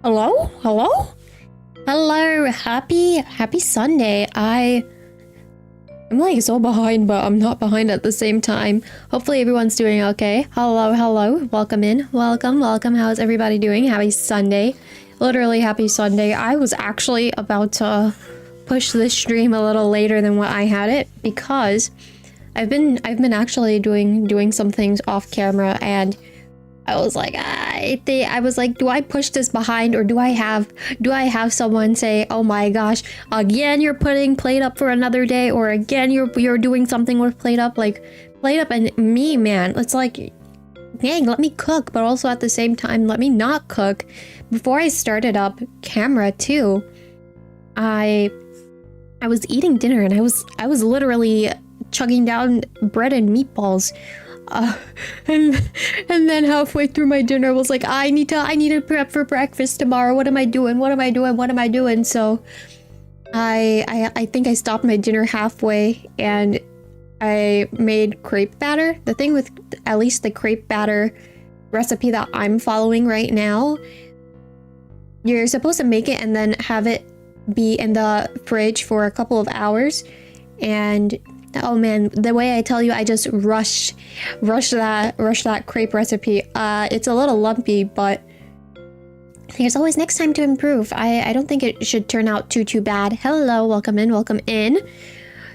Hello? Hello? Hello, happy Sunday. I'm like so behind, but I'm not behind at the same time. Hopefully everyone's doing okay. Hello. Welcome in. Welcome. How's everybody doing? Happy Sunday. Literally happy Sunday. I was actually about to push this stream a little later than what I had it because I've been actually doing some things off camera, and I was like, do I push this behind, or do I have someone say, oh my gosh, again you're putting plateup for another day, or again you're doing something with plateup? Like plateup and me, man, it's like, dang, let me cook, but also at the same time let me not cook. Before I started up camera too, I was eating dinner, and I was literally chugging down bread and meatballs. And then halfway through my dinner I was like, I need to prep for breakfast tomorrow. What am I doing? So I think I stopped my dinner halfway, and I made crepe batter. The thing with at least the crepe batter recipe that I'm following right now, you're supposed to make it and then have it be in the fridge for a couple of hours. And oh man, the way I tell you, I just rush that crepe recipe. It's a little lumpy, but there's always next time to improve. I don't think it should turn out too bad. Hello, welcome in.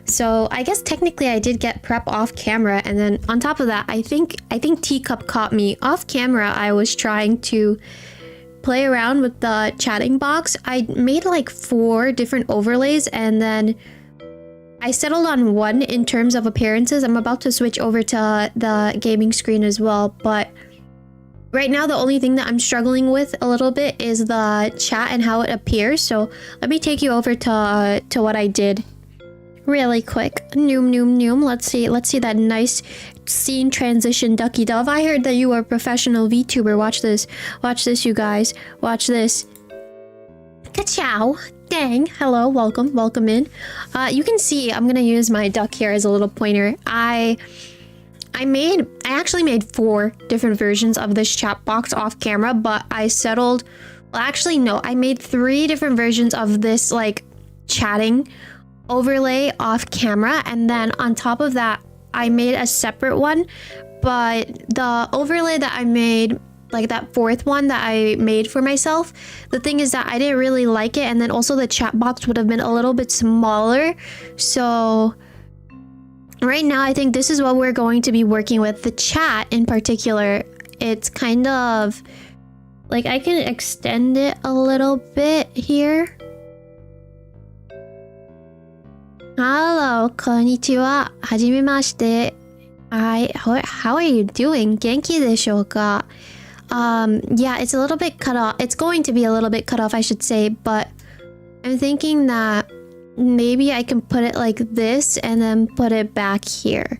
So I guess technically I did get prep off camera, and then on top of that, I think Teacup caught me off camera. I was trying to play around with the chatting box. I made like 4 different overlays, and then I settled on one in terms of appearances. I'm about to switch over to the gaming screen as well, but right now the only thing that I'm struggling with a little bit is the chat and how it appears. So let me take you over to what I did really quick. Noom. Let's see that nice scene transition, Ducky Dove. I heard that you are a professional VTuber. Watch this, you guys. Watch this. Ka-chow. Dang. Hello, welcome in. You can see I'm gonna use my duck here as a little pointer. I actually made 4 different versions of this chat box off camera, but I settled, well actually no, I made 3 different versions of this like chatting overlay off camera, and then on top of that I made a separate one. But the overlay that I made, like that 4th one that I made for myself, the thing is that I didn't really like it, and then also the chat box would have been a little bit smaller. So right now I think this is what we're going to be working with. The chat in particular, it's kind of like I can extend it a little bit here. Hello, konnichiwa, hajimemashite. How are you doing? Genki desho ka? Yeah, it's a little bit cut off. It's going to be a little bit cut off, I should say, but I'm thinking that maybe I can put it like this and then put it back here.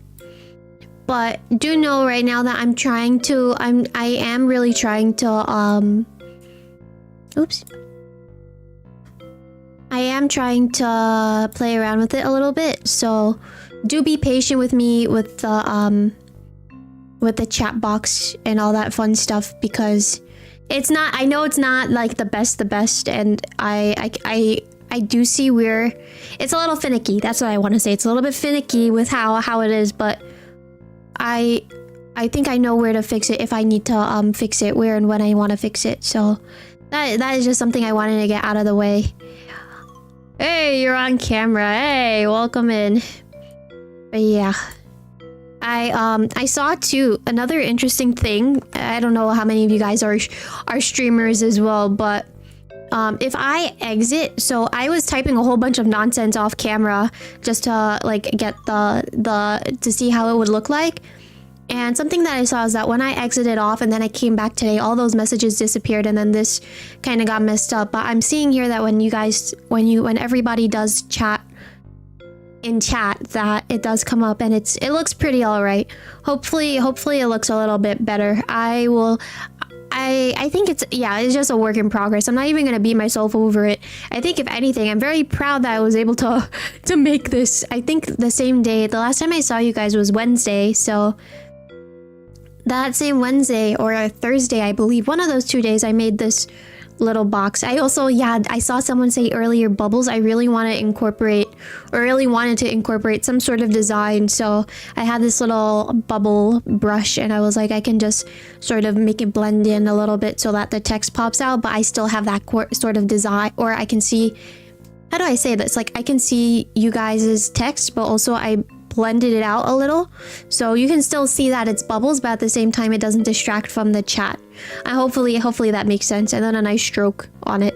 But do know right now that I am really trying to oops. I am trying to play around with it a little bit, so do be patient with me with the chat box and all that fun stuff, because I know it's not like the best, and I do see where it's a little finicky. That's what I want to say. It's a little bit finicky with how it is, but I think I know where to fix it if I need to fix it, where and when I want to fix it. So that is just something I wanted to get out of the way. Hey, you're on camera. Hey, welcome in. But yeah, I saw too another interesting thing. I don't know how many of you guys are streamers as well, but if I exit, so I was typing a whole bunch of nonsense off camera just to like get to see how it would look like. And something that I saw is that when I exited off and then I came back today, all those messages disappeared, and then this kind of got messed up. But I'm seeing here that when everybody does chat in chat, that it does come up, and it looks pretty all right. Hopefully it looks a little bit better. I think it's just a work in progress. I'm not even gonna beat myself over it. I think if anything, I'm very proud that I was able to make this. I think the same day. The last time I saw you guys was Wednesday, so that same Wednesday or Thursday, I believe, one of those 2 days, I made this little box. I also, yeah, I saw someone say earlier bubbles. I really want to incorporate, or really wanted to incorporate some sort of design. So I had this little bubble brush and I was like, I can just sort of make it blend in a little bit so that the text pops out, but I still have that sort of design, or I can see, how do I say this? Like I can see you guys' text, but also I blended it out a little, so you can still see that it's bubbles, but at the same time it doesn't distract from the chat. Hopefully that makes sense. And then a nice stroke on it.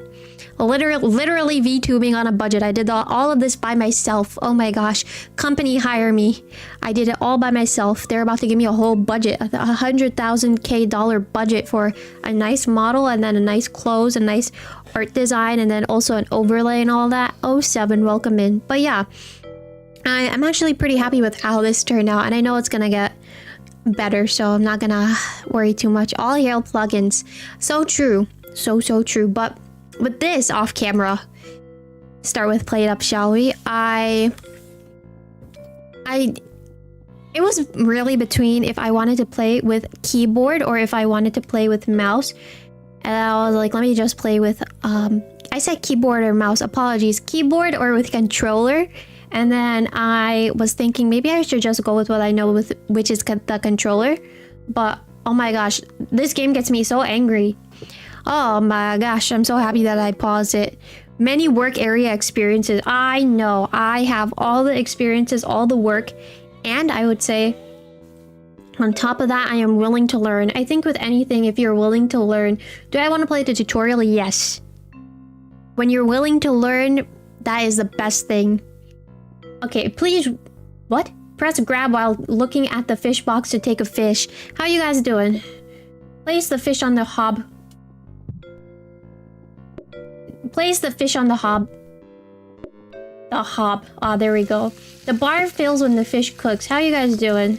Literally VTubing on a budget. I did all of this by myself. Oh my gosh, company hire me. I did it all by myself. They're about to give me a whole budget, $100,000 budget for a nice model, and then a nice clothes, a nice art design, and then also an overlay and all that. Oh, 7, welcome in. But yeah, I'm actually pretty happy with how this turned out, and I know it's gonna get better, so I'm not gonna worry too much. All hail plugins. So true. So true. But with this off camera, start with plateup, shall we? It was really between if I wanted to play with keyboard or if I wanted to play with mouse. And I was like, let me just play with, I said keyboard or mouse, apologies. Keyboard or with controller. And then I was thinking maybe I should just go with what I know, which is the controller. But oh my gosh, this game gets me so angry. Oh my gosh, I'm so happy that I paused it. Many work area experiences. I know I have all the experiences, all the work, and I would say on top of that, I am willing to learn. I think with anything, if you're willing to learn, do I want to play the tutorial? Yes. When you're willing to learn, that is the best thing. Okay, please, what? Press grab while looking at the fish box to take a fish. How you guys doing? Place the fish on the hob. Place the fish on the hob. The hob. Ah, there we go. The bar fills when the fish cooks. How you guys doing?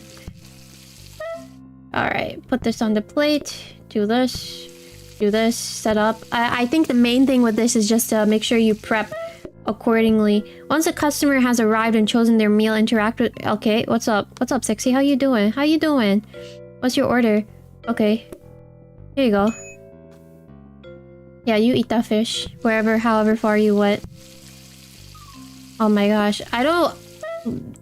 Alright, put this on the plate. Do this. Do this. Set up. I think the main thing with this is just to make sure you prep accordingly. Once a customer has arrived and chosen their meal, interact with... Okay, what's up? What's up, sexy? How you doing? How you doing? What's your order? Okay. Here you go. Yeah, you eat that fish. Wherever, however far you went. Oh my gosh. I don't...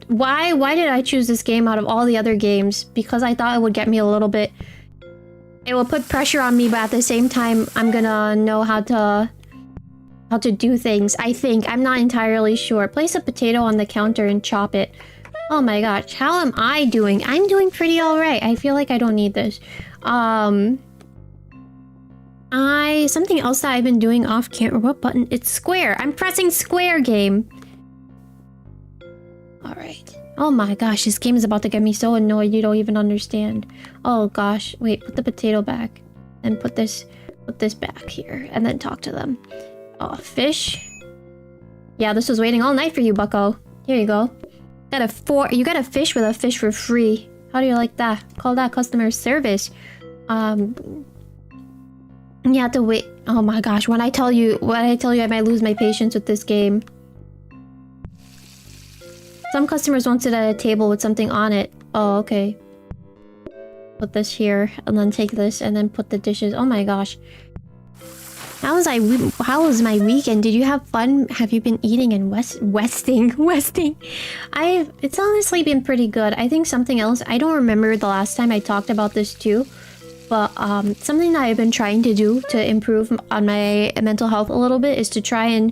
Why did I choose this game out of all the other games? Because I thought it would get me a little bit... It will put pressure on me, but at the same time, I'm gonna know how to do things. I think. I'm not entirely sure. Place a potato on the counter and chop it. Oh my gosh. How am I doing? I'm doing pretty alright. I feel like I don't need this. Something else that I've been doing off camera. What button? It's square. I'm pressing square, game. Alright. Oh my gosh. This game is about to get me so annoyed. You don't even understand. Oh gosh. Wait. Put the potato back. And put this back here. And then talk to them. Oh, fish. Yeah, this was waiting all night for you, bucko. Here you go. You got a fish with a fish for free. How do you like that? Call that customer service. You have to wait. Oh my gosh, when I tell you I might lose my patience with this game. Some customers want to sit at a table with something on it. Oh, okay. Put this here, and then take this, and then put the dishes. Oh my gosh. How was my weekend? Did you have fun? Have you been eating and westing? It's honestly been pretty good. I think something else, I don't remember the last time I talked about this too, but something that I've been trying to do to improve on my mental health a little bit is to try and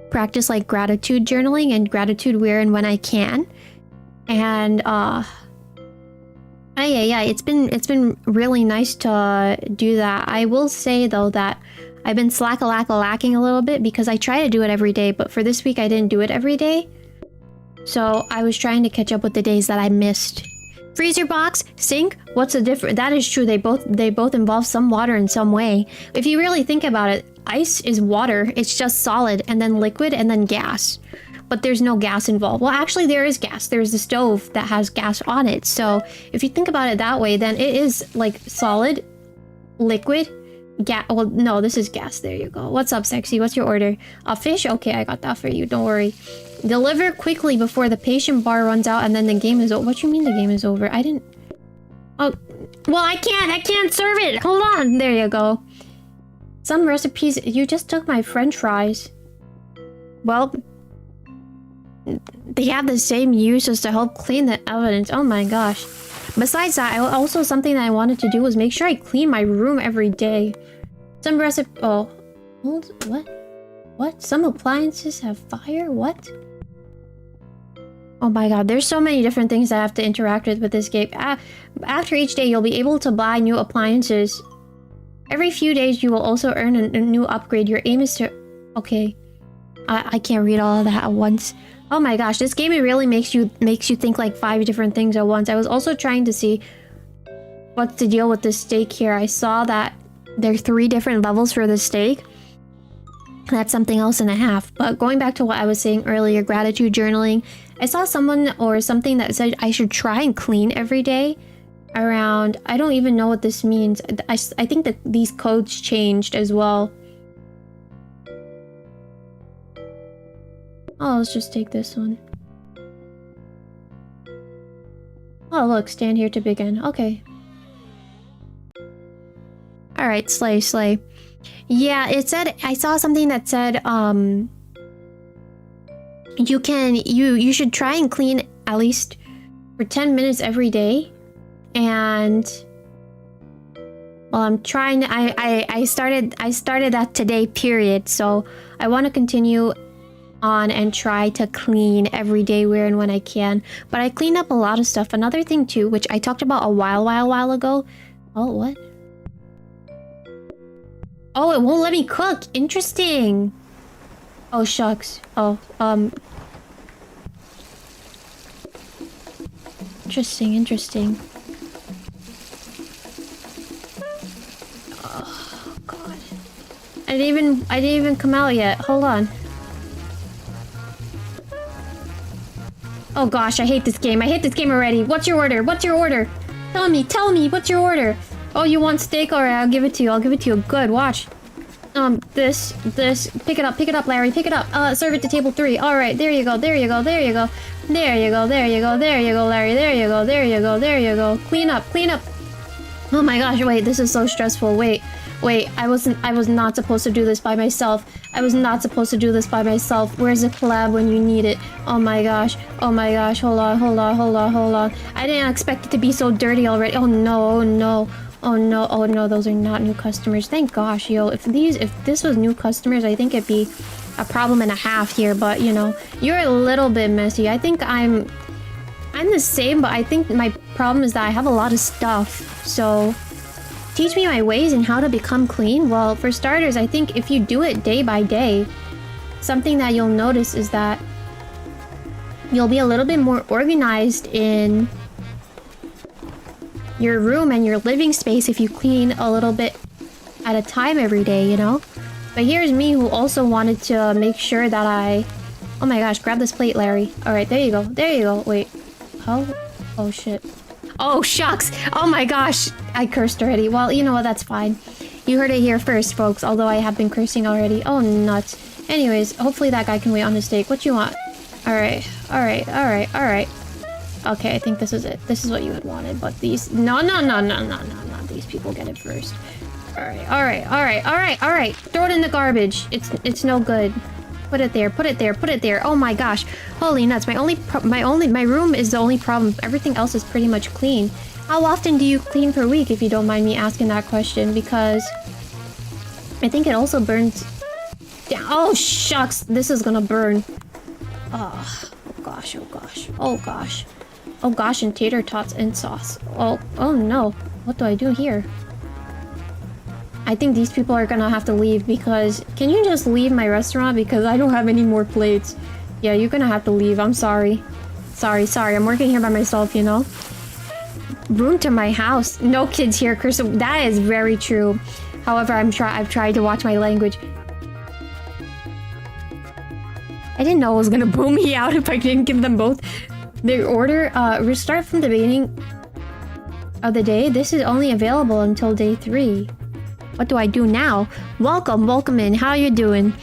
practice like gratitude journaling and gratitude where and when I can. And yeah, it's been really nice to do that. I will say though that I've been lacking a little bit because I try to do it every day, but for this week I didn't do it every day. So I was trying to catch up with the days that I missed. Freezer box, sink, what's the difference? That is true, they both involve some water in some way. If you really think about it, ice is water, it's just solid, and then liquid, and then gas. But there's no gas involved. Well, actually there is gas. There's the stove that has gas on it. So if you think about it that way, then it is like solid, liquid, gas. Well, no, this is gas. There you go. What's up, sexy? What's your order? A fish? Okay, I got that for you. Don't worry. Deliver quickly before the patient bar runs out and then the game is over. What you mean the game is over? I didn't... Oh, well, I can't serve it. Hold on. There you go. Some recipes... You just took my french fries. Well... They have the same use as to help clean the evidence. Oh my gosh. Besides that, also something that I wanted to do was make sure I clean my room every day. Some recipe... Oh. Hold... What? What? Some appliances have fire? What? Oh my god, there's so many different things I have to interact with this game. After each day, you'll be able to buy new appliances. Every few days, you will also earn a new upgrade. Your aim is to... Okay. I can't read all of that at once. Oh my gosh, this game, it really makes you think like 5 different things at once. I was also trying to see what's the deal with the steak here. I saw that there are 3 different levels for the steak. That's something else and a half. But going back to what I was saying earlier, gratitude journaling. I saw someone or something that said I should try and clean every day around... I don't even know what this means. I think that these codes changed as well. Oh, let's just take this one. Oh, look, stand here to begin. Okay. Alright, slay. Yeah, it said... I saw something that said, you should try and clean at least for 10 minutes every day. And... Well, I'm trying... I started that today, period. So, I want to continue on and try to clean every day where and when I can. But I cleaned up a lot of stuff. Another thing too, which I talked about a while ago. Oh, what? Oh, it won't let me cook. Interesting. Oh, shucks. Oh, Interesting. Oh, God. I didn't even come out yet. Hold on. Oh gosh, I hate this game. I hate this game already. What's your order? Tell me, what's your order? Oh, you want steak? Alright, I'll give it to you. Good, watch. This. Pick it up, Larry. Pick it up. Serve it to table 3. Alright, there you go. There you go, Larry. There you go. Clean up. Oh my gosh, wait, this is so stressful. Wait, I was not supposed to do this by myself. Where's the collab when you need it? Oh my gosh. Hold on. I didn't expect it to be so dirty already. Oh no, those are not new customers. Thank gosh, yo. If this was new customers, I think it'd be a problem and a half here, but you know, you're a little bit messy. I think I'm the same, but I think my problem is that I have a lot of stuff. So teach me my ways and how to become clean. Well, for starters, I think if you do it day by day, something that you'll notice is that you'll be a little bit more organized in your room and your living space if you clean a little bit at a time every day, you know? But here's me who also wanted to make sure that I... Oh my gosh, grab this plate, Larry. Alright, there you go. Wait. How? Oh shit. Oh shucks! Oh my gosh! I cursed already. Well, you know what, that's fine. You heard it here first, folks, although I have been cursing already. Oh, nuts. Anyways, hopefully that guy can wait on the steak. What you want? Alright. Okay, I think this is it. This is what you had wanted, but these... No. These people get it first. Alright. Throw it in the garbage. It's no good. Put it there. Oh my gosh. Holy nuts. My room is the only problem. Everything else is pretty much clean. How often do you clean per week, if you don't mind me asking that question? Because I think it also burns down. Oh shucks. This is gonna burn. Oh gosh. Oh gosh, and tater tots and sauce. Oh no. What do I do here? I think these people are gonna have to leave because... Can you just leave my restaurant? Because I don't have any more plates. Yeah, you're gonna have to leave. I'm sorry. Sorry. I'm working here by myself, you know? Room to my house. No kids here, Chris. That is very true. However, I've tried to watch my language. I didn't know it was gonna boom me out if I didn't give them both their order. Restart from the beginning of the day. This is only available until day 3. What do I do now? Welcome in. How you doing?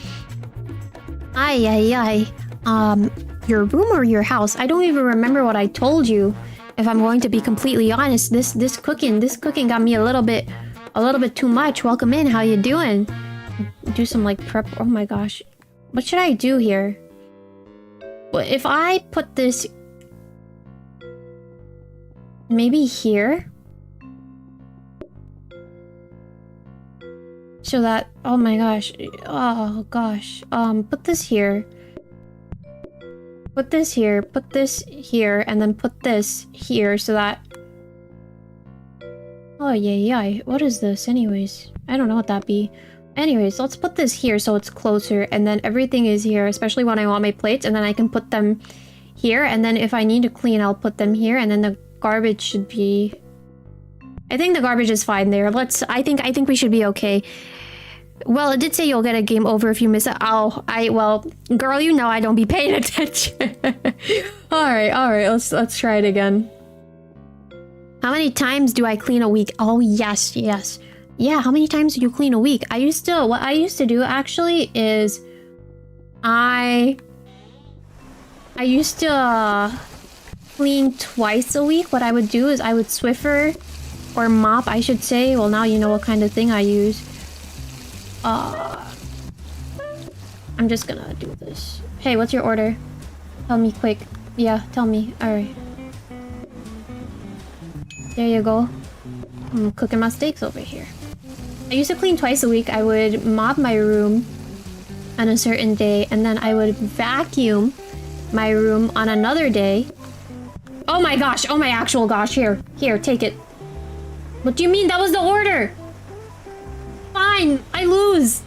Your room or your house? I don't even remember what I told you. If I'm going to be completely honest, this cooking got me a little bit too much. Welcome in. How you doing? do some like prep. Oh my gosh. What should I do here? But if I put this maybe here, so that, oh my gosh, put this here, put this here, put this here, and then put this here so that, oh yeah, what is this anyways? I don't know what that be. Anyways, let's put this here so it's closer, and then everything is here, especially when I want my plates, and then I can put them here, and then if I need to clean, I'll put them here, and then the garbage should be... I think the garbage is fine there. I think we should be okay. Well, it did say you'll get a game over if you miss it. Oh, well, girl, you know I don't be paying attention. Alright, let's try it again. How many times do I clean a week? Oh, yes. Yeah, how many times do you clean a week? What I used to do actually is I used to clean twice a week. What I would do is I would Swiffer or mop, I should say. Well, now you know what kind of thing I use. I'm just gonna do this. Hey, what's your order? Tell me quick. Yeah, tell me. Alright. There you go. I'm cooking my steaks over here. I used to clean twice a week. I would mop my room on a certain day, and then I would vacuum my room on another day. Oh my gosh, oh my actual gosh, here, take it. What do you mean? That was the order! Fine, I lose!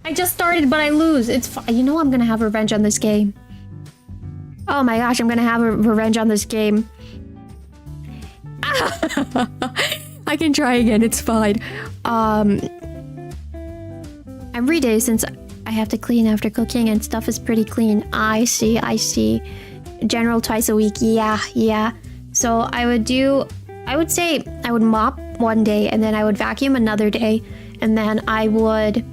I just started, but I lose. It's fine. You know I'm gonna have revenge on this game. Oh my gosh, I'm gonna have a revenge on this game. I can try again, it's fine. Every day since I have to clean after cooking and stuff is pretty clean. I see. General twice a week, yeah. So I would say I would mop one day and then I would vacuum another day and then I would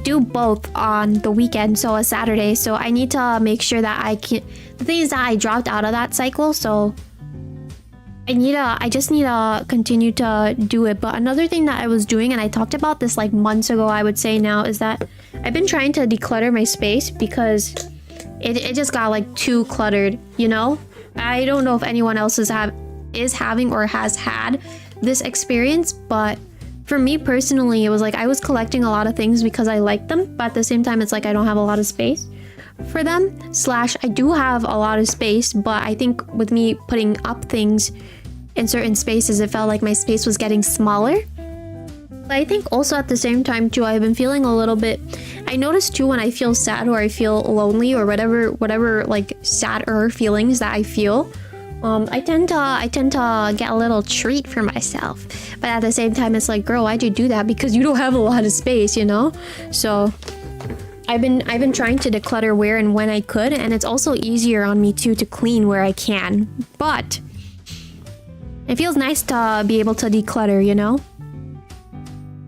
do both on the weekend, so a Saturday. So I need to make sure that the thing is that I dropped out of that cycle, so I just need to continue to do it. But another thing that I was doing, and I talked about this like months ago, I would say now, is that I've been trying to declutter my space because it just got like too cluttered, you know? I don't know if anyone else is having or has had this experience, but for me personally, it was like I was collecting a lot of things because I liked them, but at the same time, it's like I don't have a lot of space for them. / I do have a lot of space, but I think with me putting up things in certain spaces, it felt like my space was getting smaller. But I think also at the same time too, I've been feeling a little bit, I noticed too when I feel sad or I feel lonely or whatever like sadder feelings that I feel, I tend to get a little treat for myself. But at the same time, it's like, girl, why'd you do that? Because you don't have a lot of space, you know? So I've been trying to declutter where and when I could, and it's also easier on me too to clean where I can. But it feels nice to be able to declutter, you know?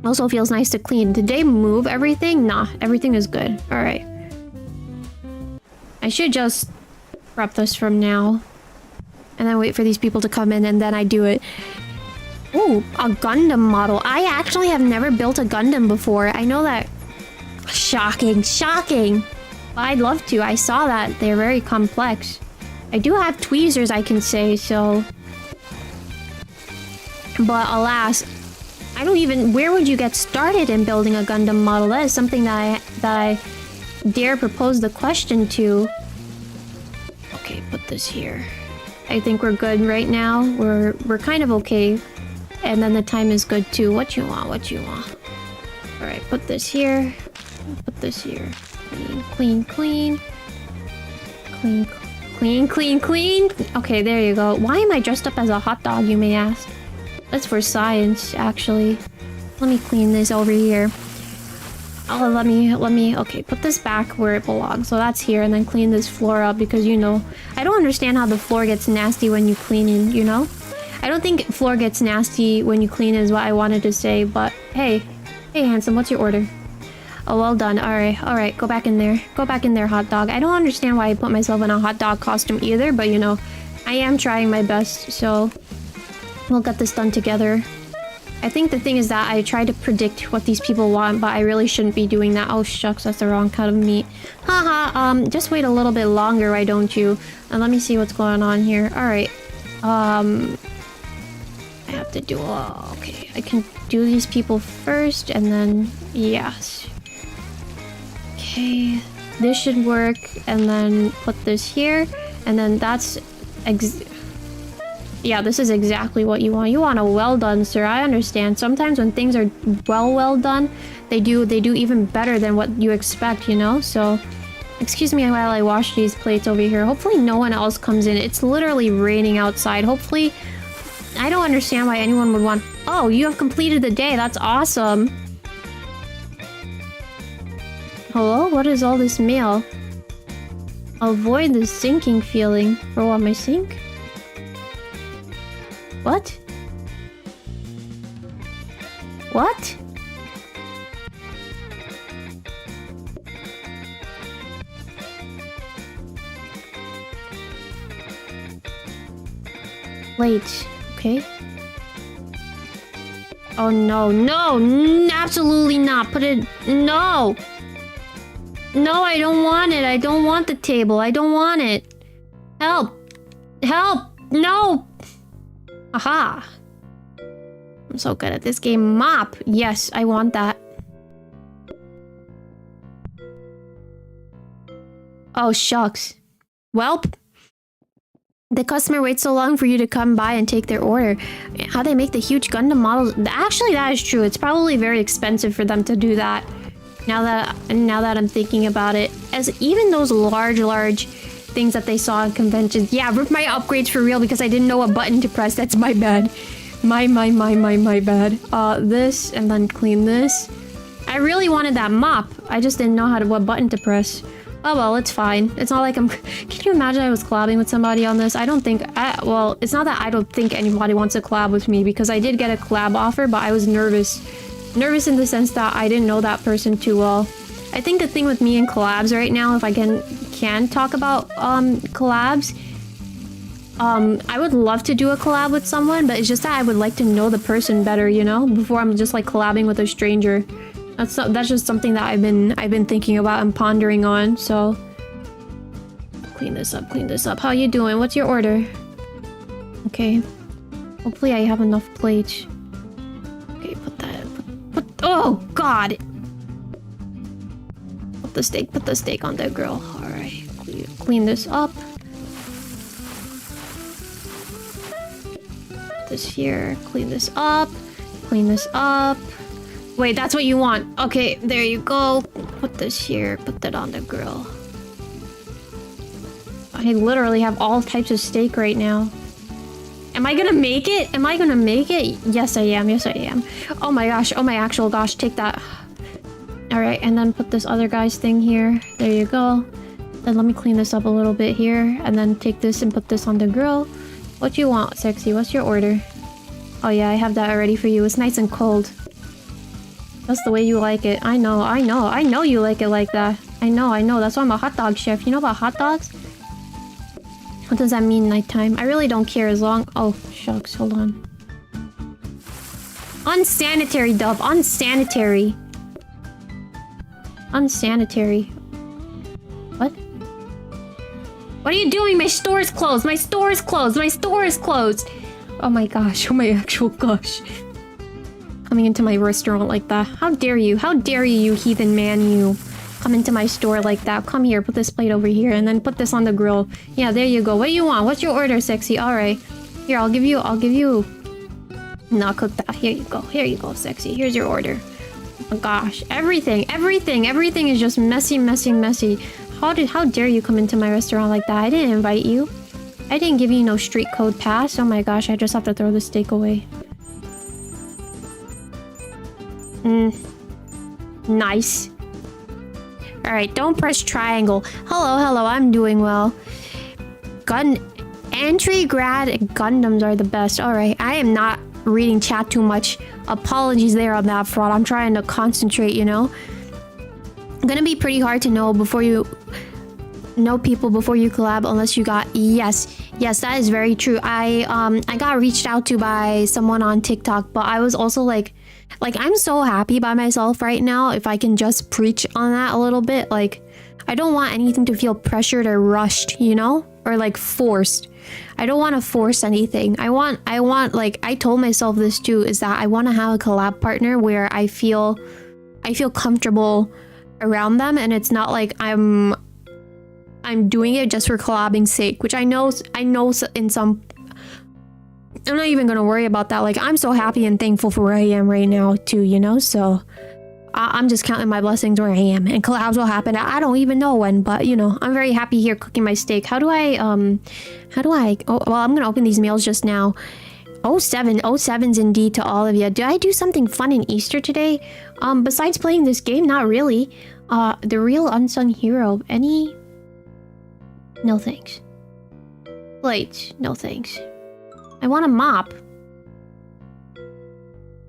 Also feels nice to clean. Did they move everything? Nah, everything is good. Alright. I should just prep this from now. And then wait for these people to come in and then I do it. Ooh, a Gundam model. I actually have never built a Gundam before. I know that... Shocking. I'd love to. I saw that. They're very complex. I do have tweezers, I can say, so... But alas, I don't even... Where would you get started in building a Gundam model? That is something that I dare propose the question to. Okay, put this here. I think we're good right now. We're kind of okay. And then the time is good too. What you want? Alright, put this here. Put this here. Clean. Okay, there you go. Why am I dressed up as a hot dog, you may ask? That's for science, actually. Let me clean this over here. Oh, let me... Okay, put this back where it belongs. So that's here, and then clean this floor up because, you know... I don't understand how the floor gets nasty when you clean it, you know? I don't think floor gets nasty when you clean is what I wanted to say, but... Hey, handsome, what's your order? Oh, well done. Alright, go back in there, hot dog. I don't understand why I put myself in a hot dog costume either, but, you know, I am trying my best, so... We'll get this done together. I think the thing is that I try to predict what these people want, but I really shouldn't be doing that. Oh shucks, that's the wrong kind of meat. Haha, just wait a little bit longer, why don't you? And let me see what's going on here. Alright. I have to do... Oh, okay, I can do these people first, and then... Yes. Okay. This should work, and then put this here, and then that's... Yeah, this is exactly what you want. You want a well done, sir. I understand. Sometimes when things are well done, they do even better than what you expect, you know? So, excuse me while I wash these plates over here. Hopefully no one else comes in. It's literally raining outside. Hopefully, I don't understand why anyone would want... Oh, you have completed the day. That's awesome. Hello? What is all this mail? Avoid the sinking feeling. For what, my sink? What? What? Wait, okay. Oh no, no, absolutely not. Put it, no. No, I don't want it. I don't want the table. I don't want it. Help. Help. No. Aha! I'm so good at this game. Mop! Yes, I want that. Oh, shucks. Welp. The customer waits so long for you to come by and take their order. How they make the huge Gundam models... Actually, that is true. It's probably very expensive for them to do that. Now that I'm thinking about it. As even those large... things that they saw in conventions. Yeah, rip my upgrades for real because I didn't know what button to press. That's my bad. My bad. This and then clean this. I really wanted that mop. I just didn't know what button to press. Oh well, it's fine. It's not like I'm... Can you imagine I was collabing with somebody on this? I don't think... well, it's not that I don't think anybody wants to collab with me because I did get a collab offer, but I was nervous. Nervous in the sense that I didn't know that person too well. I think the thing with me and collabs right now, if I can talk about collabs, I would love to do a collab with someone, but it's just that I would like to know the person better, you know, before I'm just like collabing with a stranger. That's just something that I've been thinking about and pondering on. So clean this up. How you doing? What's your order? Okay, hopefully I have enough plates. Okay, put oh god. Put the steak on the grill. Alright, clean this up. Put this here, clean this up. Clean this up. Wait, that's what you want. Okay, there you go. Put this here, put that on the grill. I literally have all types of steak right now. Am I gonna make it? Am I gonna make it? Yes, I am. Yes, I am. Oh my gosh. Oh my actual gosh. Take that. Alright, and then put this other guy's thing here. There you go. Then let me clean this up a little bit here. And then take this and put this on the grill. What you want, sexy? What's your order? Oh yeah, I have that already for you. It's nice and cold. That's the way you like it. I know you like it like that. I know. That's why I'm a hot dog chef. You know about hot dogs? What does that mean, nighttime? I really don't care as long... Oh, shucks. Hold on. Unsanitary, Dub. Unsanitary. Unsanitary. What? What are you doing? My store is closed. My store is closed. My store is closed. Oh my gosh. Oh my actual gosh. Coming into my restaurant like that. How dare you? How dare you, you heathen man, you. Come into my store like that. Come here. Put this plate over here. And then put this on the grill. Yeah, there you go. What do you want? What's your order, sexy? Alright. Here, I'll give you... No, cook that. Here you go. Here you go, sexy. Here's your order. Oh gosh, everything is just messy. How dare you come into my restaurant like that? I didn't invite you. I didn't give you no street code pass. Oh my gosh, I just have to throw the steak away. Nice. Alright, don't press triangle. Hello, I'm doing well. Entry grad Gundams are the best. Alright, I am not reading chat too much. Apologies there on that front. I'm trying to concentrate, you know? Gonna be pretty hard to know before you know people before you collab unless you got... Yes, that is very true. I got reached out to by someone on TikTok, but I was also like I'm so happy by myself right now. If I can just preach on that a little bit, like I don't want anything to feel pressured or rushed, you know, or like forced. I don't want to force anything. I want like, I told myself this too, is that I want to have a collab partner where I feel comfortable around them, and it's not like I'm doing it just for collabing's sake, which I know in some... I'm not even gonna worry about that. Like, I'm so happy and thankful for where I am right now too, you know? So I'm just counting my blessings where I am, and collabs will happen. I don't even know when, but you know, I'm very happy here cooking my steak. How do I oh, well, I'm gonna open these mails just now. 07s indeed to all of you. Did I do something fun in Easter today? Besides playing this game, not really. The real unsung hero. Any... No thanks. Plates, no thanks. I want a mop.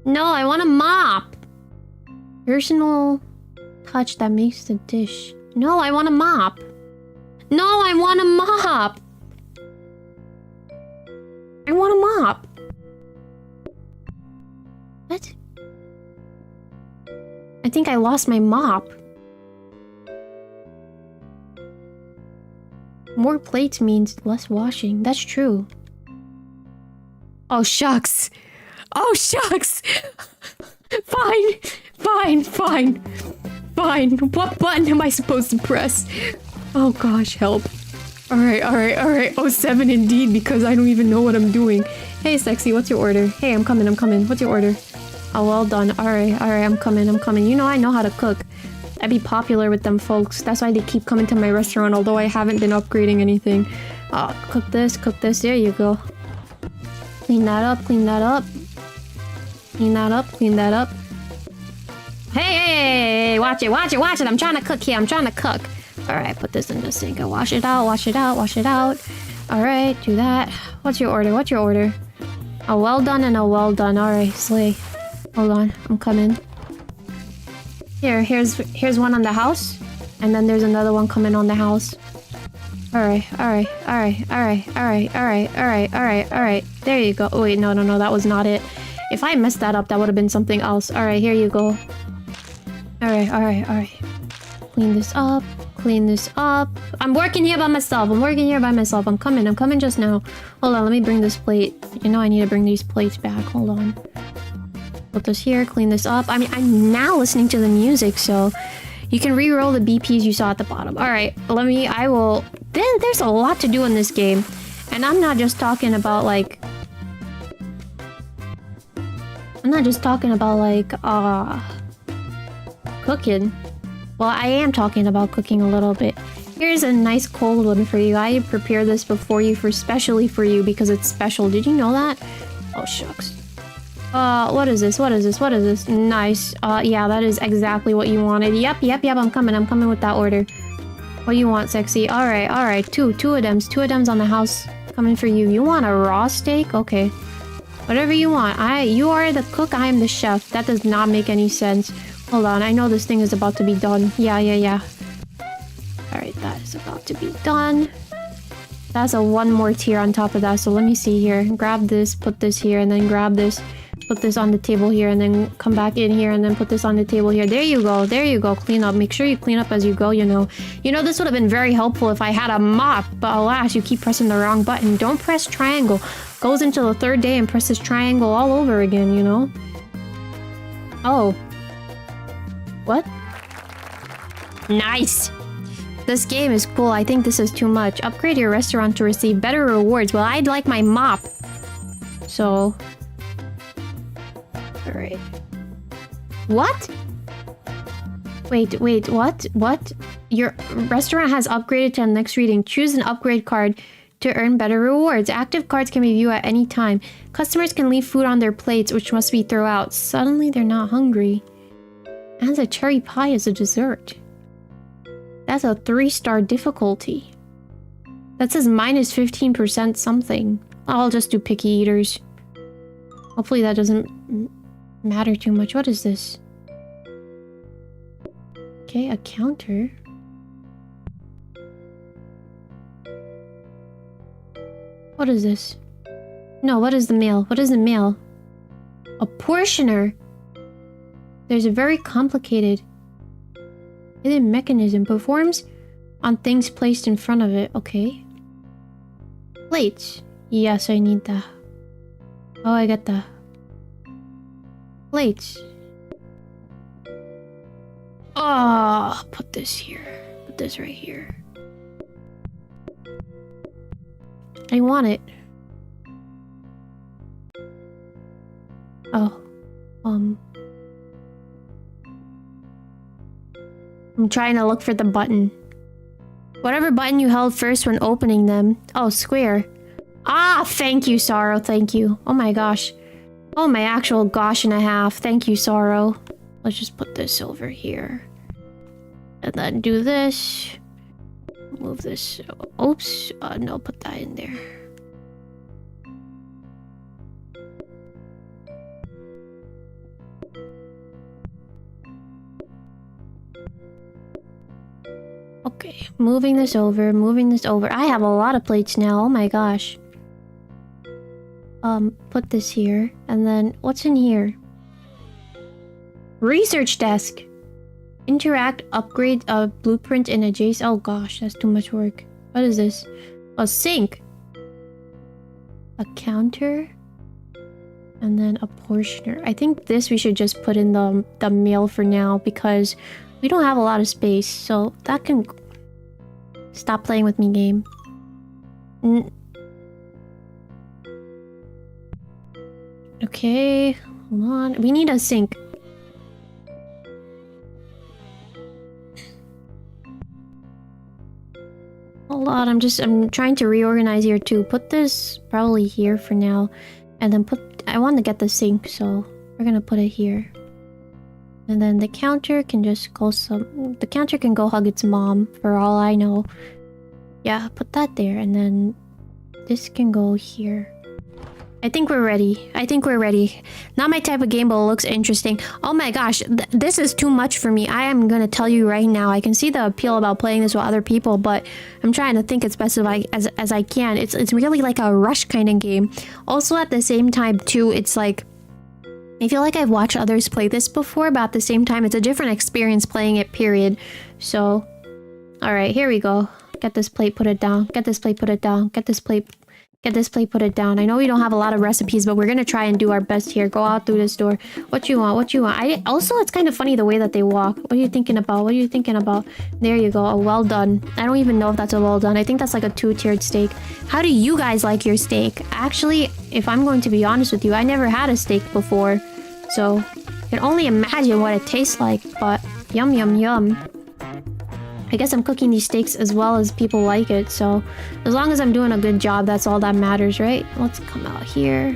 No, I want a mop. Personal touch that makes the dish. No, I want a mop. No, I want a mop. I want a mop. What? I think I lost my mop. More plates means less washing. That's true. Oh, shucks. Oh, shucks. Fine. What button am I supposed to press? Oh, gosh, help. Alright. 07 indeed, because I don't even know what I'm doing. Hey, sexy, what's your order? Hey, I'm coming. What's your order? Oh, well done. Alright, I'm coming. You know I know how to cook. I'd be popular with them folks. That's why they keep coming to my restaurant, although I haven't been upgrading anything. Cook this. There you go. Clean that up. Hey, watch it. I'm trying to cook here. Alright, put this in the sink and wash it out. Alright, do that. What's your order? A well done and a well done. Alright, slay. Hold on, I'm coming. Here's one on the house, and then there's another one coming on the house. Alright. There you go. Oh, wait, no, that was not it. If I messed that up, that would have been something else. Alright, here you go. Alright. Clean this up. I'm working here by myself. I'm coming just now. Hold on, let me bring this plate. You know I need to bring these plates back. Hold on. Put this here, clean this up. I mean, I'm now listening to the music, so you can re-roll the BPs you saw at the bottom. Alright, there's a lot to do in this game. And I'm not just talking about, like... cooking. Well, I am talking about cooking a little bit. Here's a nice cold one for you. I prepared this especially for you because it's special. Did you know that? Oh, shucks. What is this? Nice. Yeah, that is exactly what you wanted. Yep, I'm coming with that order. What do you want, sexy? Alright. Two of them's on the house. Coming for you. You want a raw steak? Okay. Whatever you want. You are the cook, I am the chef. That does not make any sense. Hold on, I know this thing is about to be done. Yeah. Alright, that is about to be done. That's a one more tier on top of that, so let me see here. Grab this, put this here, and then grab this. Put this on the table here, and then come back in here, and then put this on the table here. There you go. Clean up. Make sure you clean up as you go, you know. You know, this would have been very helpful if I had a mop, but alas, you keep pressing the wrong button. Don't press triangle. Goes into the third day and presses triangle all over again, you know. Oh. What? Nice! This game is cool. I think this is too much. Upgrade your restaurant to receive better rewards. Well, I'd like my mop. So... Alright. What? Wait, what? Your restaurant has upgraded to the next reading. Choose an upgrade card to earn better rewards. Active cards can be viewed at any time. Customers can leave food on their plates, which must be thrown out. Suddenly, they're not hungry. And a cherry pie as a dessert. That's a 3-star difficulty. That says minus 15% something. I'll just do picky eaters. Hopefully that doesn't matter too much. What is this? Okay, a counter. What is this? No, what is the mail? What is the mail? A portioner. There's a very complicated hidden mechanism. Performs on things placed in front of it. Okay. Plates. Yes, I need that. Oh, I get that. Plates. Oh, put this here. Put this right here. I want it. Oh. I'm trying to look for the button. Whatever button you held first when opening them. Oh, square. Ah, thank you, Sorrow. Thank you. Oh my gosh. Oh my actual gosh and a half. Thank you, Sorrow. Let's just put this over here. And then do this. Move this. Oops. No, put that in there. Okay, moving this over, moving this over. I have a lot of plates now. Oh my gosh. Put this here. And then, what's in here? Research desk. Interact, upgrade, blueprint in adjacent. Oh gosh, that's too much work. What is this? A sink. A counter. And then a portioner. I think this we should just put in the mail for now because we don't have a lot of space. So that can... Stop playing with me, game. Okay, hold on. We need a sink. Hold on, I'm trying to reorganize here too. Put this probably here for now. And then I want to get the sink, so we're gonna put it here. And then the counter can just go the counter can go hug its mom, for all I know. Yeah, put that there, and then this can go here. I think we're ready. I think we're ready. Not my type of game, but it looks interesting. Oh my gosh, this is too much for me. I am gonna tell you right now. I can see the appeal about playing this with other people, but I'm trying to think as best as I can. It's really like a rush kind of game. Also, at the same time, too, it's like... I feel like I've watched others play this before, but at the same time, it's a different experience playing it, period. So, alright, here we go. Get this plate, put it down. Get this plate, put it down. Get this plate, put it down. I know we don't have a lot of recipes, but we're gonna try and do our best here. Go out through this door. What you want? What you want? Also, it's kind of funny the way that they walk. What are you thinking about? What are you thinking about? There you go. A well done. I don't even know if that's a well done. I think that's like a 2-tiered steak. How do you guys like your steak? Actually, if I'm going to be honest with you, I never had a steak before. So, I can only imagine what it tastes like, but yum yum yum. I guess I'm cooking these steaks as well as people like it, so as long as I'm doing a good job, that's all that matters, right? Let's come out here.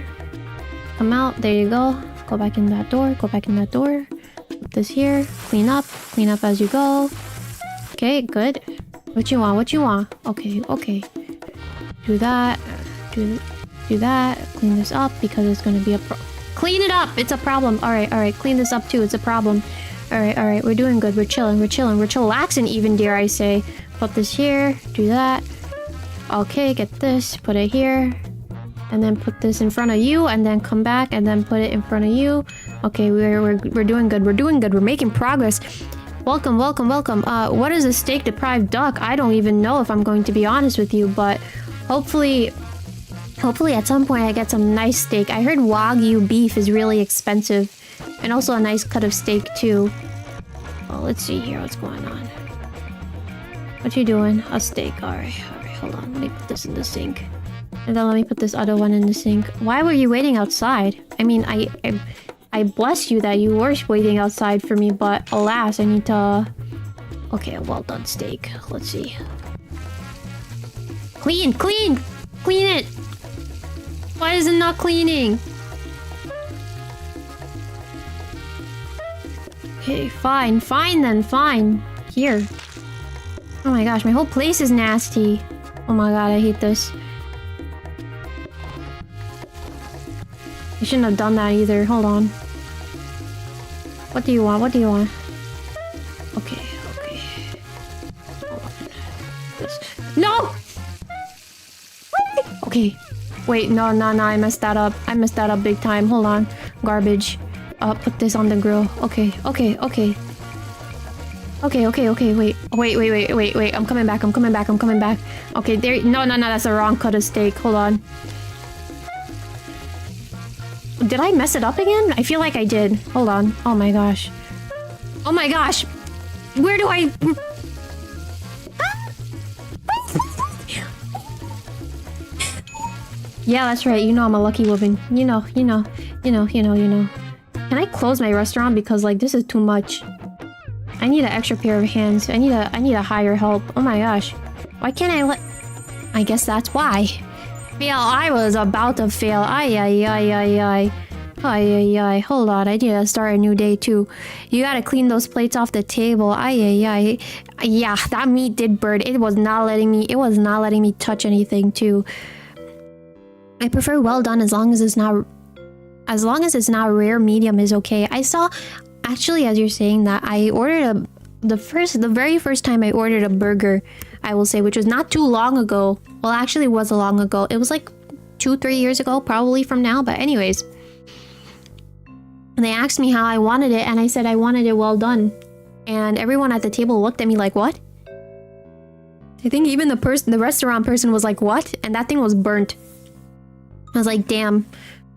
Come out, there you go. Go back in that door, go back in that door. Put this here, clean up as you go. Okay, good. What you want? What you want? Okay, okay. Do that, do that, clean this up because it's gonna be a clean it up! It's a problem. Alright, clean this up too, it's a problem. Alright, we're doing good, we're chilling, we're chillaxing even, dare I say. Put this here, do that. Okay, get this, put it here. And then put this in front of you, and then come back, and then put it in front of you. Okay, we're doing good, we're making progress. Welcome. What is a steak-deprived duck? I don't even know, if I'm going to be honest with you, but hopefully at some point I get some nice steak. I heard Wagyu beef is really expensive. And also a nice cut of steak too. Oh, let's see here what's going on. What you doing? A steak. Alright, hold on. Let me put this in the sink. And then let me put this other one in the sink. Why were you waiting outside? I mean, I bless you that you were waiting outside for me, but alas, I need to... Okay, a well done steak. Let's see. Clean it! Why is it not cleaning? Okay, fine then. Here. Oh my gosh, my whole place is nasty. Oh my god, I hate this. I shouldn't have done that either. Hold on. What do you want? Okay. Hold on. No! Okay, Wait, no, I messed that up. I messed that up big time. Hold on. Garbage. Put this on the grill. Okay. Okay, wait. I'm coming back. Okay, there. No, that's the wrong cut of steak. Hold on. Did I mess it up again? I feel like I did. Hold on. Oh my gosh. Where do I... Yeah, that's right. You know I'm a lucky woman. You know. Can I close my restaurant? Because, like, this is too much. I need an extra pair of hands. I need a higher help. Oh my gosh. Why can't I let... I guess that's why. Fail. I was about to fail. Ay. Hold on. I need to start a new day, too. You gotta clean those plates off the table. Ay. Yeah, that meat did burn. It was not letting me touch anything, too. I prefer well done as long as it's not rare. Medium is okay. I saw, actually, as you're saying that, I ordered the very first time I ordered a burger, I will say, which was not too long ago. Well, actually, it was a long ago. It was like 2-3 years ago, probably from now. But anyways, and they asked me how I wanted it, and I said I wanted it well done, and everyone at the table looked at me like, what? I think even the restaurant person was like, what? And that thing was burnt. I was like, damn.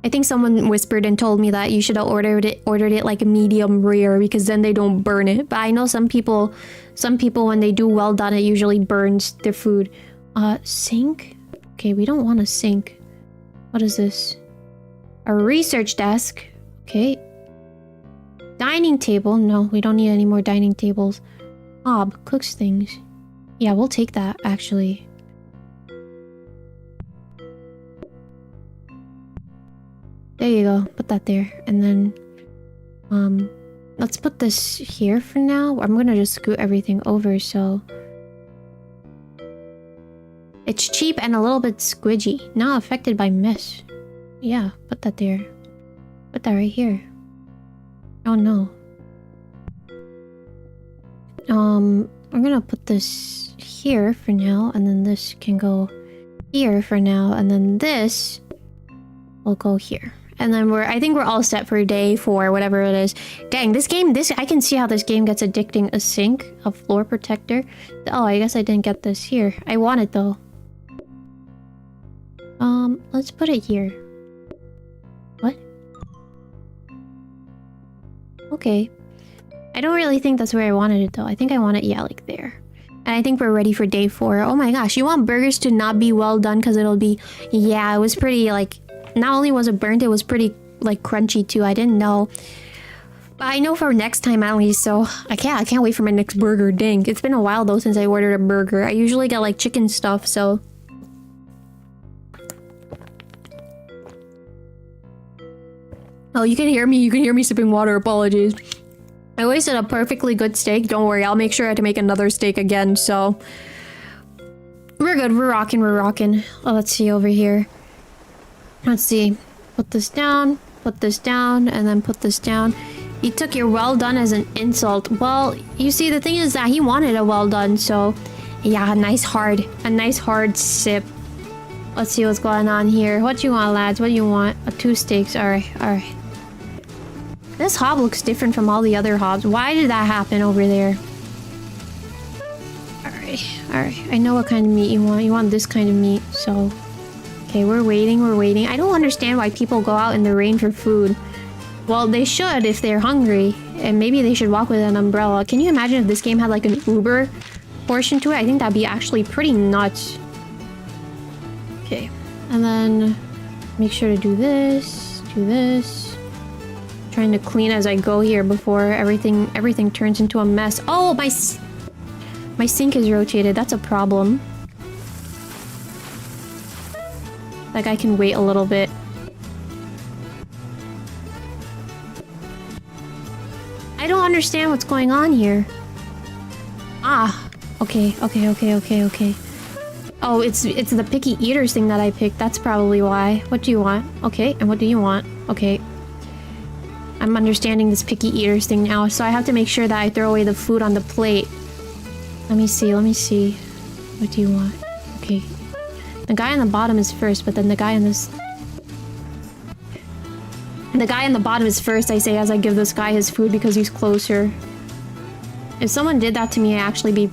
I think someone whispered and told me that you should have ordered it like a medium rare, because then they don't burn it. But I know some people when they do well done, it usually burns their food. Sink? Okay, we don't want a sink. What is this? A research desk. Okay. Dining table. No, we don't need any more dining tables. Hob cooks things. Yeah, we'll take that, actually. There you go. Put that there. And then, let's put this here for now. I'm gonna just scoot everything over, so... It's cheap and a little bit squidgy. Not affected by mist. Yeah, put that there. Put that right here. Oh no. I'm gonna put this here for now, and then this can go here for now, and then this will go here. And then I think we're all set for day 4, whatever it is. Dang, I can see how this game gets addicting. A sink, a floor protector. Oh, I guess I didn't get this here. I want it though. Let's put it here. What? Okay. I don't really think that's where I wanted it though. I think I want it, yeah, like there. And I think we're ready for day 4. Oh my gosh, you want burgers to not be well done because it'll be... Yeah, it was pretty, like... Not only was it burnt, it was pretty, like, crunchy too. I didn't know. But I know for next time at least, so... I can't wait for my next burger. Dang. It's been a while though since I ordered a burger. I usually get, like, chicken stuff, so... Oh, you can hear me sipping water. Apologies. I wasted a perfectly good steak. Don't worry, I'll make sure to make another steak again, so... We're good. We're rocking. Oh, let's see over here. Let's see. Put this down, and then put this down. You took your well done as an insult. Well, you see, the thing is that he wanted a well done, so... Yeah, a nice hard sip. Let's see what's going on here. What do you want, lads? What do you want? 2 steaks. Alright. This hob looks different from all the other hobs. Why did that happen over there? Alright. I know what kind of meat you want. You want this kind of meat, so... Okay, we're waiting. I don't understand why people go out in the rain for food. Well, they should if they're hungry. And maybe they should walk with an umbrella. Can you imagine if this game had like an Uber portion to it? I think that'd be actually pretty nuts. Okay. And then make sure to do this. Trying to clean as I go here before everything turns into a mess. Oh, my sink is rotated. That's a problem. Like, I can wait a little bit. I don't understand what's going on here. Ah. Okay. Oh, it's the picky eaters thing that I picked. That's probably why. What do you want? Okay, and what do you want? Okay. I'm understanding this picky eaters thing now, so I have to make sure that I throw away the food on the plate. Let me see. What do you want? Okay. The guy on the bottom is first, but then the guy on this... The guy on the bottom is first, I say, as I give this guy his food because he's closer. If someone did that to me, I'd actually be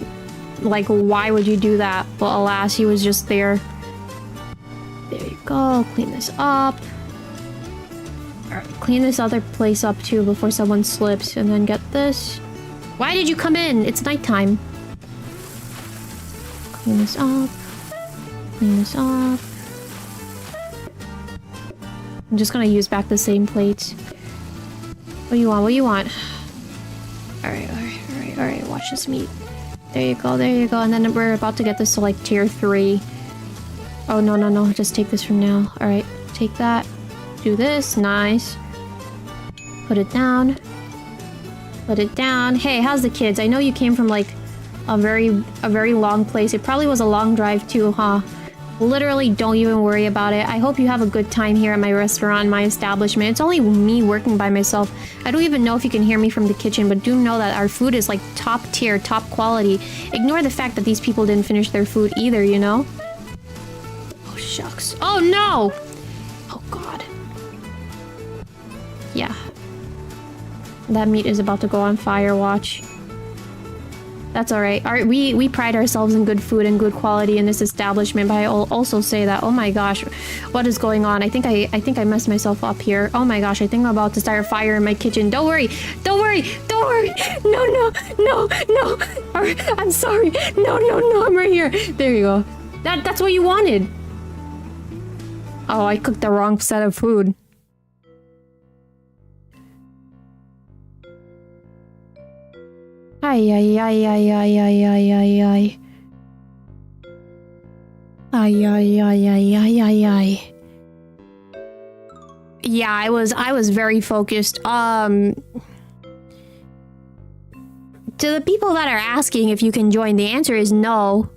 like, why would you do that? But alas, he was just there. There you go. Clean this up. Alright, clean this other place up too before someone slips. And then get this. Why did you come in? It's nighttime. Clean this up. Clean this up. I'm just gonna use back the same plates. What do you want? What do you want? Alright, alright, alright, alright. Watch this meat. There you go, there you go. And then we're about to get this to like tier 3. Oh, no, no, no. Just take this from now. Alright, take that. Do this. Nice. Put it down. Put it down. Hey, how's the kids? I know you came from like a very long place. It probably was a long drive too, huh? Literally, don't even worry about it. I hope you have a good time here at my restaurant, my establishment. It's only me working by myself. I don't even know if you can hear me from the kitchen, but do know that our food is like top tier, top quality. Ignore the fact that these people didn't finish their food either, you know? Oh, shucks. Oh, no! Oh, God. Yeah. That meat is about to go on fire, watch. That's alright. We pride ourselves in good food and good quality in this establishment, but I'll also say that, oh my gosh, what is going on? I think I messed myself up here. Oh my gosh, I think I'm about to start a fire in my kitchen. Don't worry! Don't worry! Don't worry! No, no, no, no! Alright, I'm sorry! No, no, no, I'm right here! There you go. That's what you wanted! Oh, I cooked the wrong set of food. Ay, ay, ay, ay, ay, ay, ay, ay, ay. Ay, ay, ay, ay, ay, ay, ay. Yeah, I was very focused. To the people that are asking if you can join, the answer is no.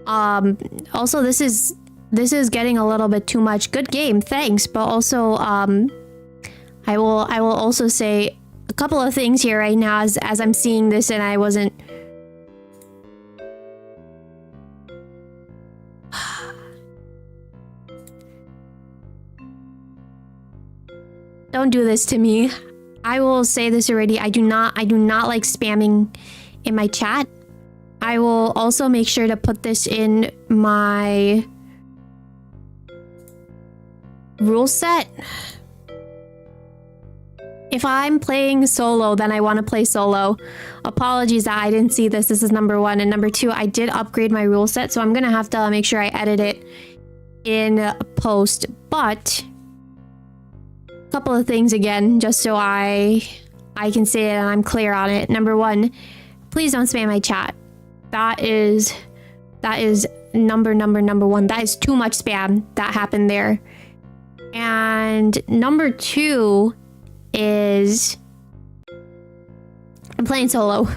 Also, this is getting a little bit too much. Good game, thanks. But also, I will also say a couple of things here right now as I'm seeing this and I wasn't... Don't do this to me. I will say this already. I do not like spamming in my chat. I will also make sure to put this in my rule set. If I'm playing solo, then I want to play solo. Apologies that I didn't see this. This is number 1. And number 2, I did upgrade my rule set, so I'm going to have to make sure I edit it in post. But a couple of things again, just so I can say it and I'm clear on it. Number 1, please don't spam my chat. That is number 1. That is too much spam that happened there. And number 2 is I'm playing solo.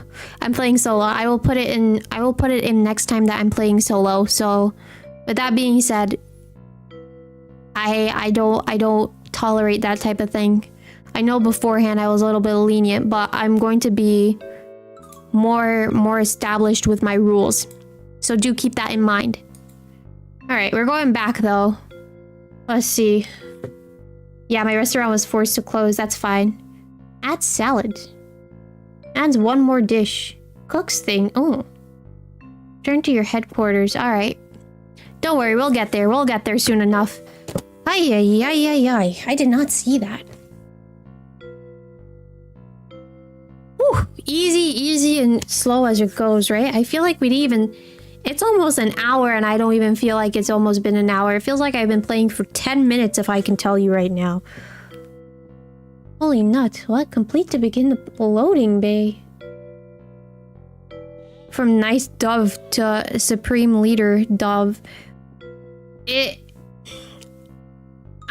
I'm playing solo. I will put it in next time that I'm playing solo. So with that being said, I don't tolerate that type of thing. I know beforehand I was a little bit lenient, but I'm going to be more established with my rules. So do keep that in mind. Alright, we're going back though. Let's see. Yeah, my restaurant was forced to close. That's fine. Add salad. Adds one more dish. Cooks thing. Oh. Turn to your headquarters. Alright. Don't worry, we'll get there. We'll get there soon enough. Ay, ay, ay, ay, ay. I did not see that. Whew. Easy and slow as it goes, right? I feel like we'd even... It's almost an hour and I don't even feel like it's almost been an hour. It feels like I've been playing for 10 minutes if I can tell you right now. Holy nut. What? Complete to begin the loading bay. From nice dove to supreme leader dove.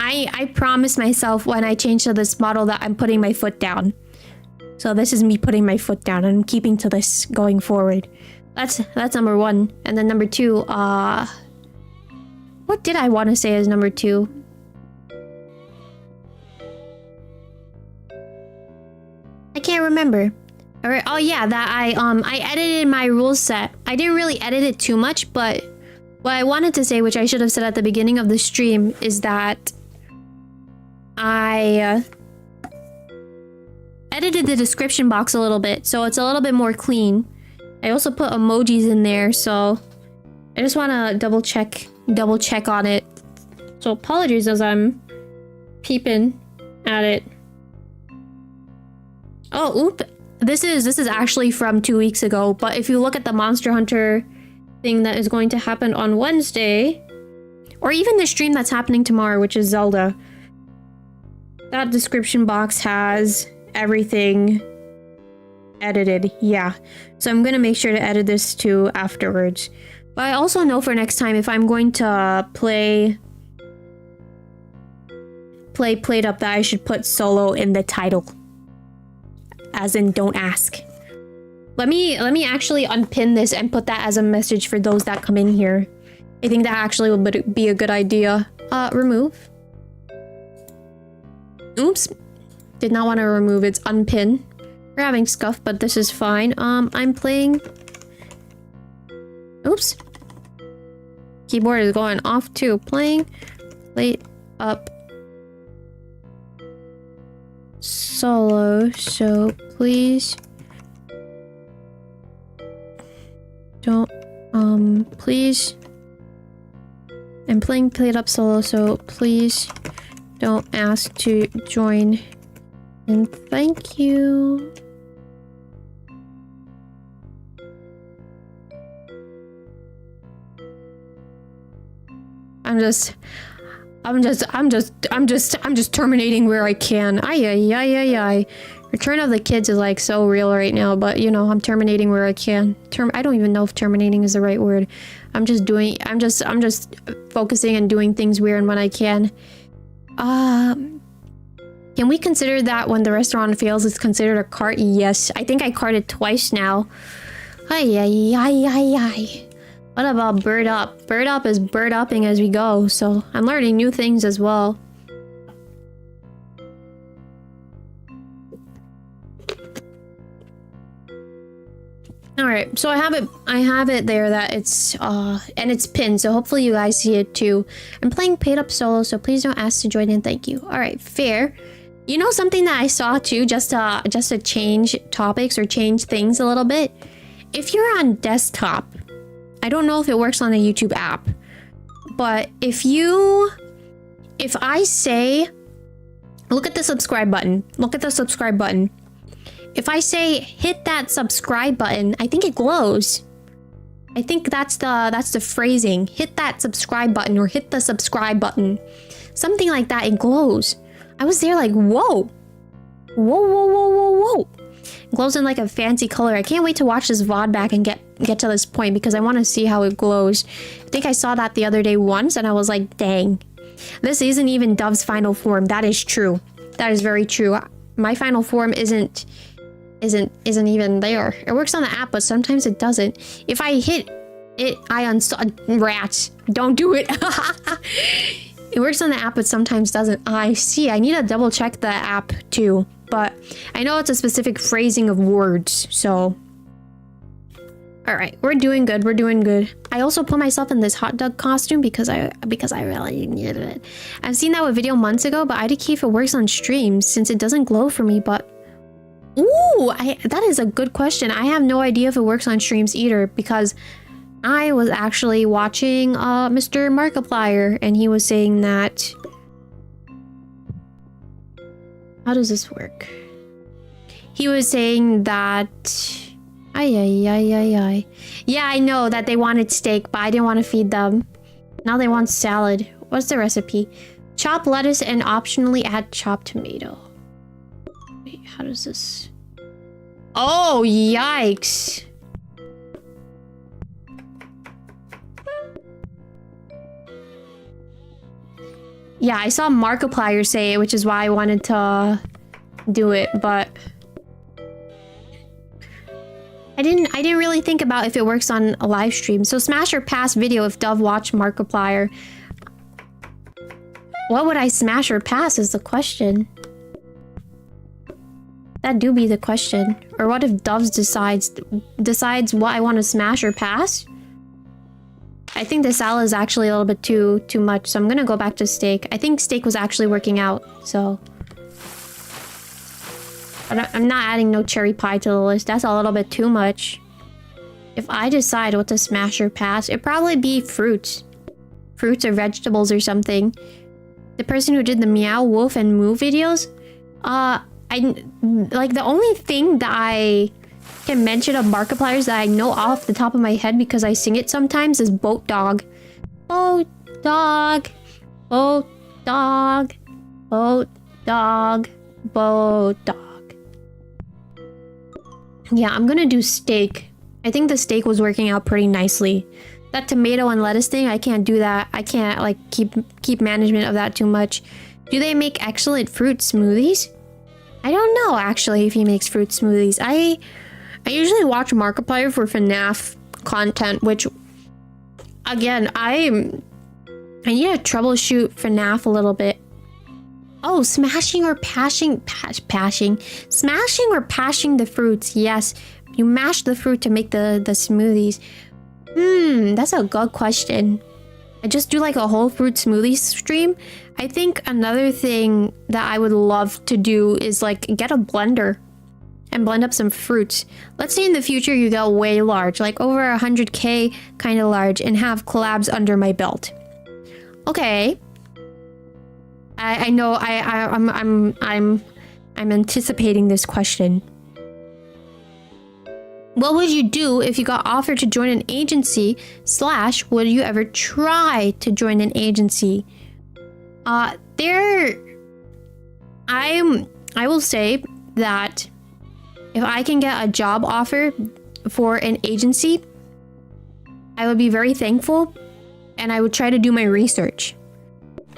I promised myself when I changed to this model that I'm putting my foot down. So this is me putting my foot down and I'm keeping to this going forward. That's number 1. And then number 2, what did I want to say as number 2? I can't remember. Alright, oh yeah, that I edited my rule set. I didn't really edit it too much, but What I wanted to say, which I should have said at the beginning of the stream, is that I edited the description box a little bit, so it's a little bit more clean. I also put emojis in there, so I just want to double check on it. So apologies as I'm peeping at it. Oh, oop. This is actually from 2 weeks ago, but if you look at the Monster Hunter thing that is going to happen on Wednesday, or even the stream that's happening tomorrow, which is Zelda, that description box has everything edited. Yeah, so I'm gonna make sure to edit this too afterwards. But I also know for next time, if I'm going to play PlateUp, that I should put solo in the title, as in don't ask. Let me actually unpin this and put that as a message for those that come in here. I think that actually would be a good idea. Remove. Oops. Did not want to remove, it's unpin. We're having scuff, but this is fine. I'm playing... Oops. Keyboard is going off too. Playing PlateUp solo, so please don't, please... I'm playing PlateUp solo, so please don't ask to join. And thank you. I'm just terminating where I can. Ay. Return of the Kids is like so real right now, but you know, I'm terminating where I can. I don't even know if terminating is the right word. I'm just focusing and doing things where and when I can. Can we consider that when the restaurant fails, it's considered a cart? Yes. I think I carted twice now. Ay. What about bird up? Bird up is bird upping as we go, so I'm learning new things as well. Alright, so I have it there that it's and it's pinned, so hopefully you guys see it too. I'm playing PlateUp solo, so please don't ask to join in, thank you. Alright, fair. You know something that I saw too, just to change topics or change things a little bit? If you're on desktop, I don't know if it works on the YouTube app, but if I say, look at the subscribe button, If I say hit that subscribe button, I think it glows. I think that's the phrasing. Hit that subscribe button or hit the subscribe button. Something like that, it glows. I was there like, whoa. Whoa. It glows in like a fancy color. I can't wait to watch this VOD back and get to this point because I want to see how it glows. I think I saw that the other day once and I was like, dang. This isn't even Dove's final form. That is true. That is very true. My final form isn't even there. It works on the app, but sometimes it doesn't. If I hit it, I uninstall. Rats, don't do it. It works on the app, but sometimes doesn't. I see. I need to double check the app too, but I know it's a specific phrasing of words. So, all right, we're doing good. We're doing good. I also put myself in this hot dog costume because I really needed it. I've seen that video months ago, but I had to see if it works on streams since it doesn't glow for me. But ooh, that is a good question. I have no idea if it works on streams either because I was actually watching Mr. Markiplier and he was saying that... How does this work? He was saying that... Ay. Yeah, I know that they wanted steak, but I didn't want to feed them. Now they want salad. What's the recipe? Chop lettuce and optionally add chopped tomato. Wait, how does this... Oh, yikes. Yeah, I saw Markiplier say it, which is why I wanted to do it, but... I didn't really think about if it works on a live stream. So smash or pass video if Dove watched Markiplier. What would I smash or pass is the question. That do be the question. Or what if Doves decides what I want to smash or pass? I think the salad is actually a little bit too much, so I'm gonna go back to steak. I think steak was actually working out, so... I'm not adding no cherry pie to the list. That's a little bit too much. If I decide what to smash or pass, it'd probably be fruits. Fruits or vegetables or something. The person who did the Meow Wolf and Moo videos, like the only thing that I can mention of Markiplier's that I know off the top of my head because I sing it sometimes is Boat Dog. Boat Dog. Boat Dog. Boat Dog. Boat Dog. Yeah, I'm gonna do steak. I think the steak was working out pretty nicely. That tomato and lettuce thing, I can't do that. I can't like keep management of that too much. Do they make excellent fruit smoothies? I don't know actually if he makes fruit smoothies. I usually watch Markiplier for FNAF content, which again, I need to troubleshoot FNAF a little bit. Oh, smashing or smashing or pashing the fruits. Yes, you mash the fruit to make the smoothies. That's a good question. I just do like a whole fruit smoothie stream. I think another thing that I would love to do is like get a blender and blend up some fruits. Let's say in the future you go way large, like over 100k kind of large, and have collabs under my belt. Okay. I know I'm anticipating this question. What would you do if you got offered to join an agency / would you ever try to join an agency? I will say that if I can get a job offer for an agency, I would be very thankful and I would try to do my research.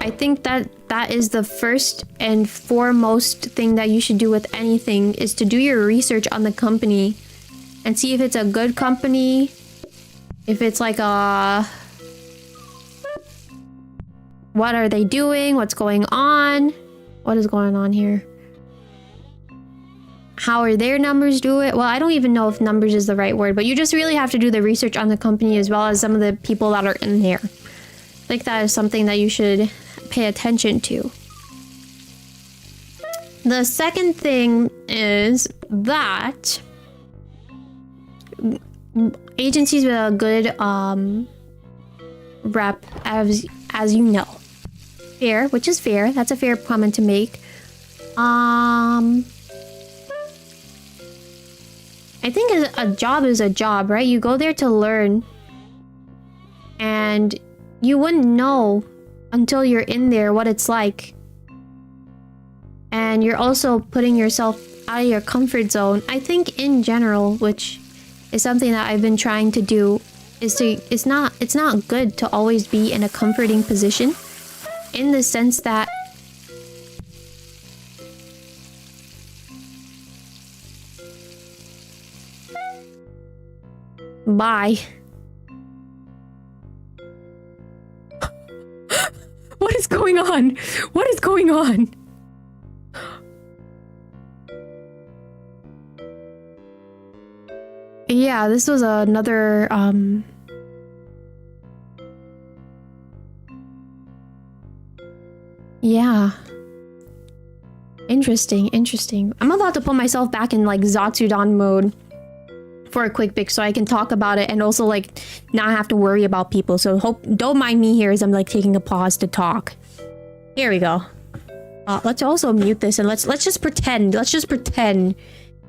I think that is the first and foremost thing that you should do with anything is to do your research on the company and see if it's a good company, if it's like what are they doing, what's going on, what is going on here, how are their numbers doing. Well, I don't even know if numbers is the right word, but you just really have to do the research on the company as well as some of the people that are in there. I think that is something that you should pay attention to. The second thing is that agencies with a good rep, as you know, fair, which is fair. That's a fair comment to make. I think a job is a job, right? You go there to learn, and you wouldn't know until you're in there what it's like. And you're also putting yourself out of your comfort zone. I think in general, which is something that I've been trying to do, is it's not good to always be in a comforting position, in the sense that bye. What is going on? What is going on? Yeah, this was another yeah. Interesting. I'm about to put myself back in like Zatsudan mode for a quick bit so I can talk about it and also like not have to worry about people. So don't mind me here as I'm like taking a pause to talk. Here we go. Let's also mute this and let's just pretend. Let's just pretend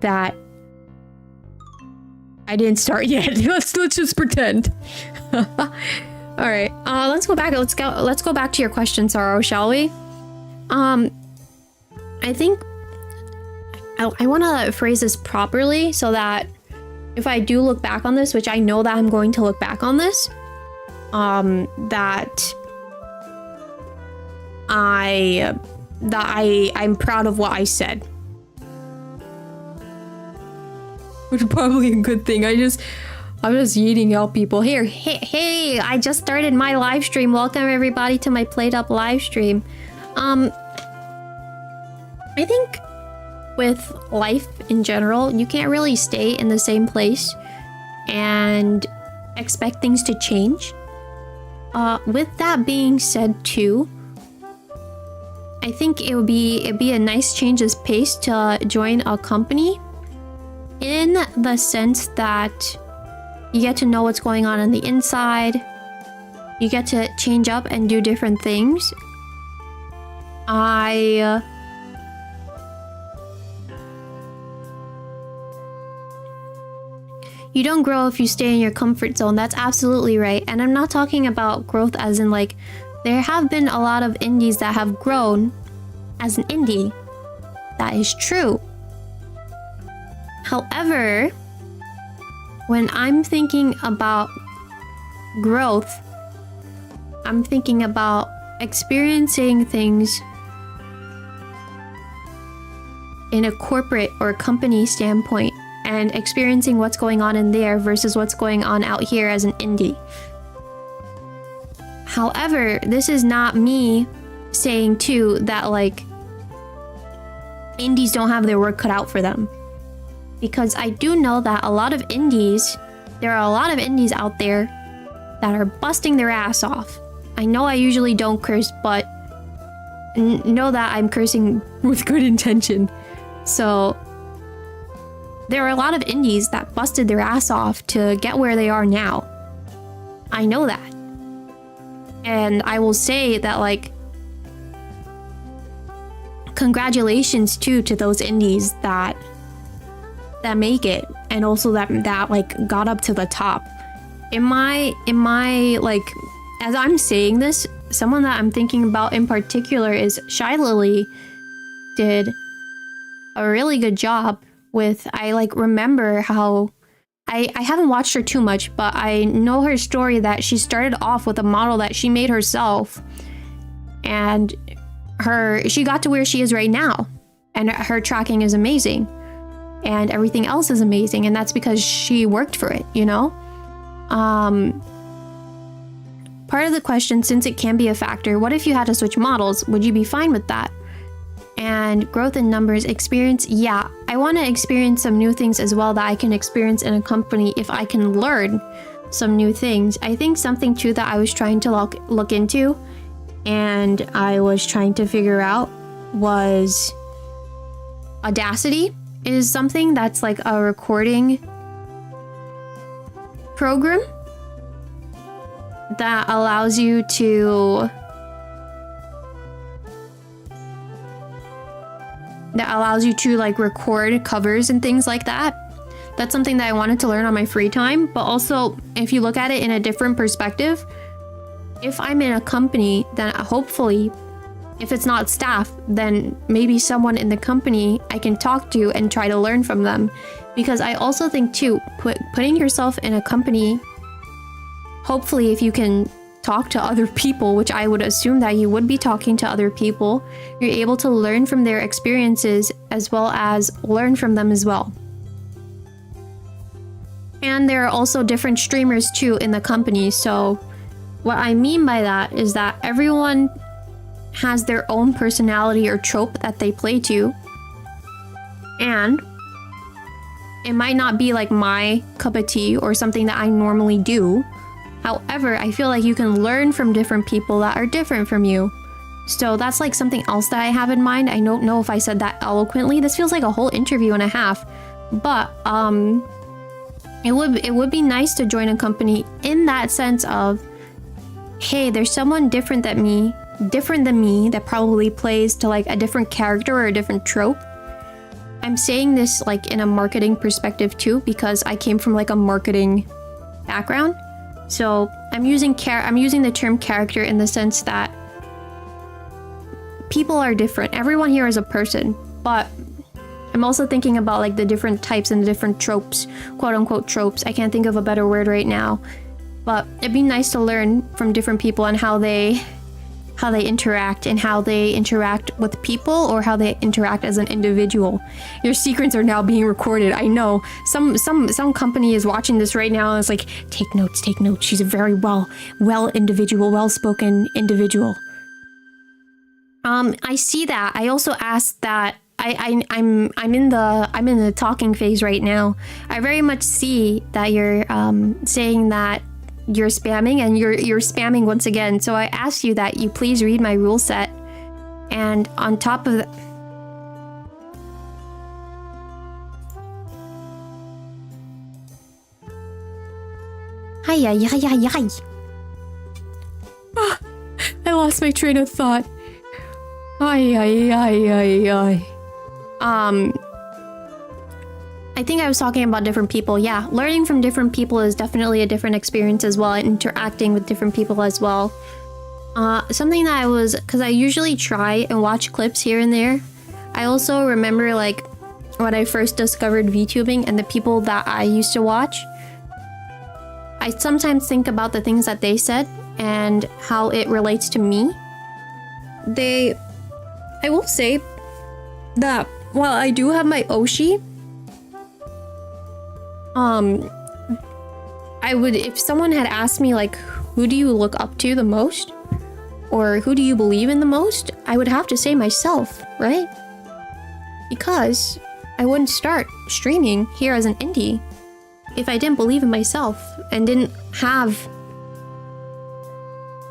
that I didn't start yet. Let's just pretend. All right. Let's go back. Let's go back to your question, Sorrow, shall we? I think I want to phrase this properly so that if I do look back on this, which I know that I'm going to look back on this, that I'm proud of what I said. Which is probably a good thing. I'm just yeeting out people. Here, hey, I just started my live stream. Welcome everybody to my PlateuP live stream. I think with life in general, you can't really stay in the same place and expect things to change. With that being said too, I think it'd be a nice change of pace to join a company, in the sense that you get to know what's going on the inside. You get to change up and do different things. You don't grow if you stay in your comfort zone. That's absolutely right. And I'm not talking about growth as in like, there have been a lot of indies that have grown as an indie. That is true. However, when I'm thinking about growth, I'm thinking about experiencing things in a corporate or company standpoint, and experiencing what's going on in there versus what's going on out here as an indie. However, this is not me saying too that like indies don't have their work cut out for them. Because I do know that there are a lot of indies out there that are busting their ass off. I know I usually don't curse, but know that I'm cursing with good intention. So there are a lot of indies that busted their ass off to get where they are now. I know that. And I will say that, like, congratulations too to those indies that make it, and also that like got up to the top. In my like, as I'm saying this, someone that I'm thinking about in particular is Shy Lily. Did a really good job with, I like remember how I haven't watched her too much, but I know her story that she started off with a model that she made herself, and she got to where she is right now, and her tracking is amazing and everything else is amazing, and that's because she worked for it, you know? Part of the question, since it can be a factor, what if you had to switch models? Would you be fine with that? And growth in numbers, experience, yeah, I want to experience some new things as well that I can experience in a company if I can learn some new things. I think something too that I was trying to look into and I was trying to figure out was Audacity is something that's like a recording program that allows you to like record covers and things like that. That's something that I wanted to learn on my free time, but also if you look at it in a different perspective, if I'm in a company, then hopefully, if it's not staff, then maybe someone in the company I can talk to and try to learn from them. Because I also think too, putting yourself in a company, hopefully if you can talk to other people, which I would assume that you would be talking to other people, you're able to learn from their experiences as well as learn from them as well. And there are also different streamers too in the company. So what I mean by that is that everyone has their own personality or trope that they play to. And it might not be like my cup of tea or something that I normally do. However, I feel like you can learn from different people that are different from you. So that's like something else that I have in mind. I don't know if I said that eloquently. This feels like a whole interview and a half. But it would be nice to join a company in that sense of, hey, there's someone different than me that probably plays to like a different character or a different trope. I'm saying this like in a marketing perspective too, because I came from like a marketing background. So I'm using the term character in the sense that people are different. Everyone here is a person, but I'm also thinking about like the different types and the different tropes, quote unquote tropes. I can't think of a better word right now, but it'd be nice to learn from different people and how they interact and how they interact with people or how they interact as an individual. Your secrets are now being recorded. I know some company is watching this right now and it's like, take notes. She's a very well-spoken individual. I see that. I also asked that. I'm in the talking phase right now. I very much see that you're saying that you're spamming, and you're spamming once again. So I ask you that you please read my rule set. And on top of that, hi. I lost my train of thought. I think I was talking about different people. Yeah, learning from different people is definitely a different experience as well, and interacting with different people as well. Something that because I usually try and watch clips here and there. I also remember like when I first discovered VTubing and the people that I used to watch. I sometimes think about the things that they said and how it relates to me. I will say that while I do have my Oshi, I would, if someone had asked me like, who do you look up to the most? Or who do you believe in the most? I would have to say myself, right? Because I wouldn't start streaming here as an indie if I didn't believe in myself and didn't have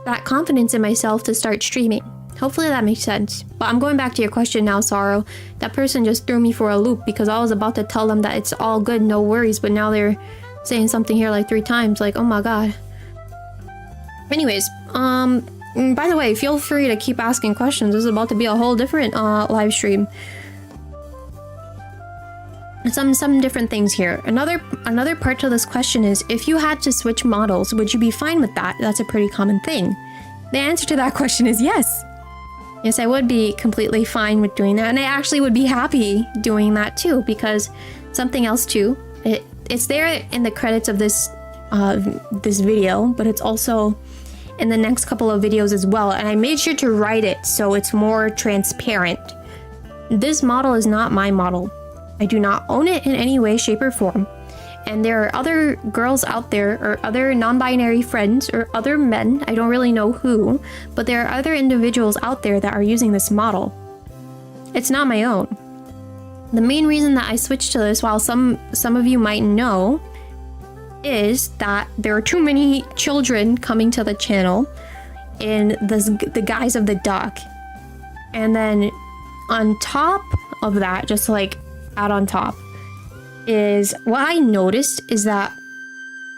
that confidence in myself to start streaming. Hopefully that makes sense. But I'm going back to your question now, Sorrow. That person just threw me for a loop because I was about to tell them that it's all good, no worries, but now they're saying something here like 3 times, like, oh my god. Anyways, by the way, feel free to keep asking questions. This is about to be a whole different live stream. Some different things here. Another part to this question is, if you had to switch models, would you be fine with that? That's a pretty common thing. The answer to that question is yes. Yes, I would be completely fine with doing that, and I actually would be happy doing that too, because something else too, it's there in the credits of this this video, but it's also in the next couple of videos as well, and I made sure to write it so it's more transparent. This model is not my model. I do not own it in any way, shape, or form. And there are other girls out there, or other non-binary friends, or other men, I don't really know who, but there are other individuals out there that are using this model. It's not my own. The main reason that I switched to this, while some of you might know, is that there are too many children coming to the channel in the guise of the duck. And then on top of that, just like add on top, is what I noticed is that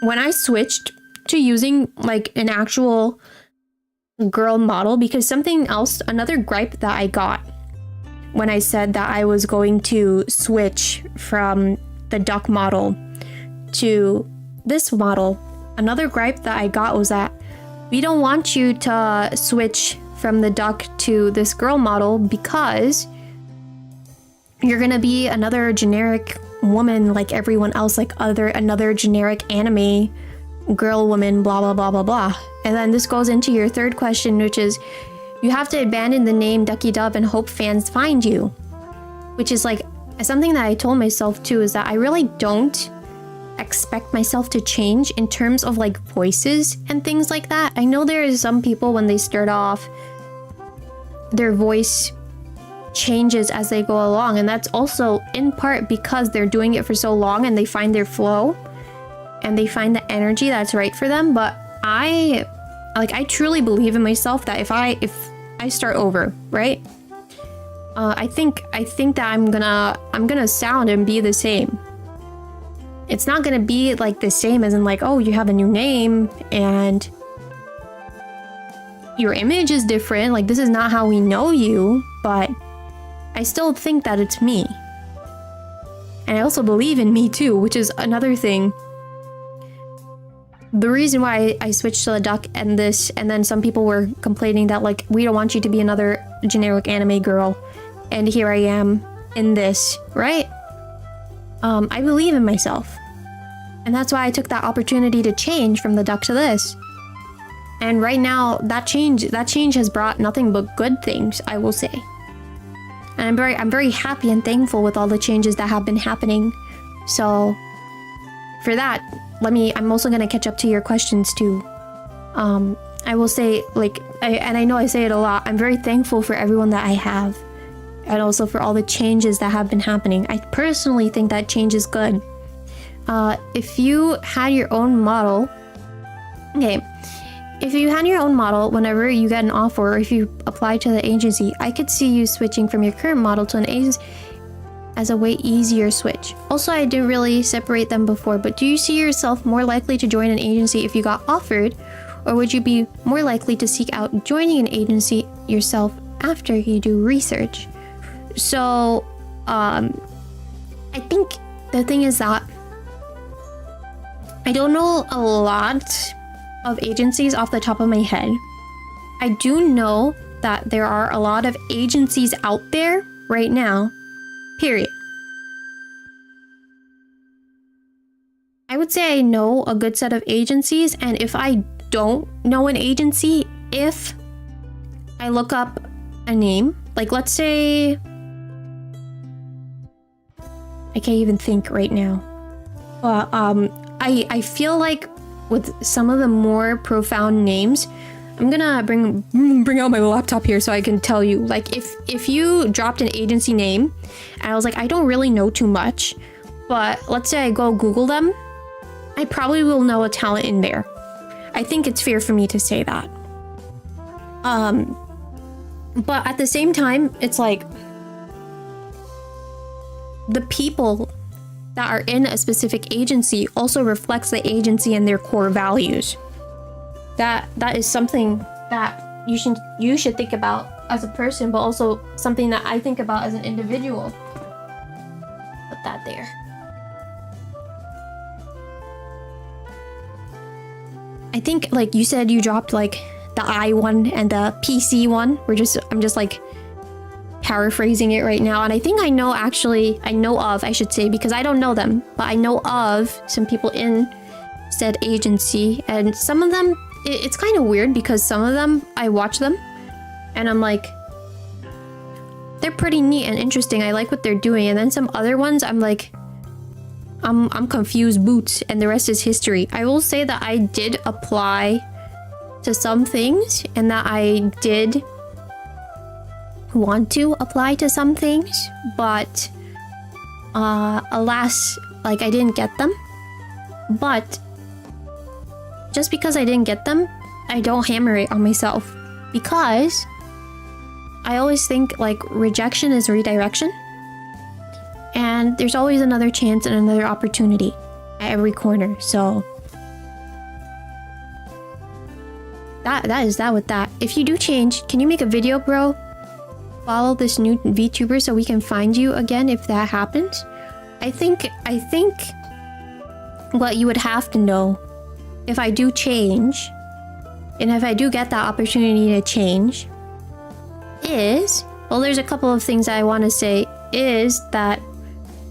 when I switched to using like an actual girl model, because something else, another gripe that I got when I said that I was going to switch from the duck model to this model, another gripe that I got was that we don't want you to switch from the duck to this girl model because you're gonna be another generic woman like everyone else, like another generic anime girl woman, blah blah blah blah blah. And then this goes into your third question, which is you have to abandon the name Ducky Dub and hope fans find you, which is like something that I told myself too, is that I really don't expect myself to change in terms of like voices and things like that. I know there is some people when they start off, their voice changes as they go along, and that's also in part because they're doing it for so long and they find their flow and they find the energy that's right for them. But I truly believe in myself that if I start over, right, I think that I'm gonna sound and be the same. It's not gonna be like the same as in like, oh, you have a new name and your image is different, like this is not how we know you, but I still think that it's me. And I also believe in me too, which is another thing. The reason why I switched to the duck and this, and then some people were complaining that like, we don't want you to be another generic anime girl. And here I am in this, right? I believe in myself. And that's why I took that opportunity to change from the duck to this. And right now, that change has brought nothing but good things, I will say. And I'm very happy and thankful with all the changes that have been happening. So for that, I'm also gonna catch up to your questions too. I will say, like, and I know I say it a lot, I'm very thankful for everyone that I have. And also for all the changes that have been happening. I personally think that change is good. If you had your own model, Okay. If you had your own model whenever you get an offer, or if you apply to the agency, I could see you switching from your current model to an agency as a way easier switch. Also, I didn't really separate them before, but do you see yourself more likely to join an agency if you got offered, or would you be more likely to seek out joining an agency yourself after you do research? So, I think the thing is that I don't know a lot of agencies off the top of my head. I do know that there are a lot of agencies out there right now, period. I would say I know a good set of agencies, and if I don't know an agency, if I look up a name, like let's say, I can't even think right now. I feel like with some of the more profound names, I'm gonna bring out my laptop here so I can tell you. Like if you dropped an agency name and I was like, I don't really know too much, but let's say I go Google them, I probably will know a talent in there. I think it's fair for me to say that. But at the same time, it's like the people that are in a specific agency also reflects the agency and their core values. That is something that you should think about as a person, but also something that I think about as an individual. Put that there. I think, like you said, you dropped like the I one and the PC one. I'm just like paraphrasing it right now, and I think I know of, I should say, because I don't know them, but I know of some people in said agency, and some of them, it's kind of weird because some of them, I watch them and I'm like, they're pretty neat and interesting, I like what they're doing, and then some other ones I'm like, I'm confused boots, and the rest is history. I will say that I did apply to some things, and that I did want to apply to some things, but alas, like I didn't get them. But just because I didn't get them, I don't hammer it on myself, because I always think like rejection is redirection, and there's always another chance and another opportunity at every corner. So that is that with that. If you do change, can you make a video, bro? Follow this new VTuber so we can find you again if that happens. I think what you would have to know, if I do change, and if I do get that opportunity to change, is, well, there's a couple of things I want to say, is that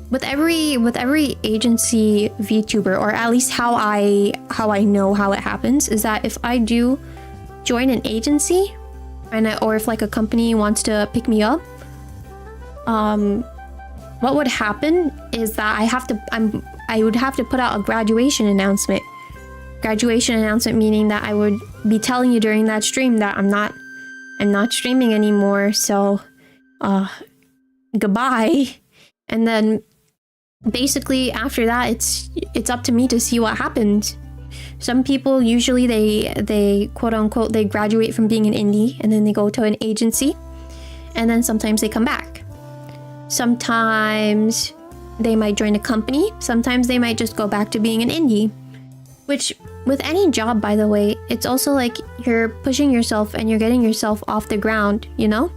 with every agency VTuber, or at least how I know how it happens, is that if I do join an agency, or if like a company wants to pick me up, what would happen is that I would have to put out a graduation announcement. Graduation announcement meaning that I would be telling you during that stream that I'm not streaming anymore, so goodbye. And then basically after that, it's up to me to see what happens. Some people usually they quote unquote they graduate from being an indie and then they go to an agency, and then sometimes they come back. Sometimes they might join a company, sometimes they might just go back to being an indie. Which, with any job, by the way, it's also like you're pushing yourself and you're getting yourself off the ground, you know?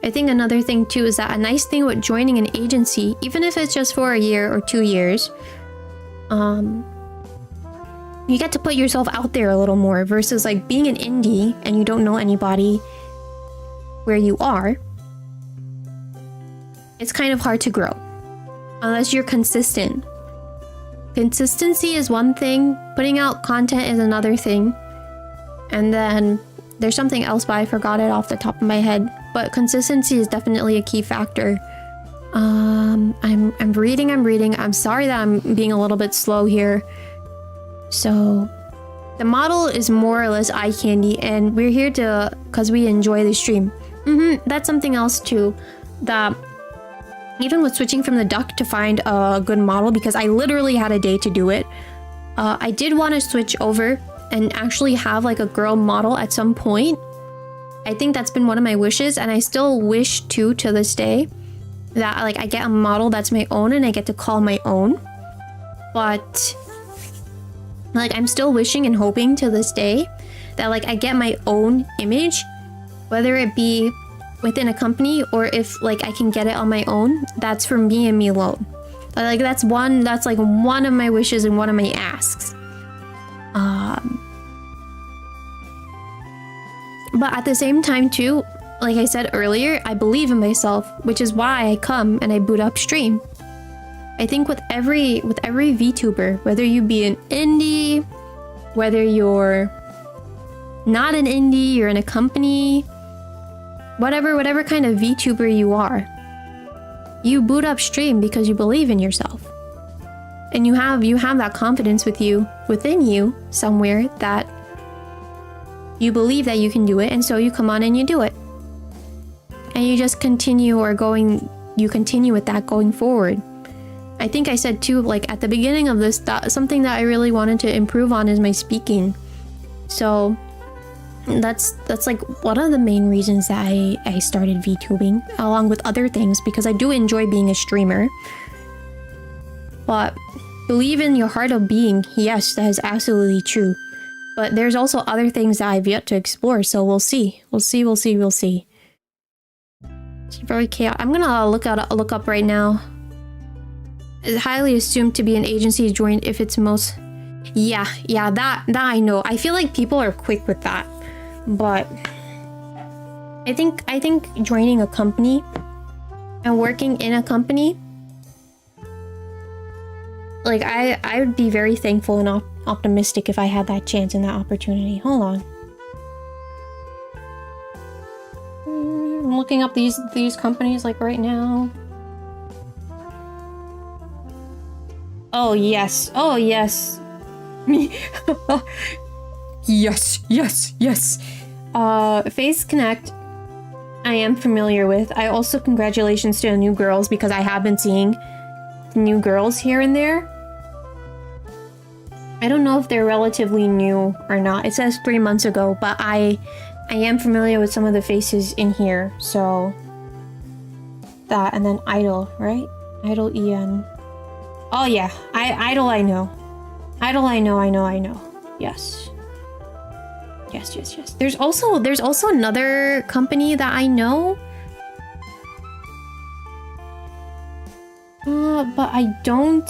I think another thing too is that a nice thing with joining an agency, even if it's just for a year or 2 years, you get to put yourself out there a little more versus like being an indie and you don't know anybody where you are. It's kind of hard to grow unless you're consistent. Consistency is one thing, putting out content is another thing, and then there's something else, but I forgot it off the top of my head. But consistency is definitely a key factor. I'm reading. I'm sorry that I'm being a little bit slow here. So the model is more or less eye candy, and we're here because we enjoy the stream. That's something else too, that even with switching from the Duck to find a good model, because I literally had a day to do it, I did want to switch over and actually have like a girl model at some point. I think that's been one of my wishes, and I still wish to this day that like I get a model that's my own and I get to call my own. But like I'm still wishing and hoping to this day that like I get my own image, whether it be within a company or if like I can get it on my own. That's for me and me alone. But like that's like one of my wishes and one of my asks. But at the same time too, like I said earlier, I believe in myself, which is why I come and I boot up stream. I think with every VTuber, whether you be an indie, whether you're not an indie, you're in a company, whatever kind of VTuber you are, you boot up stream because you believe in yourself. And you have that confidence within you somewhere that you believe that you can do it, and so you come on and you do it. And you just continue with that going forward. I think I said too, like at the beginning of this, that something that I really wanted to improve on is my speaking. So that's like one of the main reasons that I started VTubing, along with other things, because I do enjoy being a streamer. But believe in your heart of being, yes, that is absolutely true. But there's also other things that I've yet to explore, so we'll see. We'll see. It's very chaotic. I'm gonna look up right now. It's highly assumed to be an agency joined if it's most... Yeah, that I know. I feel like people are quick with that. But I think joining a company and working in a company, like I would be very thankful and optimistic if I had that chance and that opportunity. Hold on. I'm looking up these companies like right now. Oh yes. Me. Yes. Face Connect, I am familiar with. I also congratulations to the new girls, because I have been seeing new girls here and there. I don't know if they're relatively new or not. It says 3 months ago, but I am familiar with some of the faces in here. So that, and then Idol, right? Idol EN. Oh yeah, Idol I know. I know. Yes. There's also another company that I know. But I don't...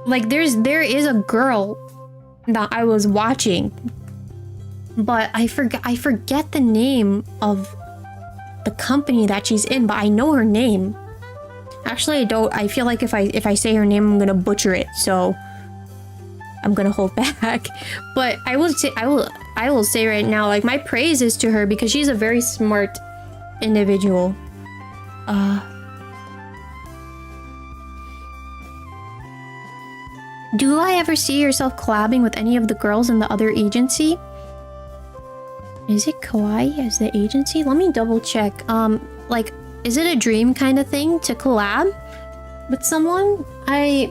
Like, there is a girl that I was watching, but I forget the name of the company that she's in, but I know her name. Actually, I don't. I feel like if I say her name, I'm gonna butcher it, so I'm gonna hold back. But I will say right now, like, my praise is to her because she's a very smart individual. Do I ever see yourself collabing with any of the girls in the other agency? Is it Kawaii as the agency? Let me double check. Like, is it a dream kind of thing to collab with someone? The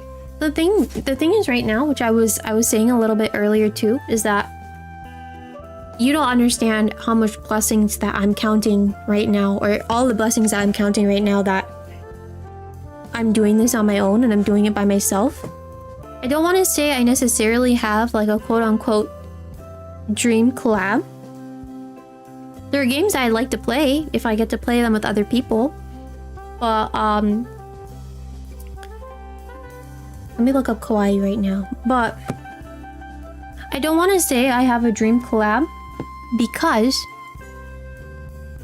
thing is right now, which I was saying a little bit earlier too, is that you don't understand how much blessings that I'm counting right now, or all the blessings that I'm counting right now, that I'm doing this on my own and I'm doing it by myself. I don't want to say I necessarily have like a quote-unquote dream collab. There are games I'd like to play if I get to play them with other people. But let me look up Kawaii right now. But I don't want to say I have a dream collab because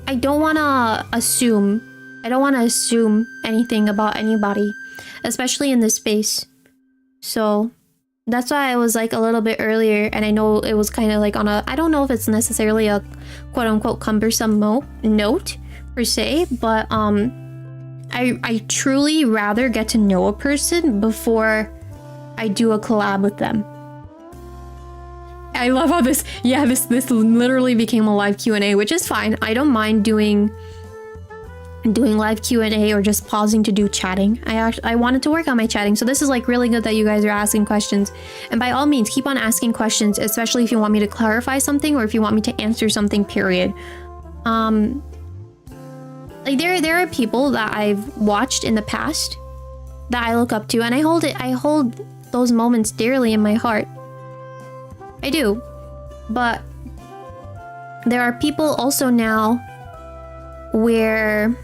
I don't want to assume anything about anybody, especially in this space. So that's why I was like a little bit earlier, and I know it was kind of like on a, I don't know if it's necessarily a quote-unquote cumbersome note per se, but I truly rather get to know a person before I do a collab with them. I love how this literally became a live Q&A, which is fine. I don't mind doing doing live Q&A or just pausing to do chatting. I wanted to work on my chatting, so this is like really good that you guys are asking questions. And by all means, keep on asking questions, especially if you want me to clarify something or if you want me to answer something, period. Like there are people that I've watched in the past that I look up to, and I hold those moments dearly in my heart. I do. But there are people also now where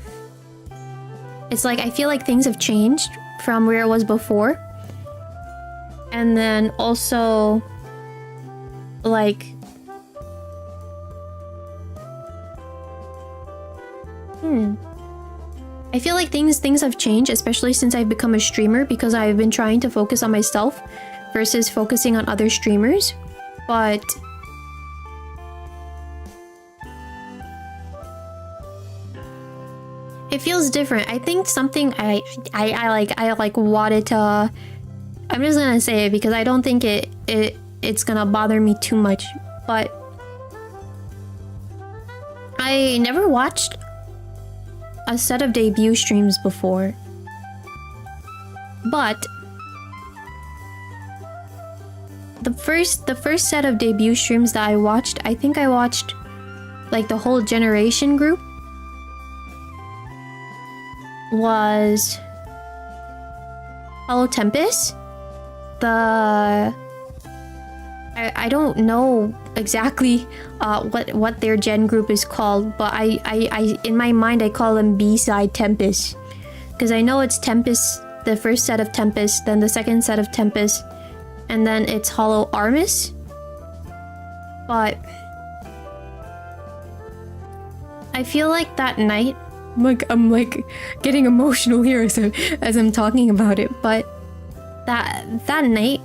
it's like I feel like things have changed from where it was before. And then also like I feel like things have changed, especially since I've become a streamer, because I've been trying to focus on myself versus focusing on other streamers. But it feels different. I think something I wanted to, I'm just gonna say it because I don't think it's gonna bother me too much, but I never watched a set of debut streams before. But the first set of debut streams that I watched, I think I watched like the whole generation group, was Hello Tempest. I don't know exactly what their gen group is called, but I in my mind I call them B-side Tempest, because I know it's Tempest, the first set of Tempest, then the second set of Tempest, and then it's Hollow Armis. But I feel like that night, I'm like getting emotional here as I'm talking about it, but that night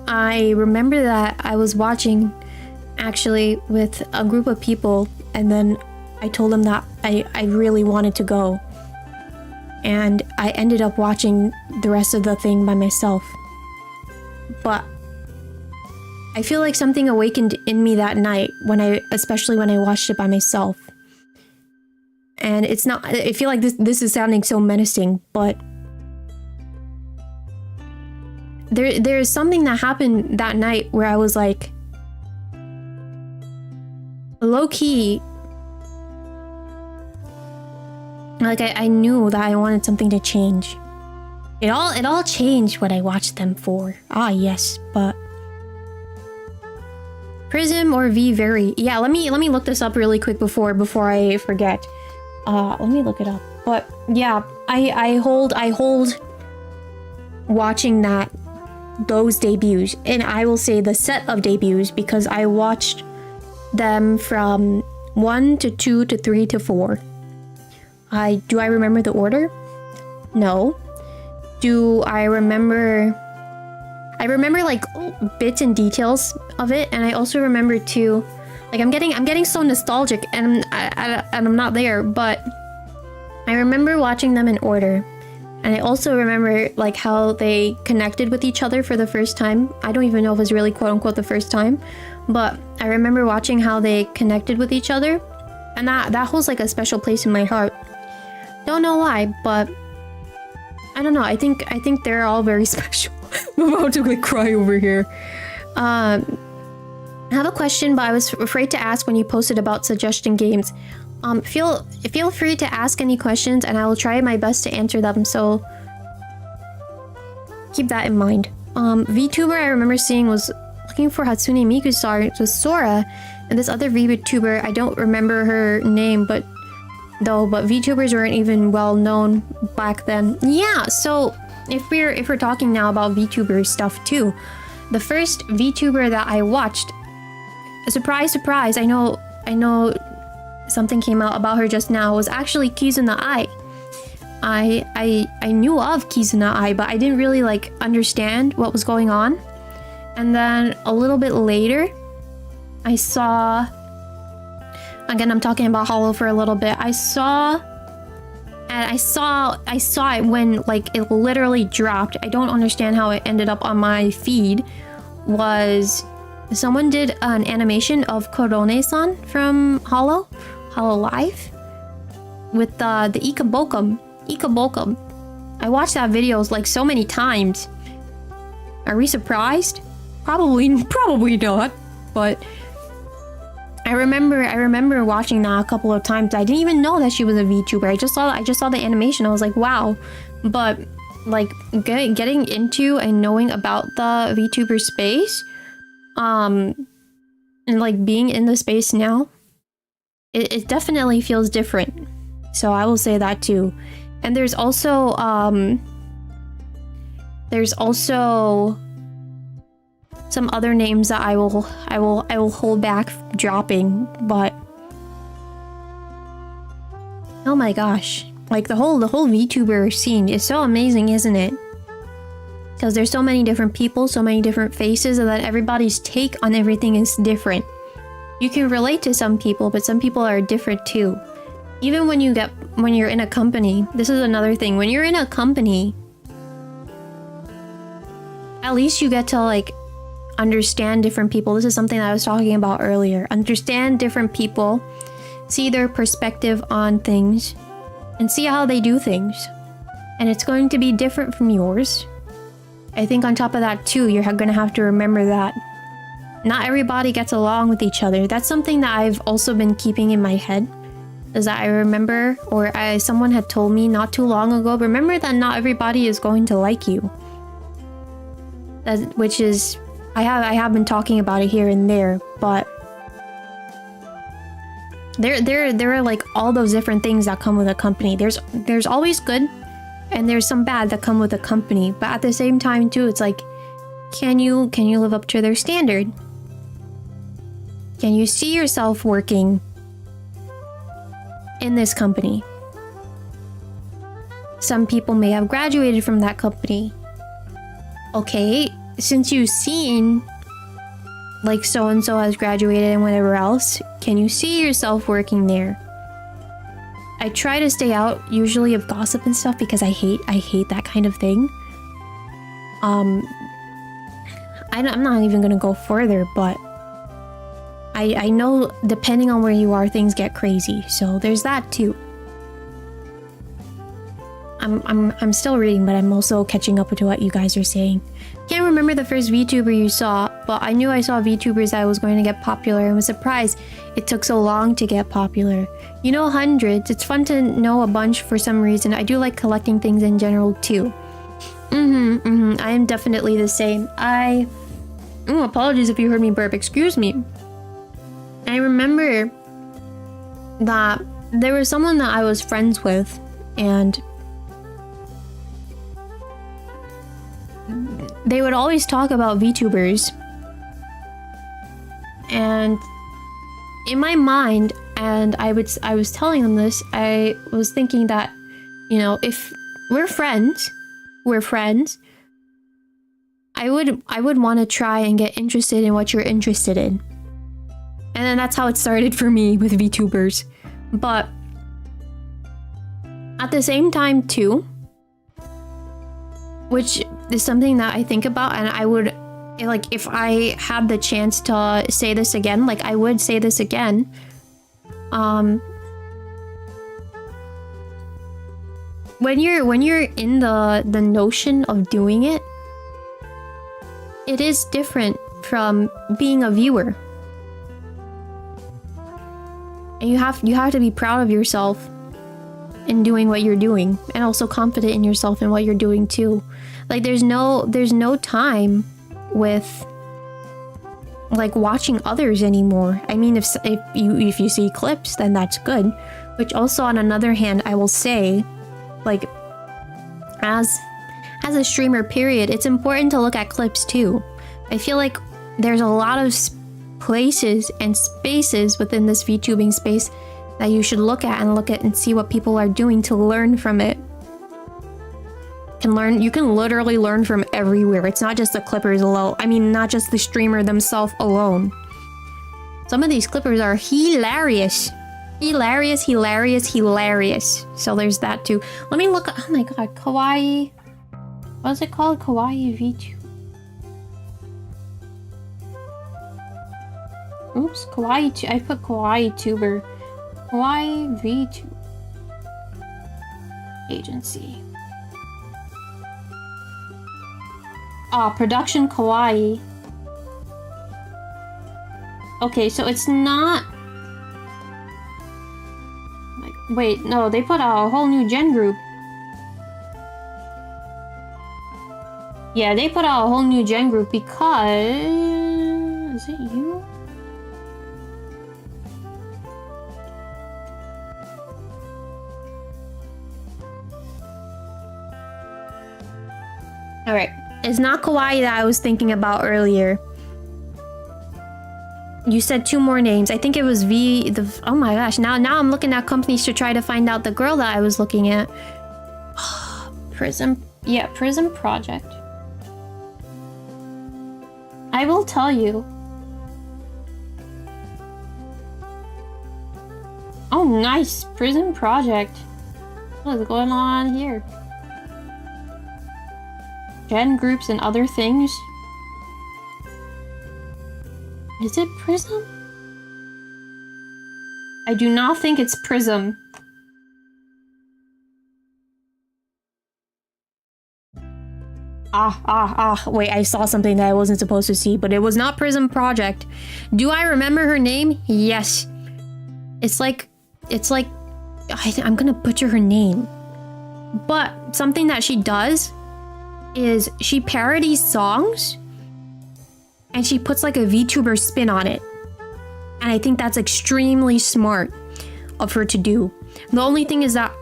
I remember that I was watching actually with a group of people, and then I told them that I really wanted to go, and I ended up watching the rest of the thing by myself. But I feel like something awakened in me that night especially when I watched it by myself. And it's not, I feel like this is sounding so menacing, but there's something that happened that night where I was like, low-key, like I knew that I wanted something to change. It all changed what I watched them for. Ah, yes, but Prism or V Very. Yeah, let me look this up really quick before I forget. Let me look it up. But yeah, I hold watching those debuts, and I will say the set of debuts, because I watched them from 1 to 2 to 3 to 4. Do I remember the order? No. Do I remember? I remember like bits and details of it, and I also remember too, like I'm getting so nostalgic, and I'm not there, but I remember watching them in order. And I also remember like how they connected with each other for the first time. I don't even know if it was really quote unquote the first time, but I remember watching how they connected with each other, and that holds like a special place in my heart. Don't know why, but I don't know. I think they're all very special. I'm about to like cry over here. I have a question, but I was afraid to ask when you posted about suggestion games. Feel free to ask any questions, and I will try my best to answer them. So keep that in mind. Vtuber I remember seeing was looking for Hatsune Miku Sora, and this other Vtuber, I don't remember her name, but Vtubers weren't even well known back then. Yeah, so if we're talking now about Vtuber stuff too, the first Vtuber that I watched, surprise, I know something came out about her just now, was actually Kizuna Ai. I knew of Kizuna Ai, but I didn't really like understand what was going on. And then a little bit later, I saw, again I'm talking about Hollow for a little bit, I saw it when like it literally dropped. I don't understand how it ended up on my feed. Was someone did an animation of Korone-san from Hollow Live, with the Ikabokum. I watched that videos like so many times. Are we surprised? Probably not. But I remember watching that a couple of times. I didn't even know that she was a VTuber. I just saw the animation. I was like, wow. But like getting into and knowing about the VTuber space, and like being in the space now, it definitely feels different. So I will say that too. And there's also some other names that I will hold back dropping, but oh my gosh, like the whole VTuber scene is so amazing, isn't it? Because there's so many different people, so many different faces, and that everybody's take on everything is different. You can relate to some people, but some people are different too. Even when you're in a company, this is another thing. When you're in a company, at least you get to like understand different people. This is something that I was talking about earlier. Understand different people, see their perspective on things, and see how they do things. And it's going to be different from yours. I think on top of that too, you're gonna have to remember that not everybody gets along with each other. That's something that I've also been keeping in my head. Is that I remember, or someone had told me not too long ago, remember that not everybody is going to like you. Which is, I have been talking about it here and there, but there are like all those different things that come with a company. There's always good, and there's some bad that come with a company. But at the same time too, it's like, can you live up to their standard? Can you see yourself working in this company? Some people may have graduated from that company. Okay, since you've seen like so-and-so has graduated and whatever else, can you see yourself working there? I try to stay out usually of gossip and stuff because I hate that kind of thing. I'm not even gonna go further, but I know depending on where you are, things get crazy. So there's that too. I'm still reading, but I'm also catching up to what you guys are saying. Can't remember the first VTuber you saw, but I knew I saw VTubers that was going to get popular and was surprised it took so long to get popular. You know, hundreds. It's fun to know a bunch for some reason. I do like collecting things in general too. I am definitely the same. Apologies if you heard me burp. Excuse me. I remember that there was someone that I was friends with, and they would always talk about VTubers. And in my mind, and I was telling them this, I was thinking that, you know, if we're friends, I would want to try and get interested in what you're interested in. And then that's how it started for me with VTubers. But at the same time too, which is something that I think about, and I would, like, if I had the chance to say this again, like, I would say this again. When you're in the notion of doing it, it is different from being a viewer. And you have to be proud of yourself in doing what you're doing, and also confident in yourself in what you're doing too. Like, there's no time with like watching others anymore. I mean, if you see clips, then that's good. Which also, on another hand, I will say, like, as a streamer period, it's important to look at clips too. I feel like there's a lot of places and spaces within this VTubing space that you should look at and see what people are doing to learn from it. You can literally learn from everywhere. It's not just the clippers alone. I mean, not just the streamer themselves alone. Some of these clippers are hilarious. Hilarious. So there's that too. Let me look. Oh my god, Kawaii. What's it called? Kawaii VTube. Oops, Kawaii. I put Kawaii Tuber. Kawaii VTube. Agency. Production Kawaii. Okay, so it's not... Wait, no, they put out a whole new gen group. Yeah, they put out a whole new gen group because... Is it you? Alright. It's not Kawaii that I was thinking about earlier. You said 2 more names. I think it was oh my gosh. Now I'm looking at companies to try to find out the girl that I was looking at. Prism. Yeah, Prism Project. I will tell you. Oh, nice. Prism Project. What is going on here? Gen groups and other things. Is it Prism? I do not think it's Prism. Wait, I saw something that I wasn't supposed to see, but it was not Prism Project. Do I remember her name? Yes. It's like, I'm gonna butcher her name. But something that she does is she parodies songs and she puts like a VTuber spin on it. And I think that's extremely smart of her to do. The only thing is that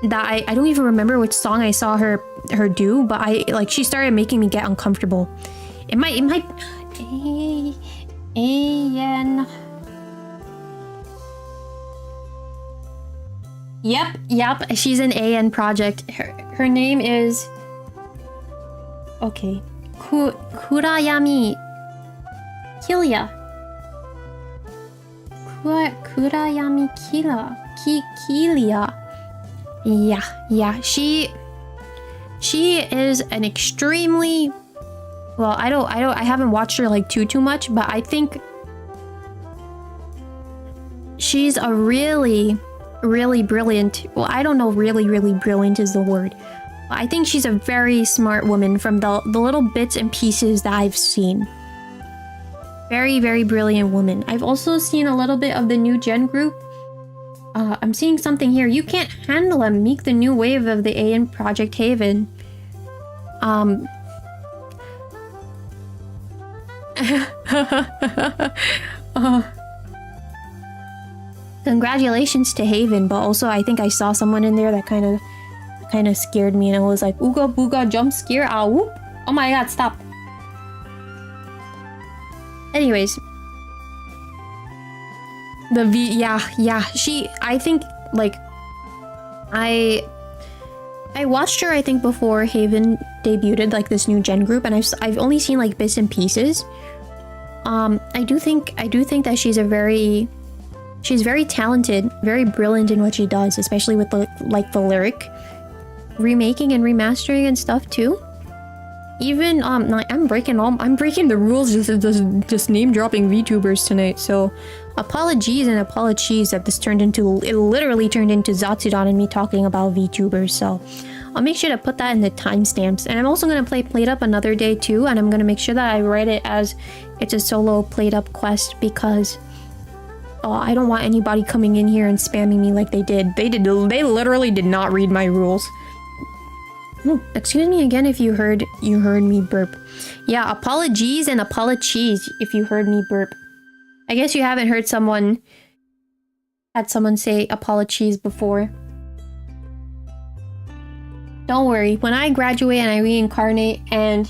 I don't even remember which song I saw her do, but she started making me get uncomfortable. It might A-N. Yep, she's an AN project. Her name is okay. Kurayami Kilia. Kurayami Kilia. Yeah. She is an extremely well. I haven't watched her like too much, but I think she's a really brilliant. Well, I don't know. Really brilliant is the word. I think she's a very smart woman from the little bits and pieces that I've seen. Very brilliant woman. I've also seen a little bit of the new gen group. I'm seeing something here. You can't handle a meek the new wave of the AN Project Haven. Congratulations to Haven, but also I think I saw someone in there that kind of scared me, and I was like, ooga booga jump scare, ah whoop. Oh my god, stop. Anyways, I think like I watched her I think before Haven debuted like this new gen group, and I've only seen like bits and pieces. I do think that she's very talented, very brilliant in what she does, especially with the lyric remaking and remastering and stuff too. Even I'm breaking the rules just name dropping VTubers tonight. So apologies that this literally turned into Zatsudan and me talking about VTubers. So I'll make sure to put that in the timestamps. And I'm also gonna play Plateup another day too, and I'm gonna make sure that I write it as it's a solo Plateup quest, because I don't want anybody coming in here and spamming me like they did. They literally did not read my rules. Oh, excuse me again if you heard me burp. Yeah, apologies and apologies if you heard me burp. I guess you haven't heard someone say apologies before. Don't worry, when I graduate and I reincarnate and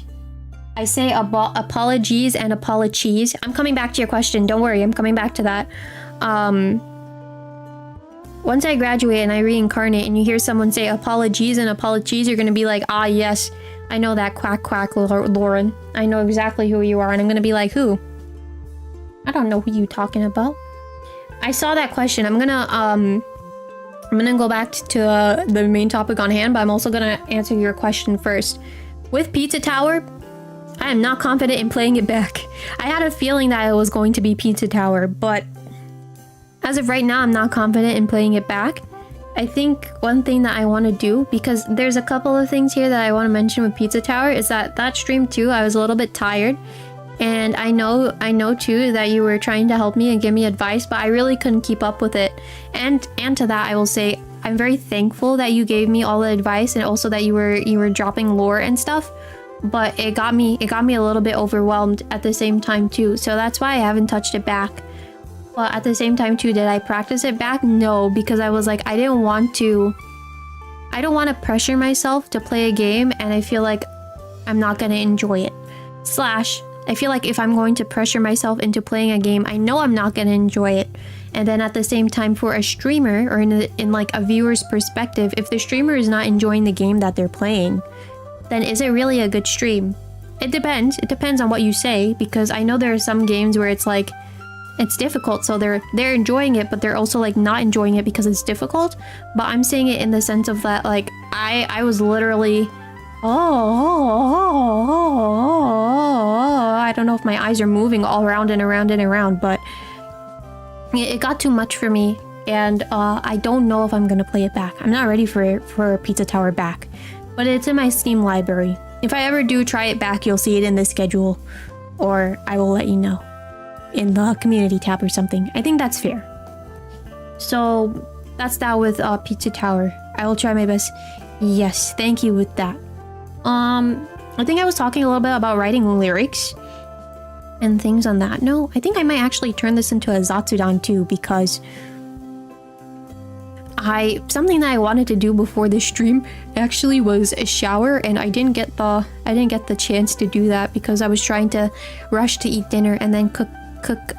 I say apologies and apologies, I'm coming back to your question. Don't worry, I'm coming back to that. Once I graduate and I reincarnate and you hear someone say apologies and apologies, you're gonna be like, ah yes, I know that quack Lauren. I know exactly who you are. And I'm gonna be like, who? I don't know who you talking about. I saw that question. I'm gonna go back to the main topic on hand, but I'm also gonna answer your question first. With Pizza Tower, I am not confident in playing it back. I had a feeling that it was going to be Pizza Tower, but as of right now, I'm not confident in playing it back. I think one thing that I want to do, because there's a couple of things here that I want to mention with Pizza Tower, is that stream too, I was a little bit tired. And I know too that you were trying to help me and give me advice, but I really couldn't keep up with it. And to that, I will say I'm very thankful that you gave me all the advice, and also that you were dropping lore and stuff. But it got me a little bit overwhelmed at the same time too. So that's why I haven't touched it back. But at the same time too, did I practice it back? No, because I was like, I don't want to pressure myself to play a game and I feel like I'm not gonna enjoy it. Slash, I feel like if I'm going to pressure myself into playing a game, I know I'm not going to enjoy it. And then at the same time, for a streamer, or in like a viewer's perspective, if the streamer is not enjoying the game that they're playing, then is it really a good stream? It depends. It depends on what you say, because I know there are some games where it's like, it's difficult, so they're enjoying it, but they're also like not enjoying it because it's difficult. But I'm saying it in the sense of that, like, I was literally... I don't know if my eyes are moving all around and around and around, but it got too much for me, and I don't know if I'm gonna play it back. I'm not ready for Pizza Tower back, but it's in my Steam library. If I ever do try it back, you'll see it in the schedule, or I will let you know in the community tab or something. I think that's fair. So that's that with Pizza Tower. I will try my best. Yes, thank you with that. I think I was talking a little bit about writing lyrics and things on that note. I think I might actually turn this into a Zatsudan too, because something that I wanted to do before this stream actually was a shower, and I didn't get the chance to do that because I was trying to rush to eat dinner and then cook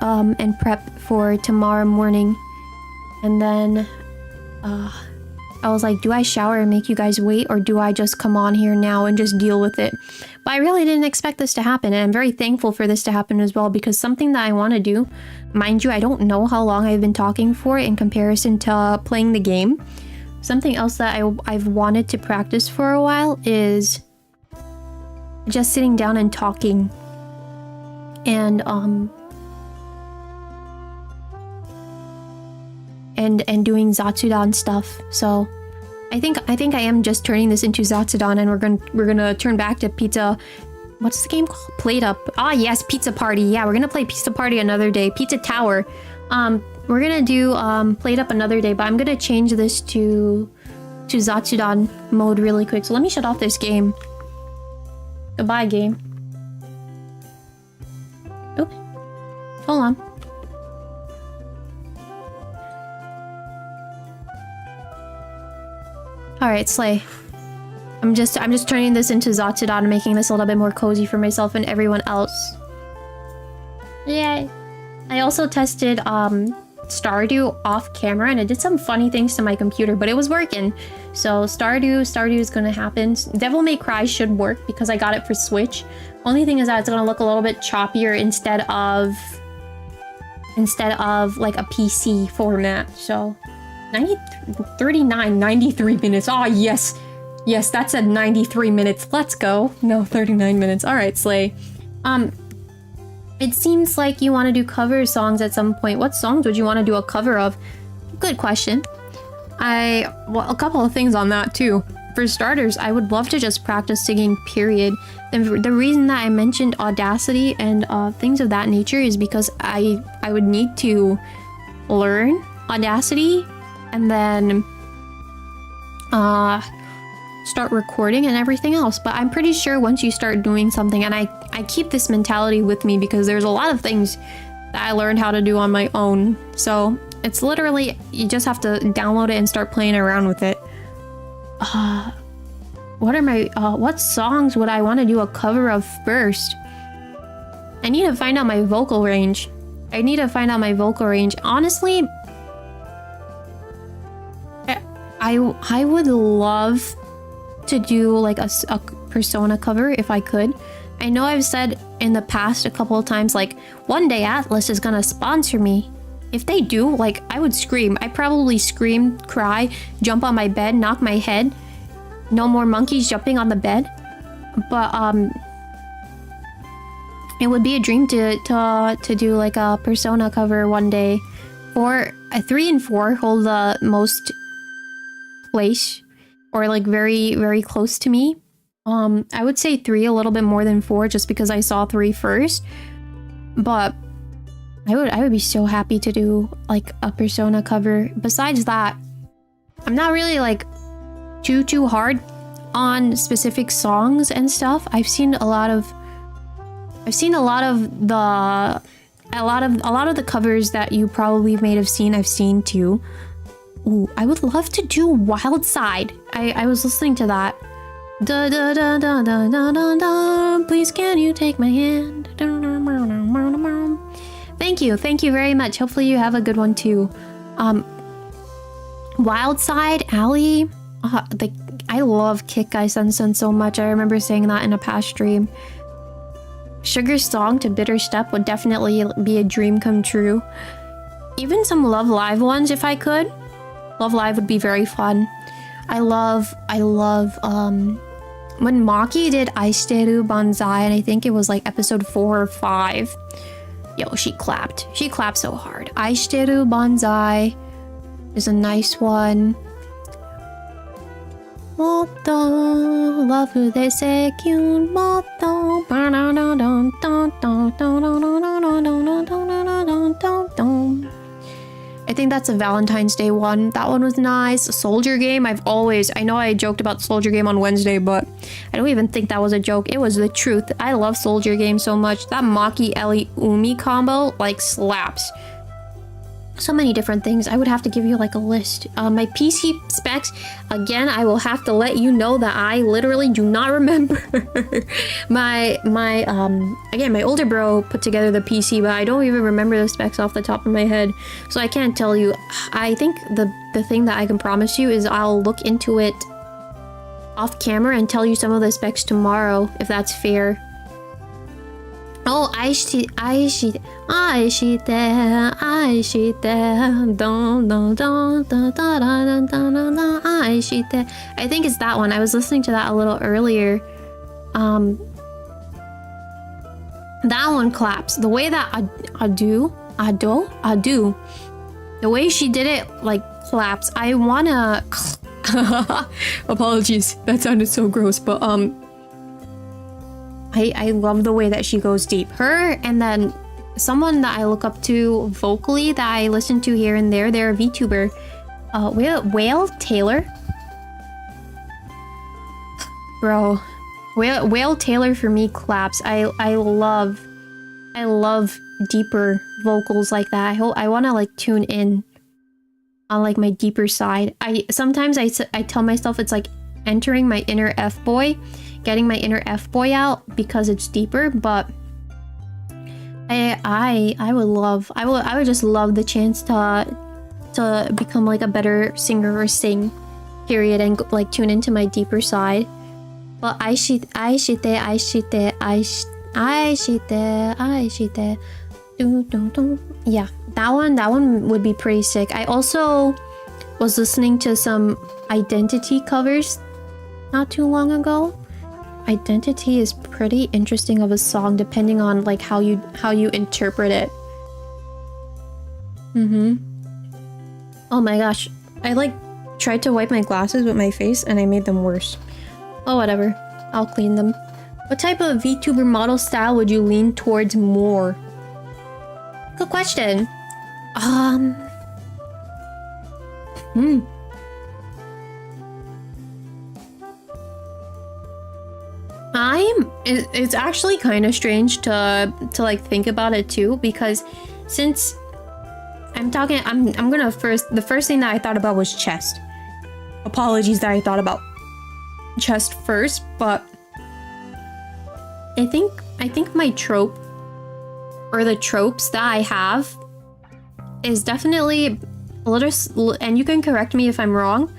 and prep for tomorrow morning. And then I was like, do I shower and make you guys wait, or do I just come on here now and just deal with it? But I really didn't expect this to happen, and I'm very thankful for this to happen as well, because something that I want to do, mind you, I don't know how long I've been talking for in comparison to playing the game. Something else that I've wanted to practice for a while is just sitting down and talking, and doing Zatsudan stuff. So I think I am just turning this into Zatsudan, and we're gonna turn back to Pizza. What's the game called? Plateup. Ah, yes, Pizza Party. Yeah, we're gonna play Pizza Party another day. Pizza Tower. We're gonna do Plateup another day, but I'm gonna change this to Zatsudan mode really quick. So let me shut off this game. Goodbye, game. Oops. Hold on. Alright, Slay. I'm just turning this into Zatsudan and making this a little bit more cozy for myself and everyone else. Yay! I also tested Stardew off camera, and it did some funny things to my computer, but it was working. So Stardew is gonna happen. Devil May Cry should work because I got it for Switch. Only thing is that it's gonna look a little bit choppier instead of like a PC format. So 93 minutes. Oh, yes. Yes, that said 93 minutes. Let's go. No, 39 minutes. All right, Slay. It seems like you want to do cover songs at some point. What songs would you want to do a cover of? Good question. Well, a couple of things on that too. For starters, I would love to just practice singing, period. The reason that I mentioned Audacity and things of that nature is because I would need to learn Audacity and then start recording and everything else. But I'm pretty sure once you start doing something, and I keep this mentality with me because there's a lot of things that I learned how to do on my own. So it's literally, you just have to download it and start playing around with it. What songs would I want to do a cover of first? I need to find out my vocal range. Honestly, I would love to do like a Persona cover if I could. I know I've said in the past a couple of times, like, one day Atlas is gonna sponsor me. If they do, like, I would scream. I probably scream, cry, jump on my bed, knock my head. No more monkeys jumping on the bed. But it would be a dream to do like a Persona cover one day. 3 and 4 hold the most place, or like very, very close to me. I would say 3, a little bit more than 4, just because I saw 3 first. But I would be so happy to do like a Persona cover. Besides that, I'm not really like too hard on specific songs and stuff. I've seen a lot of the covers that you probably may have seen. I've seen too. Ooh, I would love to do Wild Side. I was listening to that. Da da da da da da da da. Please can you take my hand? Thank you very much. Hopefully you have a good one too. Wild Side, Ali. I love Kikkai Sensen so much. I remember saying that in a past stream. Sugar's song to Bitter Step would definitely be a dream come true. Even some Love Live ones if I could. Love Live would be very fun. I love when Maki did Aishiteru Banzai, and I think it was like episode 4 or 5. Yo, she clapped. She clapped so hard. Aishiteru Banzai is a nice one. Motto, love who they say, kyun motto. I think that's a Valentine's Day one. That one was nice. Soldier Game, I know I joked about Soldier Game on Wednesday, but I don't even think that was a joke. It was the truth. I love Soldier Game so much. That Maki Ellie Umi combo like slaps. So many different things. I would have to give you like a list. My PC specs, again, I will have to let you know that I literally do not remember. my older bro put together the PC, but I don't even remember the specs off the top of my head, so I can't tell you. I think the thing that I can promise you is I'll look into it off camera and tell you some of the specs tomorrow, if that's fair. Oh, Aishite, I think it's that one. I was listening to that a little earlier. That one claps. The way that Ado, the way she did it, like, claps. I wanna... Apologies, that sounded so gross, but, I love the way that she goes deep. Her, and then someone that I look up to vocally that I listen to here and there, they're a VTuber. Whale Taylor? Bro, Whale Taylor for me claps. I love deeper vocals like that. I want to like tune in on like my deeper side. Sometimes I tell myself it's like entering my inner F-boy, getting my inner F-boy out because it's deeper, but I would just love the chance to become like a better singer or sing, period, and like tune into my deeper side. But aishite. Yeah, that one would be pretty sick. I also was listening to some Identity covers not too long ago. Identity is pretty interesting of a song depending on like how you interpret it. Oh my gosh, I like tried to wipe my glasses with my face and I made them worse. Oh, whatever, I'll clean them. What type of VTuber model style would you lean towards more? Good question. It's actually kind of strange to like think about it too, because since the first thing that I thought about was chest. Apologies that I thought about chest first, but I think my trope, or the tropes that I have, is definitely a little, and you can correct me if I'm wrong,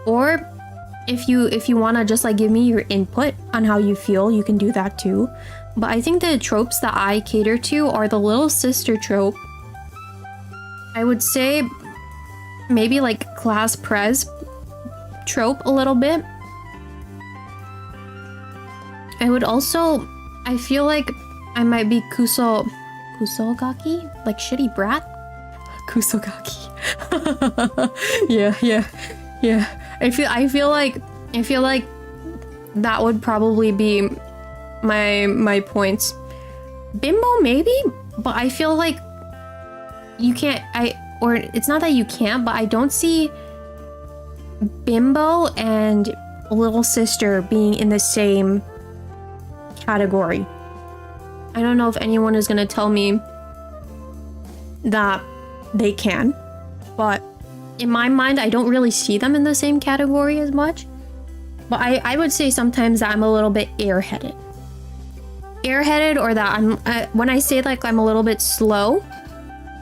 or if you want to just like give me your input on how you feel, you can do that too. But I think the tropes that I cater to are the little sister trope. I would say maybe like class prez trope a little bit. I feel like I might be kusogaki, like shitty brat. Kusogaki. Yeah. I feel like that would probably be my points. Bimbo maybe, but I feel like you can't. Or it's not that you can't, but I don't see Bimbo and Little Sister being in the same category. I don't know if anyone is gonna tell me that they can, but in my mind, I don't really see them in the same category as much. But I would say sometimes that I'm a little bit airheaded. Airheaded, or that when I say like I'm a little bit slow,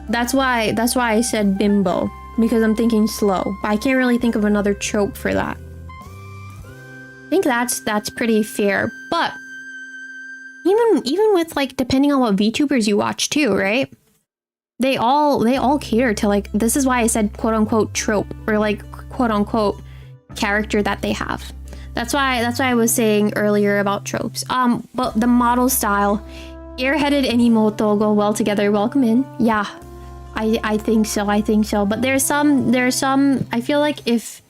that's why I said Bimbo, because I'm thinking slow. But I can't really think of another trope for that. I think that's pretty fair. But even with like, depending on what VTubers you watch too, right? They all cater to like, this is why I said quote unquote trope, or like quote unquote character that they have. That's why I was saying earlier about tropes. But the model style, airheaded and Imoto go well together. Welcome in. Yeah, I think so. But there's some. I feel like if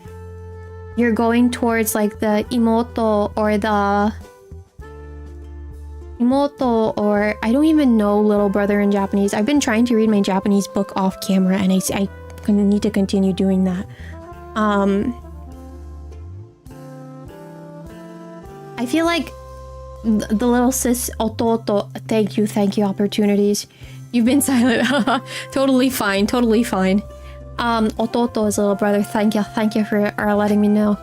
you're going towards like the Imoto or I don't even know little brother in Japanese. I've been trying to read my Japanese book off camera, and I need to continue doing that. I feel like the little sis Ototo, thank you opportunities. You've been silent. Totally fine. Ototo is little brother. Thank you for letting me know.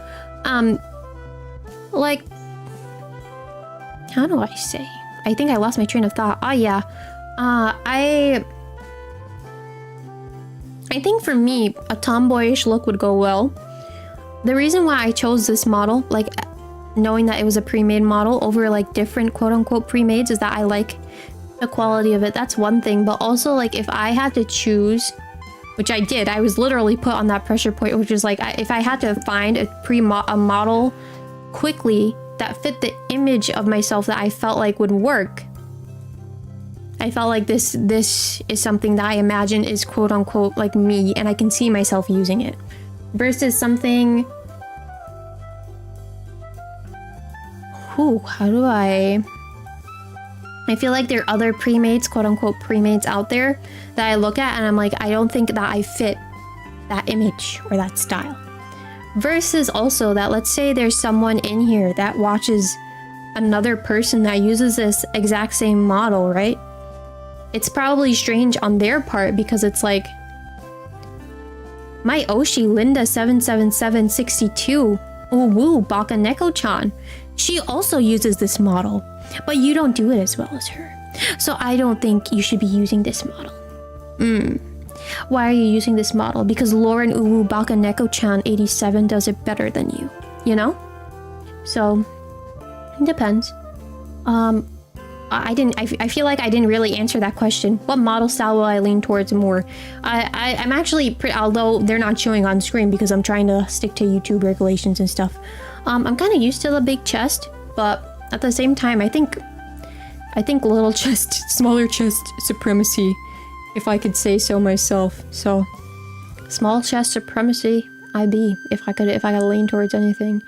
Like, how do I say? I think I lost my train of thought. Yeah. I think for me, a tomboyish look would go well. The reason why I chose this model, like knowing that it was a pre-made model over like different quote-unquote pre-mades, is that I like the quality of it. That's one thing. But also, like, if I had to choose, which I did, I was literally put on that pressure point, which is like, if I had to find a model quickly that fit the image of myself that I felt like would work, I felt like this is something that I imagine is quote unquote like me, and I can see myself using it, versus something. How do I feel like there are other pre-mates, quote unquote pre-mates out there that I look at and I'm like, I don't think that I fit that image or that style. Versus also that, let's say there's someone in here that watches another person that uses this exact same model, right? It's probably strange on their part, because it's like, my Oshi Linda 77762, woo Baka Neko-chan, she also uses this model, but you don't do it as well as her. So I don't think you should be using this model. Why are you using this model? Because Lauren Uwu Baka Neko-chan 87 does it better than you, you know? So, it depends. I feel like I didn't really answer that question. What model style will I lean towards more? I'm actually, although they're not showing on screen because I'm trying to stick to YouTube regulations and stuff. I'm kind of used to the big chest, but at the same time, I think little chest, smaller chest supremacy, if I could say so myself. So, small chest supremacy, if I could lean towards anything.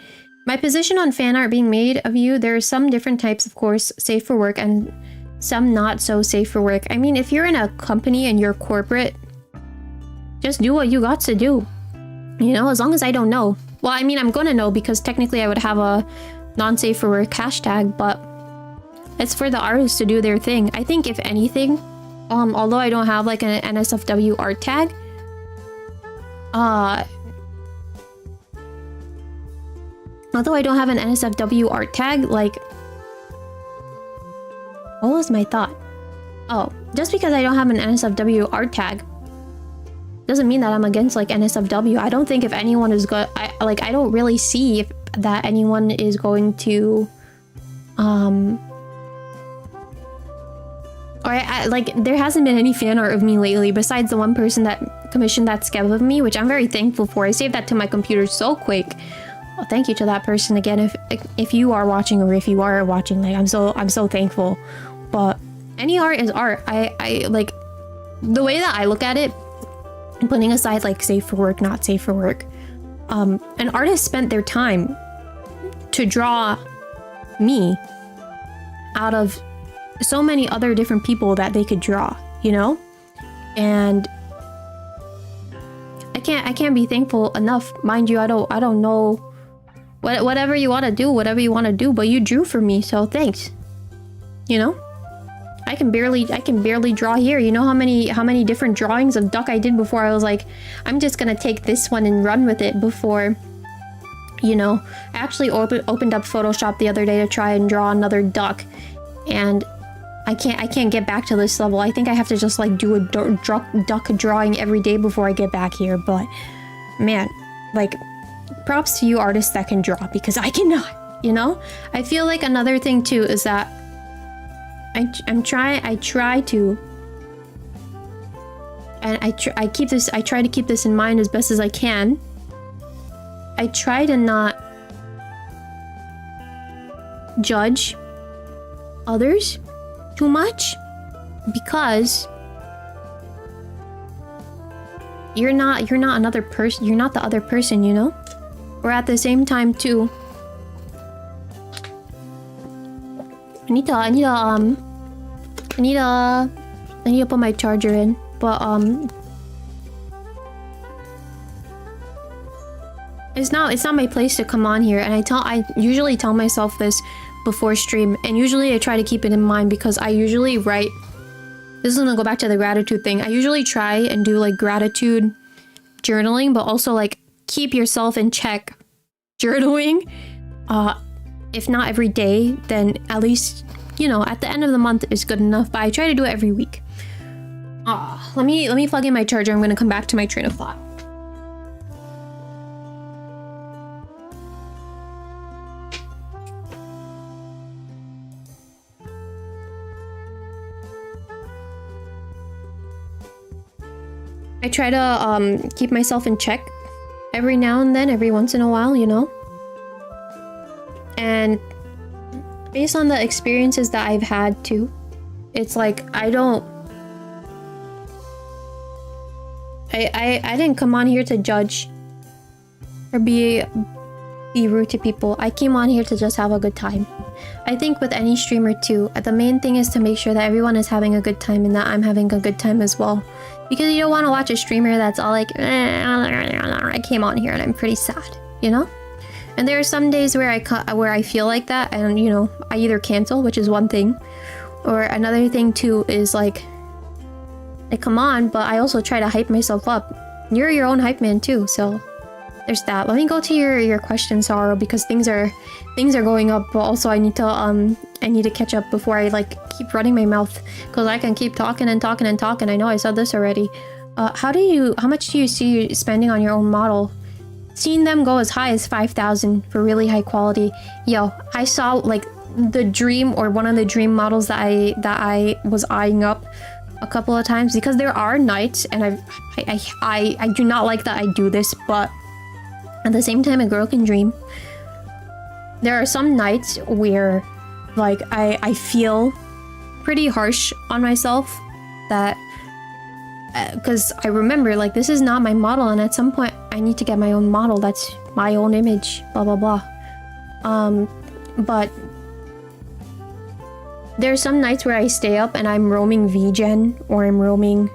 My position on fan art being made of you, there are some different types, of course, safe for work, and some not so safe for work. I mean, if you're in a company and you're corporate, just do what you got to do. You know, as long as I don't know. Well, I mean, I'm gonna know, because technically I would have a non-safe for work hashtag, but it's for the artists to do their thing. I think if anything, although I don't have like an NSFW art tag, like, what was my thought? Oh, just because I don't have an NSFW art tag doesn't mean that I'm against like NSFW. I don't think if anyone is I don't really see if that anyone is going to like, there hasn't been any fan art of me lately besides the one person that commissioned that skev of me, which I'm very thankful for. I saved that to my computer so quick. Well, thank you to that person again. If you are watching, or if you are watching, like, I'm so thankful. But any art is art. I like, the way that I look at it, putting aside like safe for work, not safe for work, an artist spent their time to draw me out of so many other different people that they could draw, you know? And I can't be thankful enough. Mind you, I don't know whatever you want to do, but you drew for me, so thanks. You know? I can barely draw here. You know how many different drawings of duck I did before I was like, I'm just gonna take this one and run with it before, you know. I actually opened up Photoshop the other day to try and draw another duck, and I can't get back to this level. I think I have to just like do a duck drawing every day before I get back here. But man, like, props to you artists that can draw, because I cannot, you know? I feel like another thing too is that I try to keep this in mind as best as I can. I try to not judge others too much, because you're not another person. You're not the other person, you know? Or at the same time too, I need to put my charger in, but it's not my place to come on here, and I usually tell myself this before stream, and usually I try to keep it in mind, because I usually write. This is gonna go back to the gratitude thing. I usually try and do like gratitude journaling, but also like keep yourself in check journaling. If not every day, then at least, you know, at the end of the month is good enough, but I try to do it every week. Let me plug in my charger. I'm gonna come back to my train of thought. I try to keep myself in check every now and then, every once in a while, you know? And based on the experiences that I've had too, it's like I didn't come on here to judge or be rude to people. I came on here to just have a good time. I think with any streamer too, the main thing is to make sure that everyone is having a good time and that I'm having a good time as well. Because you don't want to watch a streamer that's all like, I came on here and I'm pretty sad, you know? And there are some days where I feel like that, and you know, I either cancel, which is one thing, or another thing too is like I come on, but I also try to hype myself up. You're your own hype man too, so there's that. Let me go to your question, Sorrow, because things are going up, but also I need to catch up before I like keep running my mouth, because I can keep talking and talking and talking. I know I said this already. How much do you see you spending on your own model? Seen them go as high as 5,000 for really high quality. Yo, I saw like the dream, or one of the dream models that I was eyeing up a couple of times, because there are nights, and I do not like that I do this, but at the same time a girl can dream. There are some nights where like I feel pretty harsh on myself, that because I remember like this is not my model, and at some point I need to get my own model that's my own image, blah blah blah. But there's some nights where I stay up and I'm roaming VGen, or I'm roaming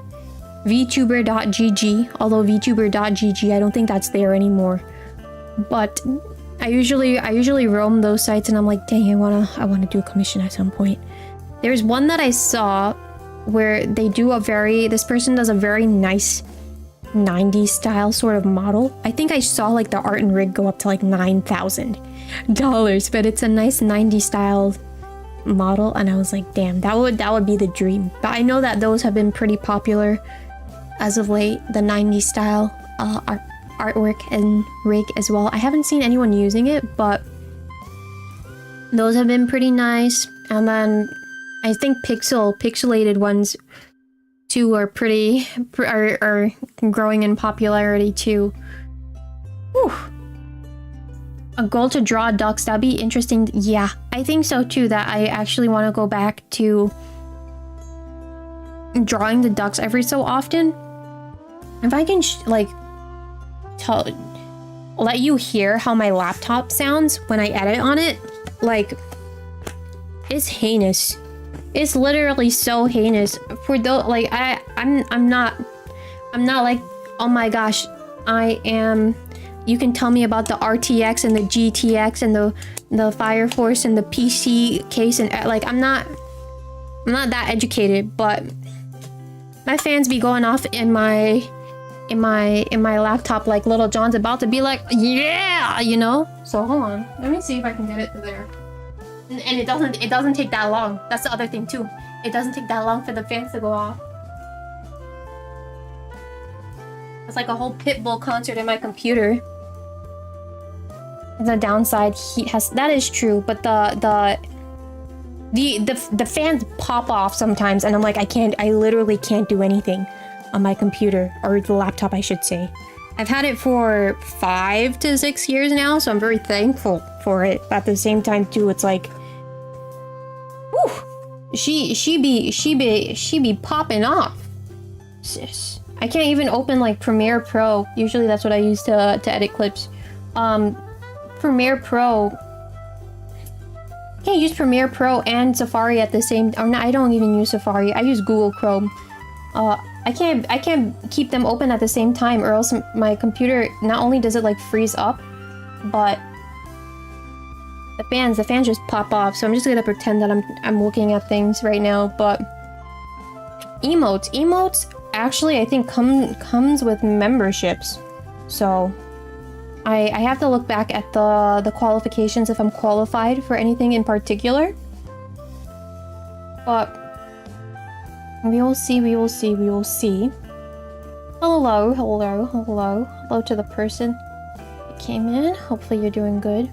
Vtuber.gg, although Vtuber.gg I don't think that's there anymore. But I usually roam those sites, and I'm like, dang, I wanna do a commission at some point. There's one that I saw where they do this person does a very nice 90s style sort of model. I think I saw like the art and rig go up to like $9,000, but it's a nice 90s style model, and I was like, damn, that would be the dream. But I know that those have been pretty popular as of late, the 90s style artwork and rig as well. I haven't seen anyone using it, but those have been pretty nice. And then I think pixelated ones too are are growing in popularity too. Whew. A goal to draw ducks, that'd be interesting. Yeah, I think so too, that I actually want to go back to drawing the ducks every so often. If I can like let you hear how my laptop sounds when I edit on it, like, it's heinous. It's literally so heinous. For those, like, I'm not like, oh my gosh, I am. You can tell me about the RTX and the GTX and the Fire Force and the PC case, and like, I'm not that educated, but my fans be going off in my laptop like Little John's about to be like, yeah, you know. So hold on, let me see if I can get it to there. And it doesn't take that long. That's the other thing too. It doesn't take that long for the fans to go off. It's like a whole Pitbull concert in my computer. The downside, heat has, that is true, but the fans pop off sometimes, and I'm like, I literally can't do anything on my computer, or the laptop, I should say. I've had it for 5 to 6 years now, so I'm very thankful for it. But at the same time, too, it's like, whew, she be popping off, sis. I can't even open like Premiere Pro. Usually that's what I use to edit clips. Premiere Pro. I can't use Premiere Pro and Safari at the same. Or no, I don't even use Safari. I use Google Chrome. I can't keep them open at the same time, or else my computer, not only does it like freeze up, but the fans just pop off. So I'm just gonna pretend that I'm looking at things right now. But emotes actually I think comes with memberships. So I have to look back at the qualifications if I'm qualified for anything in particular. But we will see. Hello to the person that came in. Hopefully you're doing good.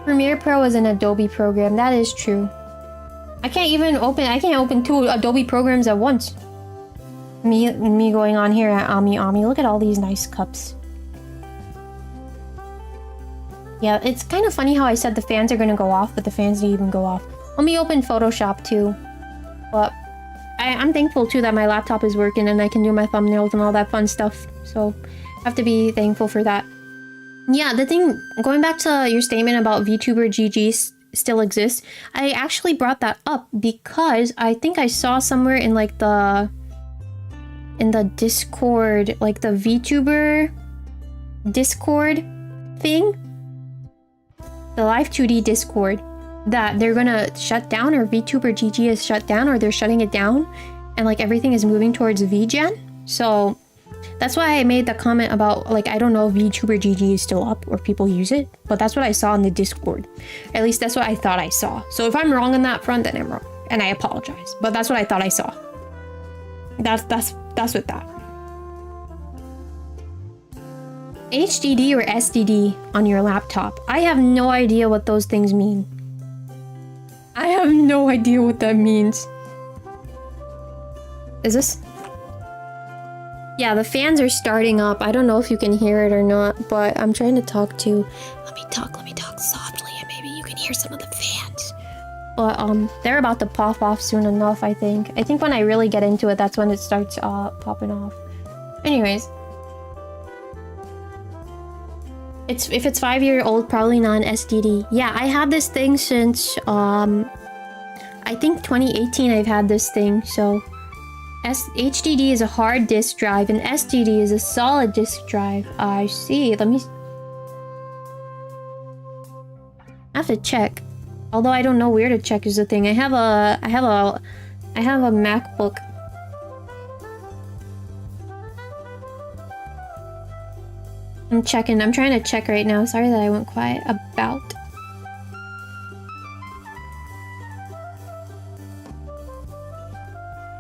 Premiere Pro is an Adobe program. That is true. I can't open 2 Adobe programs at once. Me going on here at Ami. Look at all these nice cups. Yeah, it's kind of funny how I said the fans are gonna go off, but the fans didn't even go off. Let me open Photoshop too. But I'm thankful too that my laptop is working and I can do my thumbnails and all that fun stuff. So I have to be thankful for that. Yeah, the thing, going back to your statement about VTuber GG still exists, I actually brought that up because I think I saw somewhere in like in the Discord, like the VTuber Discord thing, the Live 2D Discord, that they're gonna shut down, or VTuber GG is shut down, or they're shutting it down, and like everything is moving towards VGen. So that's why I made the comment about, like, I don't know if VTuber GG is still up or people use it, but that's what I saw in the Discord. At least that's what I thought I saw. So if I'm wrong on that front, then I'm wrong, and I apologize. But that's what I thought I saw. That's with that. HDD or SDD on your laptop. I have no idea what those things mean. I have no idea what that means. Is this? Yeah, the fans are starting up. I don't know if you can hear it or not, but I'm trying to talk to... Let me talk softly, and maybe you can hear some of the fans. But, they're about to pop off soon enough, I think. I think when I really get into it, that's when it starts, popping off. Anyways. If it's 5-year-old, probably not an SDD. Yeah, I had this thing since, I think 2018 I've had this thing, so... HDD is a hard disk drive, and SDD is a solid disk drive. I see. Let me... I have to check. Although I don't know where to check is the thing. I have a MacBook. I'm checking. I'm trying to check right now. Sorry that I went quiet. About.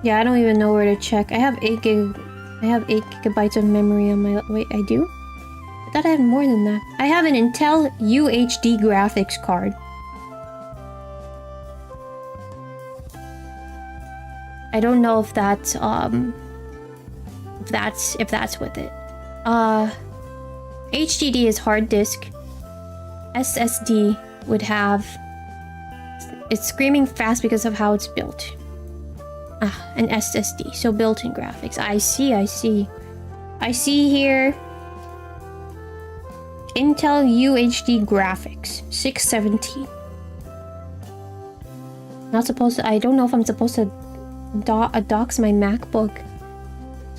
Yeah, I don't even know where to check. I have 8 gigabytes of memory on my... Wait, I do? I thought I had more than that. I have an Intel UHD graphics card. I don't know if that's with it. HDD is hard disk. SSD would have... It's screaming fast because of how it's built. An SSD, so built-in graphics. I see here. Intel UHD graphics, 617. Not supposed to. I don't know if I'm supposed to dox my MacBook. At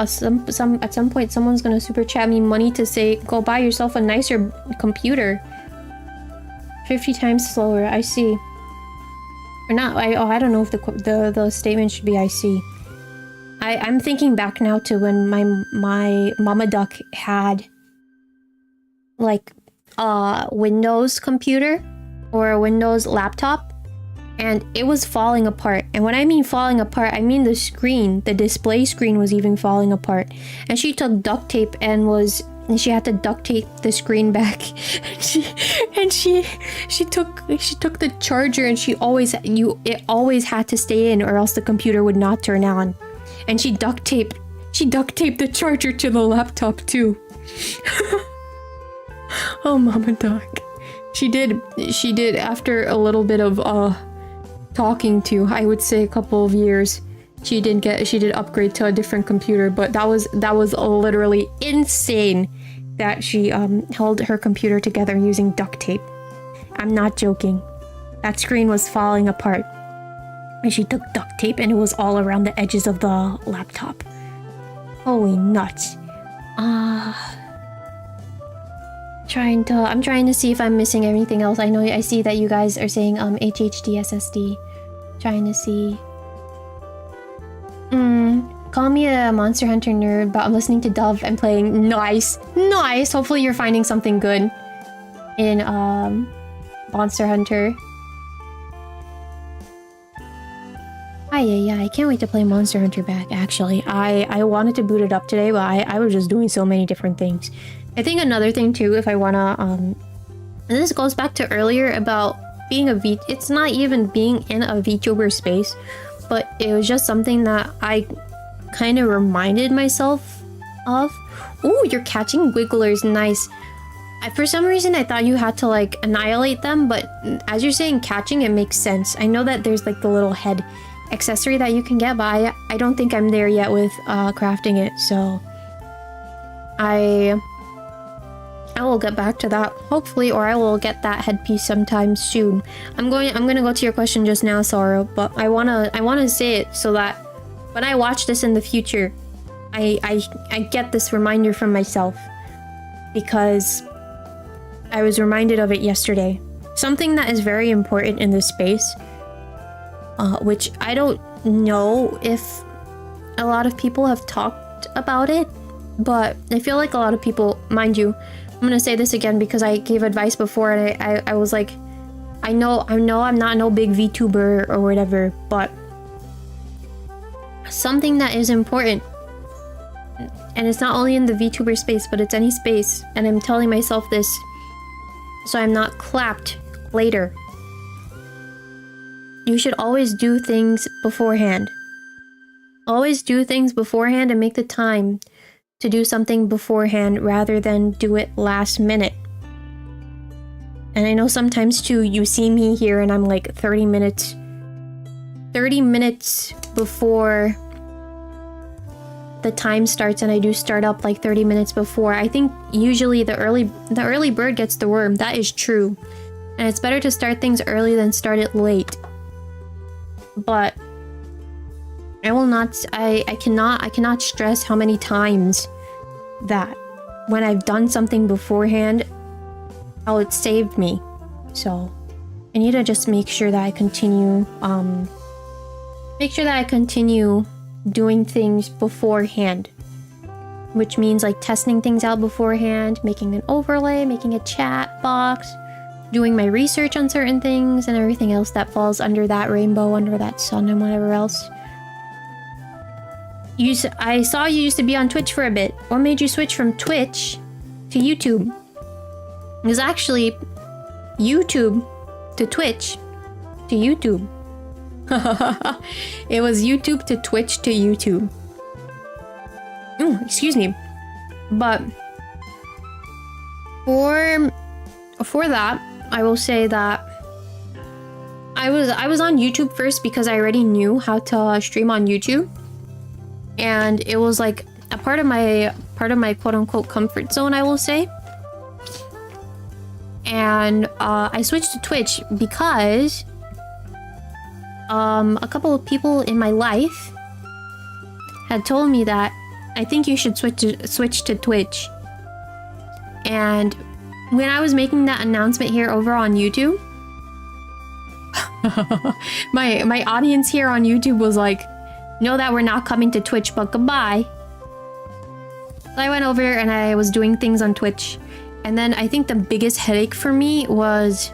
some point, someone's gonna super chat me money to say, go buy yourself a nicer computer. 50 times slower. I see. Or not. I don't know if the statement should be I see. I'm thinking back now to when my Mama Duck had like a Windows computer or a Windows laptop, and it was falling apart. And when I mean falling apart, I mean the display screen was even falling apart. And she took duct tape and she had to duct tape the screen back. and she took the charger, and it always had to stay in, or else the computer would not turn on. And she duct taped the charger to the laptop too. Oh, Mama Duck. She did after a little bit of talking to, I would say a couple of years, she did upgrade to a different computer, but that was literally insane that she held her computer together using duct tape. I'm not joking. That screen was falling apart. And she took duct tape, and it was all around the edges of the laptop. Holy nuts. I'm trying to see if I'm missing anything else. I see that you guys are saying HHD SSD. Trying to see. Call me a Monster Hunter nerd, but I'm listening to Dove and playing. Nice. Hopefully you're finding something good in Monster Hunter. Yeah, I can't wait to play Monster Hunter back, actually. I wanted to boot it up today, but I was just doing so many different things. I think another thing too, if I wanna, and this goes back to earlier about being it's not even being in a VTuber space, but it was just something that I kind of reminded myself of. Ooh, you're catching wigglers, nice. For some reason, I thought you had to like annihilate them, but as you're saying catching, it makes sense. I know that there's like the little head accessory that you can get, but I don't think I'm there yet with crafting it, so I will get back to that hopefully, or I will get that headpiece sometime soon. I'm gonna go to your question just now, Sorrow, but I wanna say it so that when I watch this in the future, I get this reminder from myself, because I was reminded of it yesterday. Something that is very important in this space, which I don't know if a lot of people have talked about it, but I feel like a lot of people, mind you, I'm gonna say this again because I gave advice before, and I was like, I know I'm not no big VTuber or whatever, but something that is important, and it's not only in the VTuber space, but it's any space, and I'm telling myself this so I'm not clapped later. You should always do things beforehand. Always do things beforehand and make the time to do something beforehand rather than do it last minute. And I know sometimes too, you see me here and I'm like 30 minutes before the time starts, and I do start up like 30 minutes before. I think usually the early bird gets the worm. That is true. And it's better to start things early than start it late. But I cannot stress how many times that when I've done something beforehand, how it saved me. So I need to just make sure that I continue doing things beforehand, which means like testing things out beforehand, making an overlay, making a chat box, doing my research on certain things, and everything else that falls under that rainbow, under that sun, and whatever else. I saw you used to be on Twitch for a bit. What made you switch from Twitch to YouTube? It was actually YouTube to Twitch to YouTube. It was YouTube to Twitch to YouTube. Excuse me. But for that, I will say that I was on YouTube first because I already knew how to stream on YouTube, and it was like a part of my quote unquote comfort zone, I will say. And I switched to Twitch because a couple of people in my life had told me that I think you should switch to Twitch. And when I was making that announcement here over on YouTube, my audience here on YouTube was like, know that we're not coming to Twitch, but goodbye. So I went over and I was doing things on Twitch. And then I think the biggest headache for me was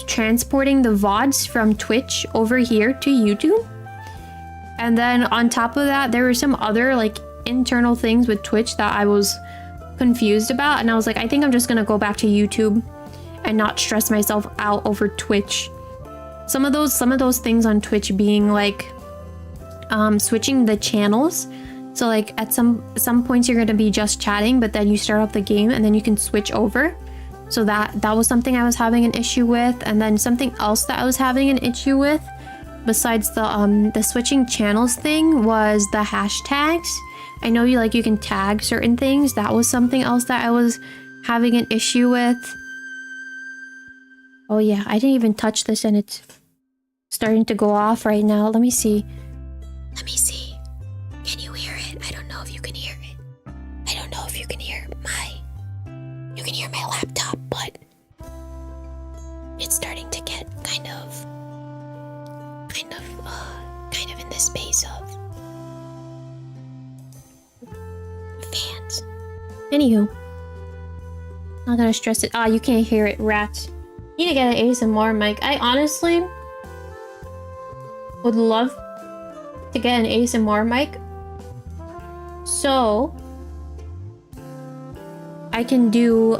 transporting the VODs from Twitch over here to YouTube. And then on top of that, there were some other like internal things with Twitch that I was confused about. And I was like, I think I'm just gonna go back to YouTube and not stress myself out over Twitch. Some of those things on Twitch being like switching the channels. So like at some points you're gonna be just chatting, but then you start up the game and then you can switch over. So that was something I was having an issue with. And then something else that I was having an issue with, besides the switching channels thing, was the hashtags. I know you can tag certain things. That was something else that I was having an issue with. Oh yeah, I didn't even touch this and it's starting to go off right now. Let me see. Let me see. Can you hear it? I don't know if you can hear it. I don't know if you can hear you can hear my laptop, but it's starting to get kind of in the space of fans. Anywho, not gonna stress it. You can't hear it, rats. Need to get an ASMR mic. I honestly would love to get an ASMR mic, so I can do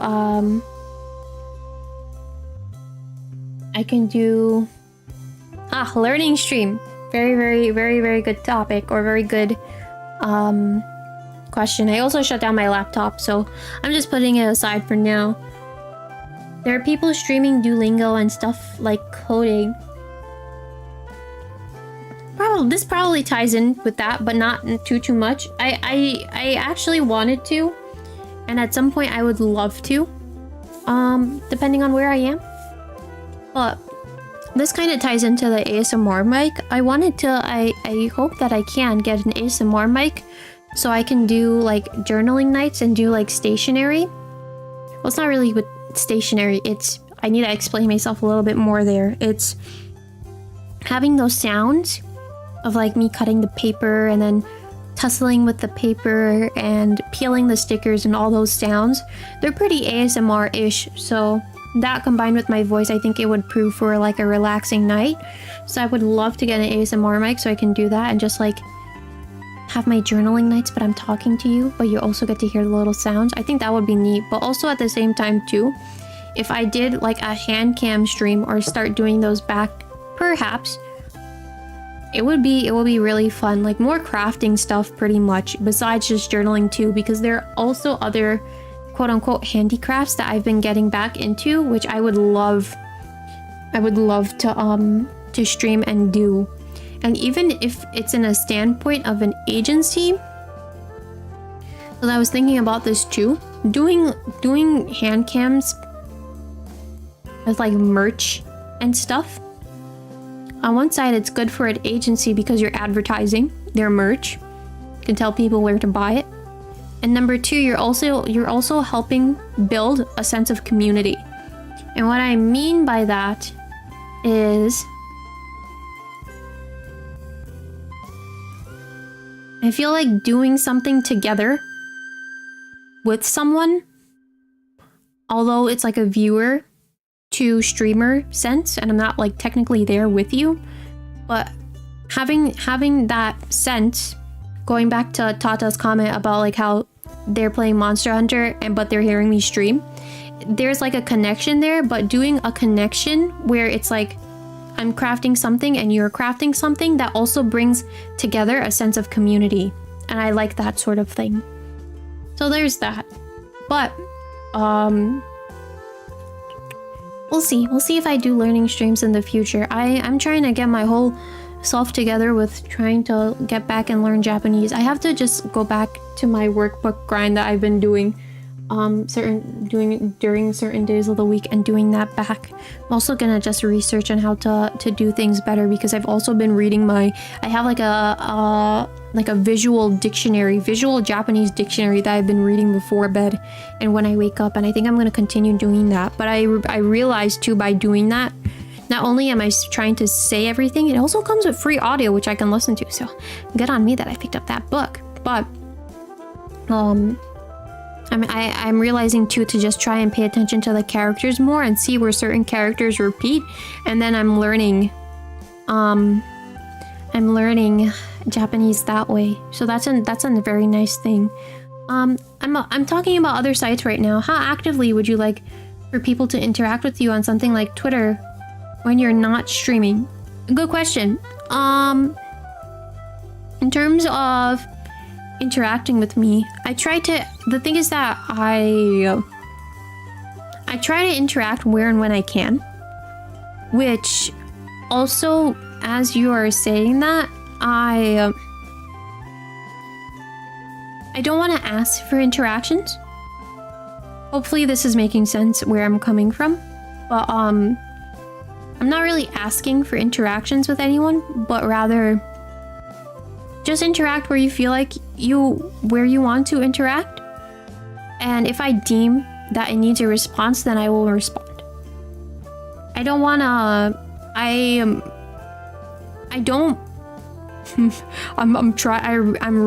learning stream. Very good topic, or very good question. I also shut down my laptop, so I'm just putting it aside for now. There are people streaming Duolingo and stuff like coding. This probably ties in with that, but not too much. I actually wanted to, and at some point I would love to, depending on where I am. But this kind of ties into the ASMR mic. I hope that I can get an ASMR mic so I can do like journaling nights and do like stationary. Well, it's not really with stationary, I need to explain myself a little bit more there. It's having those sounds of like me cutting the paper and then tussling with the paper and peeling the stickers and all those sounds. They're pretty ASMR-ish, so that combined with my voice, I think it would prove for like a relaxing night. So I would love to get an ASMR mic so I can do that and just like have my journaling nights, but I'm talking to you, but you also get to hear the little sounds. I think that would be neat. But also at the same time too, if I did like a hand cam stream or start doing those back, perhaps it would be really fun, like more crafting stuff pretty much, besides just journaling too, because there are also other quote-unquote handicrafts that I've been getting back into, which I would love to stream and do. And even if it's in a standpoint of an agency, because I was thinking about this too, doing hand cams with like merch and stuff. On one side, it's good for an agency because you're advertising their merch. You can tell people where to buy it. And number two, you're also helping build a sense of community. And what I mean by that is, I feel like doing something together with someone, although it's like a viewer to streamer sense, and I'm not like technically there with you, but having that sense, going back to Tata's comment about like how they're playing Monster Hunter but they're hearing me stream, there's like a connection there, but doing a connection where it's like I'm crafting something and you're crafting something, that also brings together a sense of community, and I like that sort of thing. So there's that. But we'll see if I do learning streams in the future. I'm trying to get my whole self together with trying to get back and learn Japanese. I have to just go back to my workbook grind that I've been doing, during certain days of the week and doing that back. I'm also gonna just research on how to do things better, because I've also been reading I have like a visual Japanese dictionary that I've been reading before bed and when I wake up, and I think I'm gonna continue doing that. But I realized too, by doing that, not only am I trying to say everything, it also comes with free audio which I can listen to, so good on me that I picked up that book. But I'm realizing too to just try and pay attention to the characters more and see where certain characters repeat, and then I'm learning Japanese that way. So that's a very nice thing. I'm talking about other sites right now. How actively would you like for people to interact with you on something like Twitter when you're not streaming? Good question. In terms of interacting with me, the thing is that I try to interact where and when I can, which also, as you are saying that, I don't want to ask for interactions. Hopefully this is making sense where I'm coming from, but I'm not really asking for interactions with anyone, but rather just interact where you feel like where you want to interact. And if I deem that it needs a response, then I will respond. I don't wanna, I'm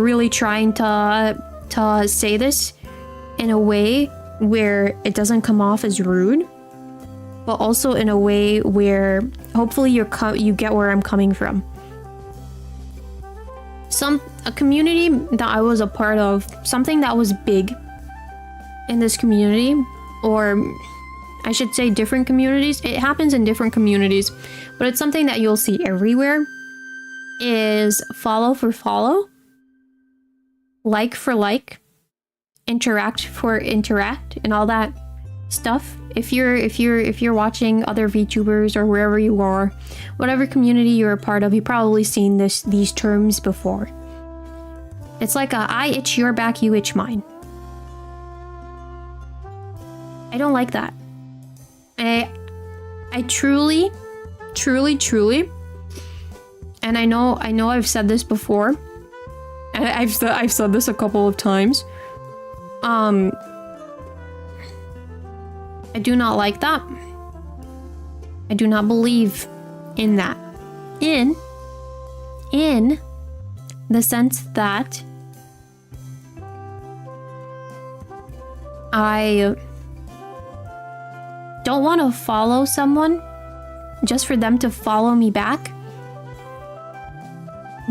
really trying to say this in a way where it doesn't come off as rude, but also in a way where hopefully you get where I'm coming from. A community that I was a part of, something that was big in this community, or I should say different communities. It happens in different communities, but it's something that you'll see everywhere, is follow for follow, like for like, interact for interact, and all that stuff. If you're watching other VTubers or wherever you are, whatever community you're a part of, you've probably seen these terms before. It's like I itch your back, you itch mine. I don't like that. I truly, and I know I've said this before, and I've said this a couple of times. I do not like that. I do not believe in that. In the sense that I don't want to follow someone just for them to follow me back.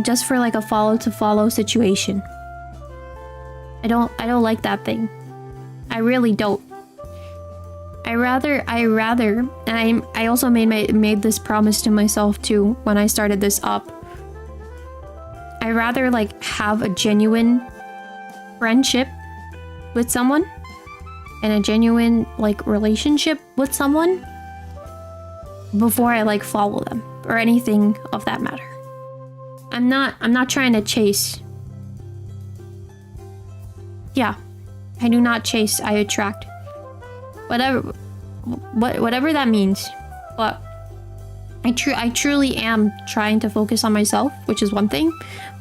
Just for like a follow to follow situation. I don't like that thing. I really don't. I rather, and I also made this promise to myself too when I started this up. I rather like have a genuine friendship with someone and a genuine like relationship with someone before I like follow them or anything of that matter. I'm not trying to chase. Yeah, I do not chase, I attract. Whatever that means. But I truly am trying to focus on myself, which is one thing,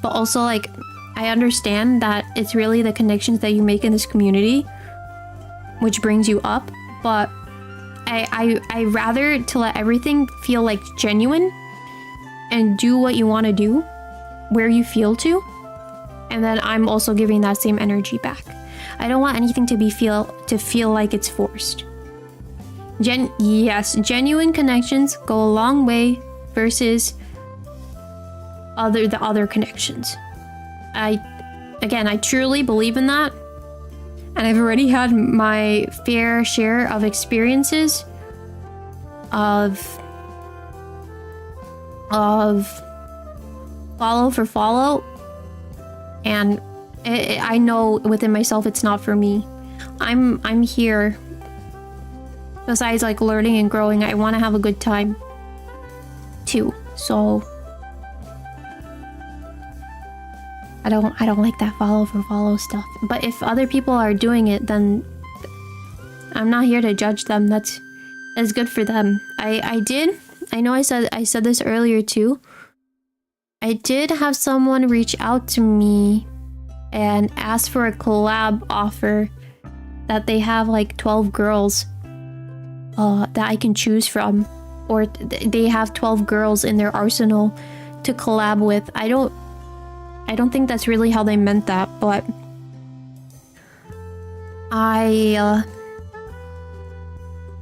but also like I understand that it's really the connections that you make in this community which brings you up, but I rather to let everything feel like genuine and do what you want to do where you feel to, and then I'm also giving that same energy back. I don't want anything to feel like it's forced. Genuine connections go a long way versus the other connections. I truly believe in that, and I've already had my fair share of experiences of follow for follow, and I know within myself it's not for me. I'm here. Besides like learning and growing, I want to have a good time too. So I don't like that follow for follow stuff. But if other people are doing it, then I'm not here to judge them. That's good for them. I know I said this earlier too. I did have someone reach out to me and ask for a collab offer that they have like 12 girls that I can choose from, or they have 12 girls in their arsenal to collab with. I don't think that's really how they meant that, but I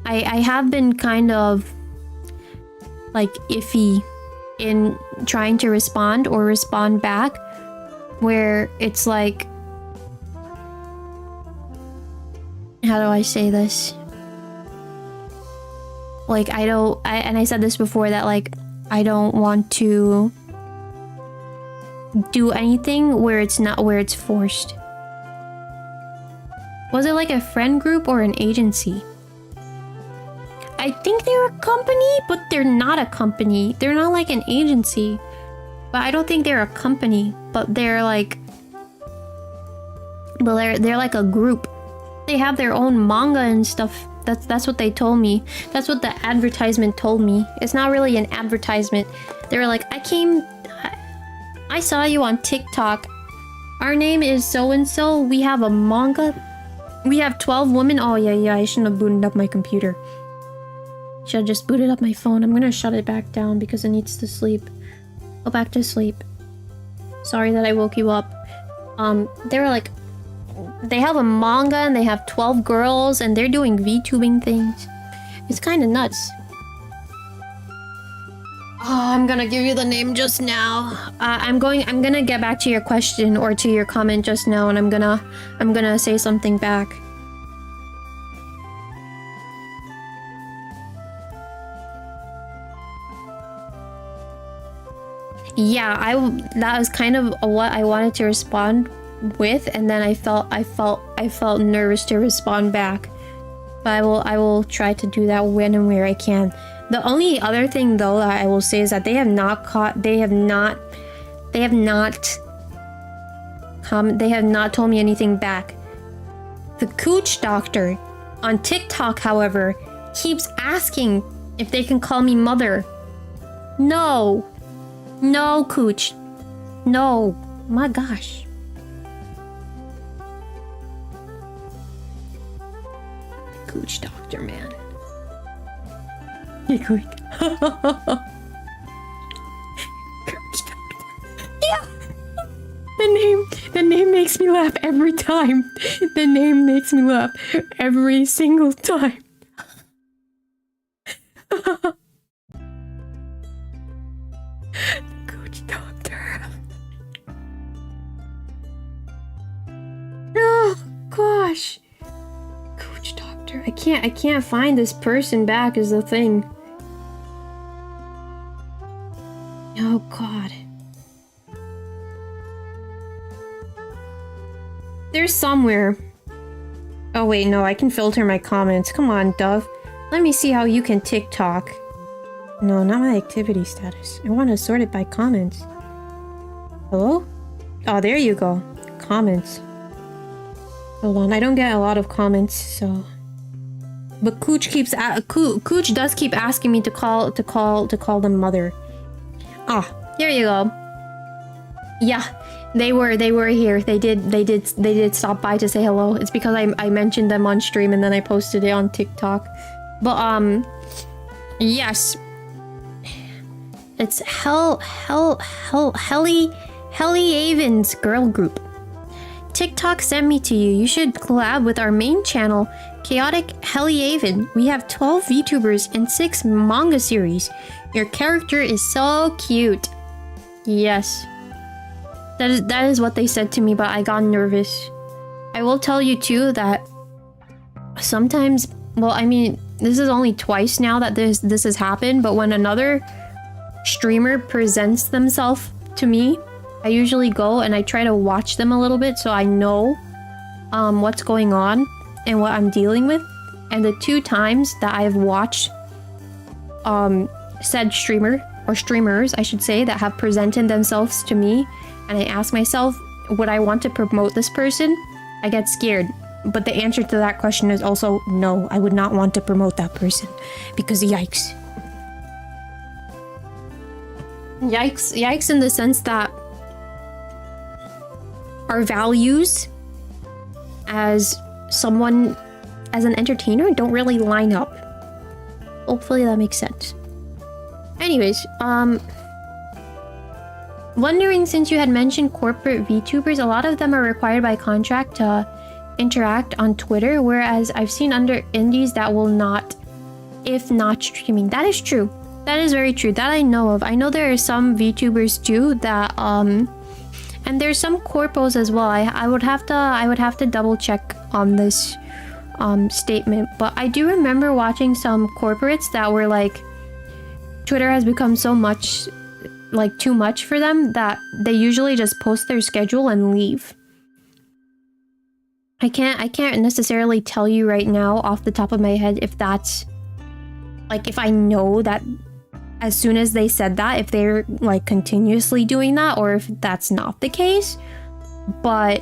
have been kind of like iffy in trying to respond or respond back, where it's like, how do I say this? Like, and I said this before, that like, I don't want to do anything where it's forced. Was it like a friend group or an agency? I think they're a company, but they're not a company. They're not like an agency. But I don't think they're a company, but they're like, well, they're like a group. They have their own manga and stuff. That's what they told me. That's what the advertisement told me. It's not really an advertisement. They were like, I saw you on TikTok. Our name is so-and-so. We have a manga. We have 12 women. Oh, yeah, I shouldn't have booted up my computer. Should have just booted up my phone. I'm gonna shut it back down because it needs to sleep. Go back to sleep. Sorry that I woke you up. They were like, they have a manga and they have 12 girls and they're doing VTubing things. It's kind of nuts. Oh, I'm gonna give you the name just now. I'm gonna get back to your question or to your comment just now, and I'm gonna say something back. Yeah, that was kind of what I wanted to respond with, and then I felt nervous to respond back. But I will try to do that when and where I can. The only other thing though that I will say is that they have not told me anything back. The Cooch Doctor on TikTok, however, keeps asking if they can call me mother. No, Cooch. No. My gosh. Cooch Doctor, man. Cooch Doctor. Yeah. The name makes me laugh every time. The name makes me laugh every single time. Cooch Doctor. Oh gosh. Cooch Doctor. I can't find this person back is the thing. Oh god. There's somewhere. Oh wait, no, I can filter my comments. Come on, Dove. Let me see how you can TikTok. No, not my activity status. I want to sort it by comments. Hello? Oh, there you go. Comments. Hold on, I don't get a lot of comments, so. But Cooch does keep asking me to call them mother. Ah, here you go. Yeah, they were here. They did stop by to say hello. It's because I mentioned them on stream and then I posted it on TikTok. But yes. It's Helly Avens girl group. TikTok sent me to you. You should collab with our main channel, Chaotic Helly Aven. We have 12 VTubers and 6 manga series. Your character is so cute. Yes. That is what they said to me, but I got nervous. I will tell you too that sometimes, well, I mean, this is only twice now that this has happened, but when another streamer presents themselves to me, I usually go and I try to watch them a little bit so I know what's going on and what I'm dealing with. And the 2 times that I've watched said streamer, or streamers I should say, that have presented themselves to me, and I ask myself, would I want to promote this person? I get scared. But the answer to that question is also no. I would not want to promote that person because yikes. Yikes in the sense that our values as someone, as an entertainer, don't really line up. Hopefully that makes sense. Anyways, wondering, since you had mentioned corporate VTubers, a lot of them are required by contract to interact on Twitter, whereas I've seen under indies that will not, if not streaming. That is true. That is very true. That I know of. I know there are some VTubers too that and there's some corpos as well. I would have to double check on this statement, but I do remember watching some corporates that were like, Twitter has become so much, like too much for them, that they usually just post their schedule and leave. I can't necessarily tell you right now off the top of my head if that's like, if I know that as soon as they said that, if they're like continuously doing that, or if that's not the case. But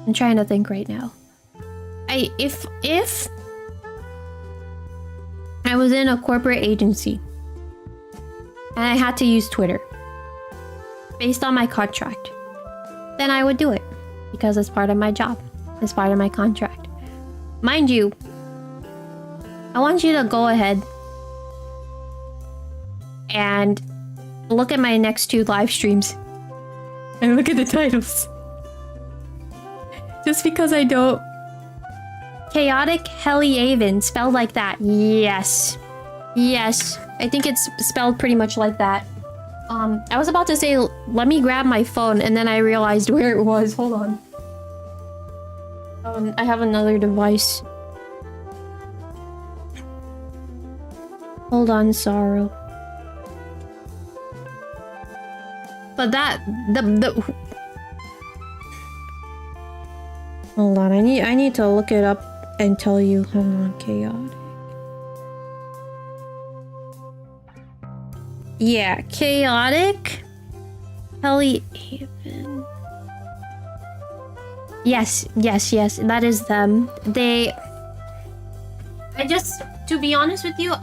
I'm trying to think right now. If I was in a corporate agency and I had to use Twitter based on my contract, then I would do it because it's part of my job. It's part of my contract. Mind you, I want you to go ahead and look at my next 2 live streams and look at the titles. Just because I don't. Chaotic Heliaven, spelled like that. Yes. Yes. I think it's spelled pretty much like that. I was about to say, let me grab my phone, and then I realized where it was. Hold on. I have another device. Hold on, Sorrow. But that hold on, I need to look it up and tell you. Hold on, chaotic. Yeah, chaotic Helihaven. Yes, that is them. To be honest with you,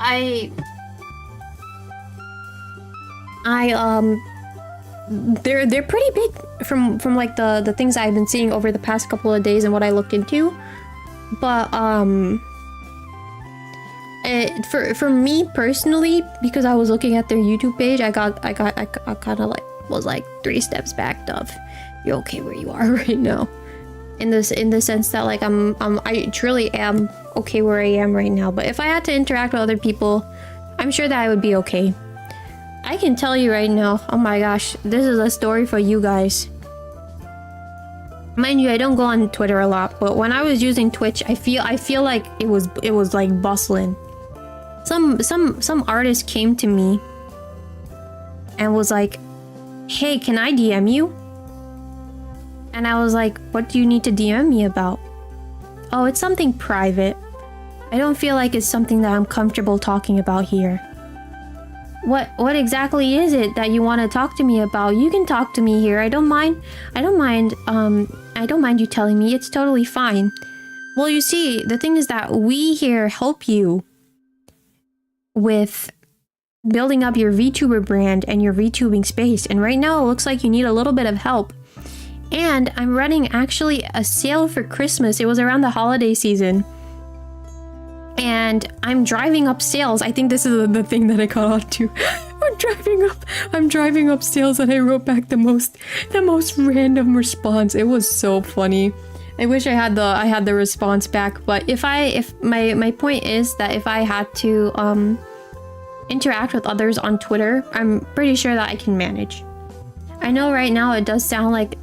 they're pretty big from like the things I've been seeing over the past couple of days and what I looked into. But for me personally, because I was looking at their YouTube page, I kind of like was like 3 steps back of, you're okay where you are right now. In the sense that like I truly am okay where I am right now. But if I had to interact with other people, I'm sure that I would be okay. I can tell you right now, oh my gosh, this is a story for you guys. Mind you, I don't go on Twitter a lot, but when I was using Twitch, I feel like it was like bustling. Some artist came to me and was like, hey, can I DM you? And I was like, what do you need to DM me about? Oh, it's something private. I don't feel like it's something that I'm comfortable talking about here. What exactly is it that you want to talk to me about? You can talk to me here. I don't mind you telling me. It's totally fine. Well, you see, the thing is that we here help you with building up your VTuber brand and your VTubing space. And right now it looks like you need a little bit of help. And I'm running actually a sale for Christmas. It was around the holiday season. And I'm driving up sales. I think this is the thing that I caught on to. I'm driving up sales, and I wrote back the most random response. It was so funny. I wish I had the response back, but if my point is that if I had to interact with others on Twitter, I'm pretty sure that I can manage. I know right now it does sound like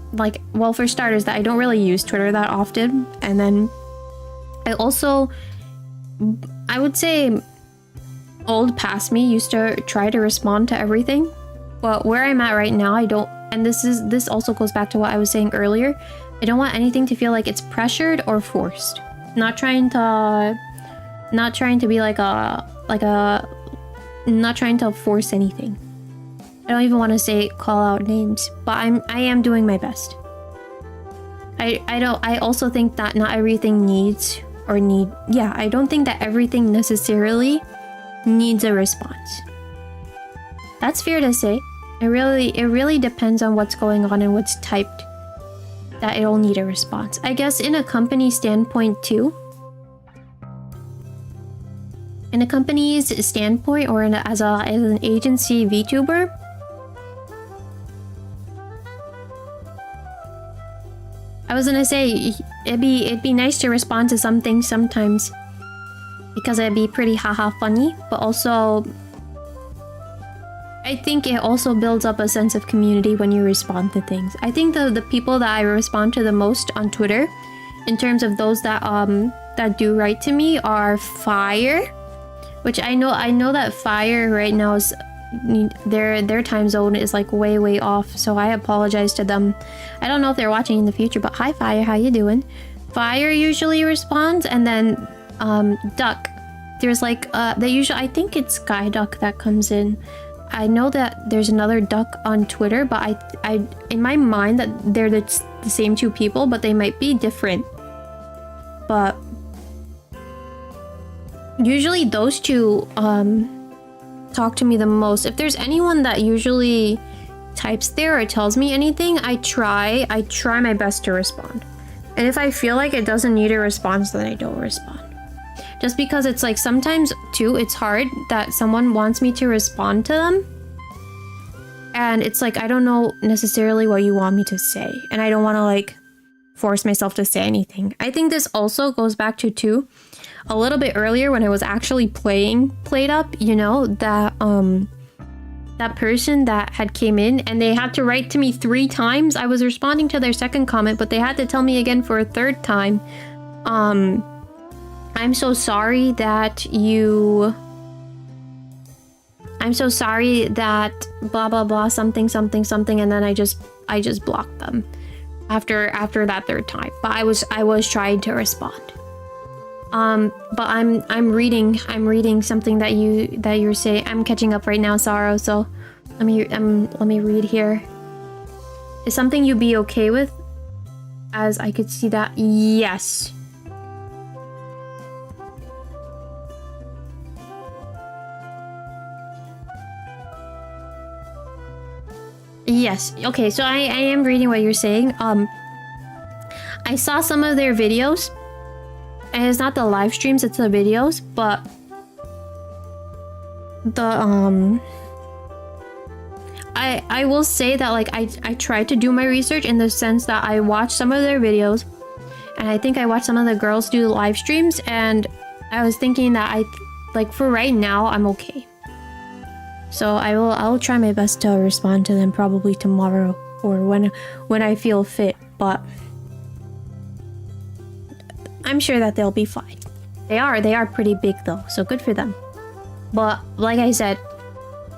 well, for starters, that I don't really use Twitter that often, and then I would say old past me used to try to respond to everything, but where I'm at right now, I don't. And this also goes back to what I was saying earlier. I don't want anything to feel like it's pressured or forced. Not trying to be not trying to force anything. I don't even want to say call out names, but I am doing my best. I also think that not everything I don't think that everything necessarily needs a response. That's fair to say. It really depends on what's going on and what's typed that it'll need a response. I guess in a company standpoint too. In a company's standpoint, or as an agency VTuber, I was gonna say it'd be nice to respond to some things sometimes because it'd be pretty haha funny, but also I think it also builds up a sense of community when you respond to things. I think the people that I respond to the most on Twitter, in terms of those that do write to me, are Fire, which I know that Fire right now is their time zone is like way off, so I apologize to them. I don't know if they're watching in the future, but hi Fire, how you doing? Fire usually responds, and then Duck. There's like I think it's Sky Duck that comes in. I know that there's another Duck on Twitter, but I in my mind that they're the same two people, but they might be different. But usually those two talk to me the most. If there's anyone that usually types there or tells me anything, I try my best to respond. And if I feel like it doesn't need a response, then I don't respond. Just because it's like sometimes too, it's hard that someone wants me to respond to them. And it's like, I don't know necessarily what you want me to say. And I don't want to like force myself to say anything. I think this also goes back to too, a little bit earlier when I was actually playing plateup, you know, that person that had came in and they had to write to me 3 times. I was responding to their second comment, but they had to tell me again for a 3rd time. I'm so sorry that blah blah blah something, and then I just blocked them after that 3rd time. But I was trying to respond. But I'm reading something that you're saying. I'm catching up right now, Sorrow, so let me read here. Is something you'd be okay with? As I could see that. Yes. Yes. Okay, so I am reading what you're saying. I saw some of their videos. And it's not the live streams, it's the videos, but I will say that like I tried to do my research in the sense that I watched some of their videos, and I think I watched some of the girls do live streams, and I was thinking that like for right now I'm okay. So I will try my best to respond to them probably tomorrow or when I feel fit, but I'm sure that they'll be fine. They are pretty big though, so good for them. But like I said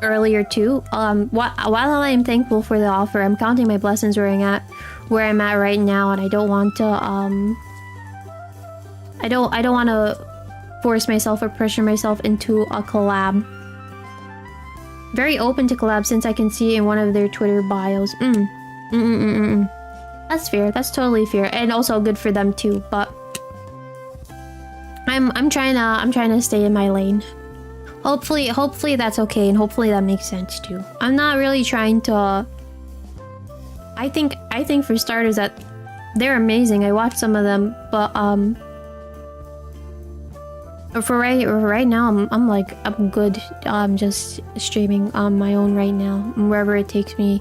earlier too, while I am thankful for the offer, I'm counting my blessings where I'm at right now, and I don't want to I don't want to force myself or pressure myself into a collab. Very open to collab since I can see in one of their Twitter bios. That's fair. That's totally fair, and also good for them too. But I'm trying to stay in my lane. Hopefully that's okay, and hopefully that makes sense too. I'm not really trying to. I think for starters that they're amazing. I watched some of them, but for right now I'm good. Just streaming on my own right now. Wherever it takes me,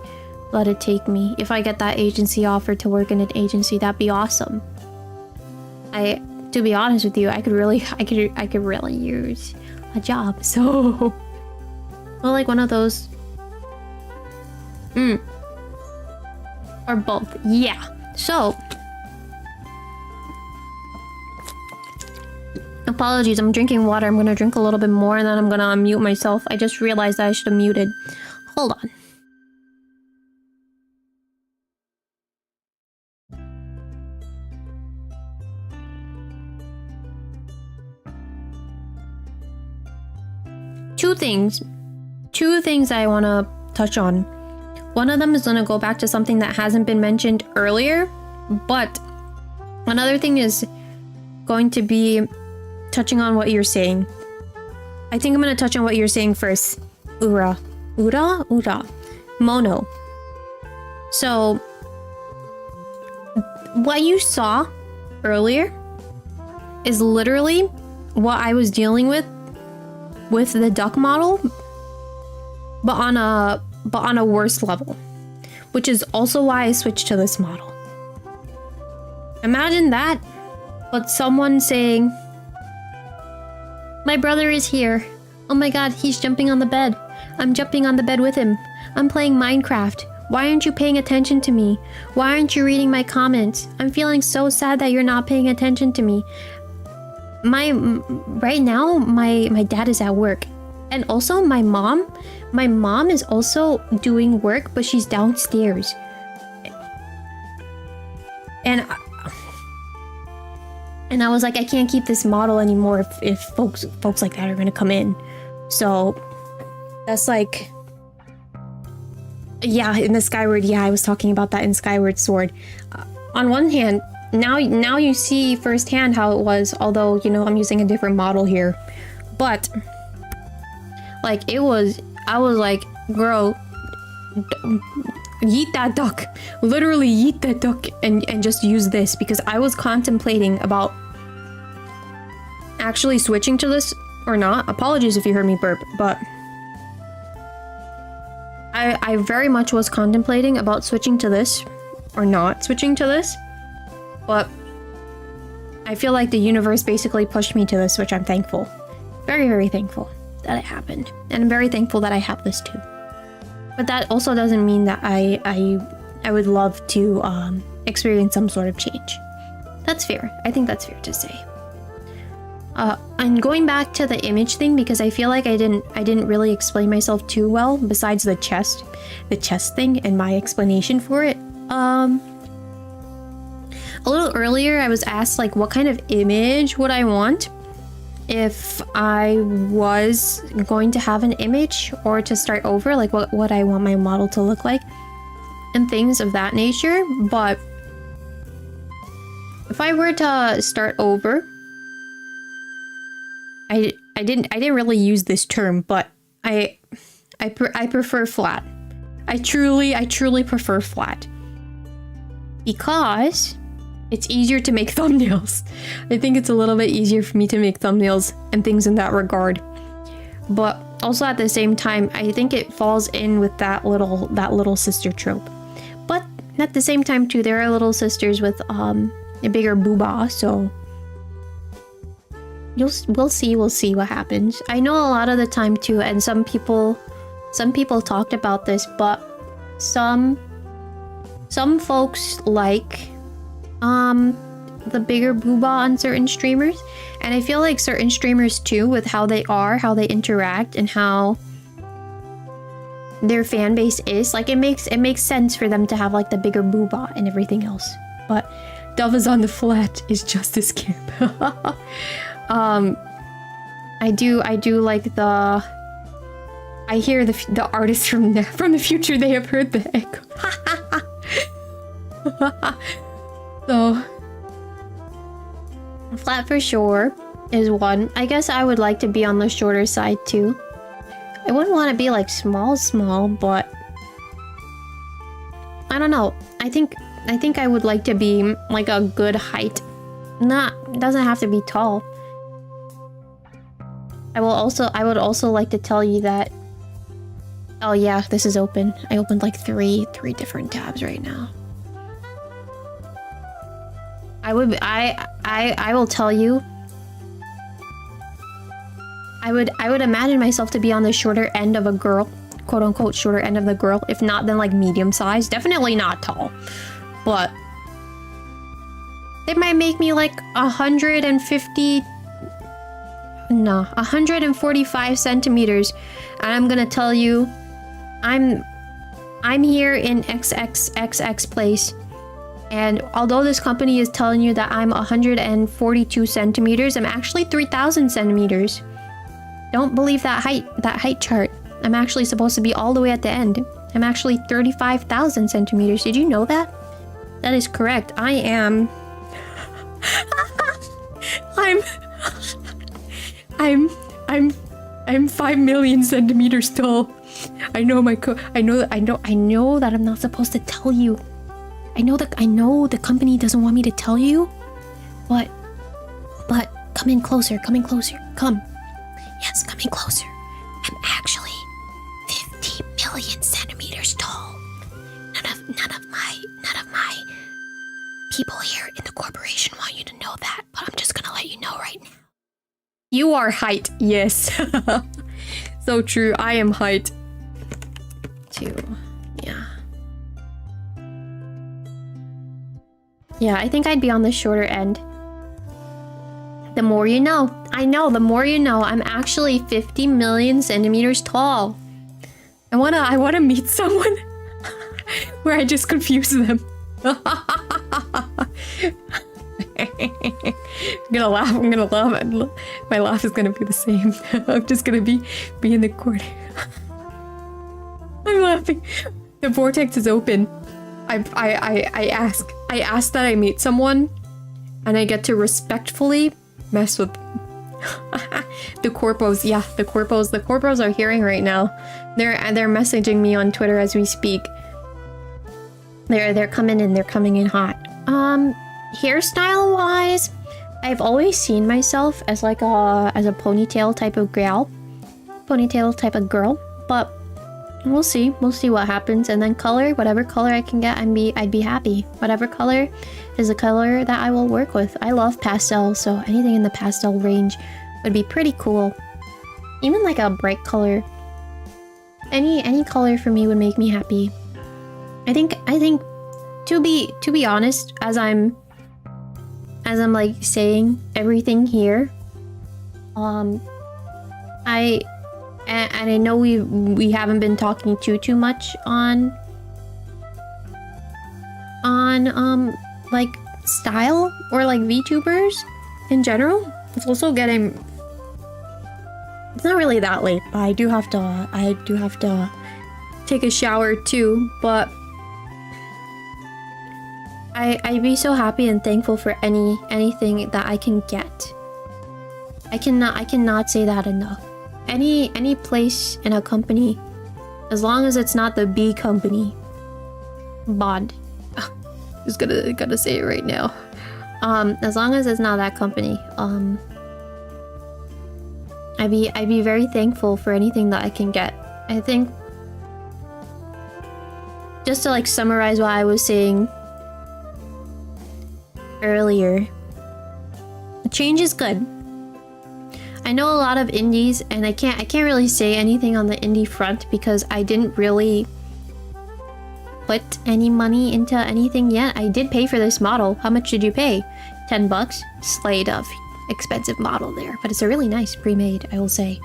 let it take me. If I get that agency offer to work in an agency, that'd be awesome. To be honest with you, I could really use a job. So, well, like one of those, or both. Yeah. So, apologies. I'm drinking water. I'm gonna drink a little bit more, and then I'm gonna unmute myself. I just realized that I should have muted. Hold on. Two things I want to touch on. One of them is going to go back to something that hasn't been mentioned earlier, but another thing is going to be touching on what you're saying. I think I'm going to touch on what you're saying first. Ura. Mono. So, what you saw earlier is literally what I was dealing with the duck model, but on a worse level, which is also why I switched to this model. Imagine that, but someone saying, "My brother is here. Oh my god, he's jumping on the bed. I'm jumping on the bed with him. I'm playing Minecraft. Why aren't you paying attention to me? Why aren't you reading my comments? I'm feeling so sad that you're not paying attention to me." Right now, my dad is at work. And also my mom is also doing work, but she's downstairs. And I was like, I can't keep this model anymore if folks like that are gonna come in. So that's like, yeah, in the Skyward, yeah, I was talking about that in Skyward Sword. On one hand, now you see firsthand how it was, although, you know, I'm using a different model here. But, like, I was like, girl, yeet that duck. Literally yeet that duck and just use this, because I was contemplating about actually switching to this or not. Apologies if you heard me burp, but I very much was contemplating about switching to this or not switching to this, but I feel like the universe basically pushed me to this, which I'm thankful. Very, very thankful that it happened. And I'm very thankful that I have this too. But that also doesn't mean that I would love to experience some sort of change. That's fair. I think that's fair to say. And going back to the image thing, because I feel like I didn't really explain myself too well, besides the chest thing and my explanation for it. A little earlier, I was asked, like, what kind of image would I want if I was going to have an image or to start over, like what I want my model to look like and things of that nature. But if I were to start over, I didn't really use this term, but I prefer flat. I truly prefer flat, because it's easier to make thumbnails. I think it's a little bit easier for me to make thumbnails and things in that regard. But also at the same time, I think it falls in with that little sister trope. But at the same time too, there are little sisters with a bigger booba, so we'll see what happens. I know a lot of the time too, and some people talked about this, but some folks like the bigger booba on certain streamers, and I feel like certain streamers too, with how they interact and how their fan base is, like, it makes sense for them to have like the bigger booba and everything else. But Dove is on the flat is just as camp. I do like the. I hear the artists from the future. They have heard the echo. So, flat for sure is one. I guess I would like to be on the shorter side too. I wouldn't want to be like small, but I don't know. I think I would like to be like a good height. It doesn't have to be tall. I would also like to tell you that. Oh yeah, this is open. I opened like three different tabs right now. I will tell you. I would imagine myself to be on the shorter end of a girl, quote unquote shorter end of the girl, if not then like medium size. Definitely not tall, but they might make me like 145 centimeters, and I'm gonna tell you, I'm here in XXXX place, and although this company is telling you that I'm 142 centimeters, I'm actually 3,000 centimeters. Don't believe that height chart. I'm actually supposed to be all the way at the end. I'm actually 35,000 centimeters. Did you know that? That is correct. I am... I'm 5 million centimeters tall. I know I know that I'm not supposed to tell you. I know the company doesn't want me to tell you. But come in closer, come. Yes, come in closer. I'm actually 50 million centimeters tall. None of my people here in the corporation want you to know that, but I'm just gonna let you know right now. You are height, yes. So true, I am height. Too, yeah. Yeah, I think I'd be on the shorter end. The more you know. I know, the more you know. I'm actually 50 million centimeters tall. I wanna meet someone where I just confuse them. I'm gonna laugh. My laugh is gonna be the same. I'm just gonna be in the corner. I'm laughing. The vortex is open. I ask that I meet someone, and I get to respectfully mess with the corpos. Yeah, the corpos are hearing right now. They're messaging me on Twitter as we speak. They're coming in hot. Hairstyle wise, I've always seen myself as like a ponytail type of girl, but we'll see what happens. And then color, whatever color I can get, I'd be happy. Whatever color is the color that I will work with. I love pastel, so anything in the pastel range would be pretty cool. Even like a bright color. Any color for me would make me happy. I think to be honest, as I'm like saying everything here, I know we haven't been talking too much on like style or like VTubers in general. It's also getting, it's not really that late, but I do have to take a shower too, but I'd be so happy and thankful for anything that I can get. I cannot say that enough. Any place in a company, as long as it's not the B company, Bond. Just gotta say it right now. As long as it's not that company, I'd be very thankful for anything that I can get. I think, just to like summarize what I was saying earlier, change is good. I know a lot of indies, and I can't really say anything on the indie front because I didn't really put any money into anything yet. I did pay for this model. How much did you pay? $10? Slayed of expensive model there, but it's a really nice pre-made, I will say.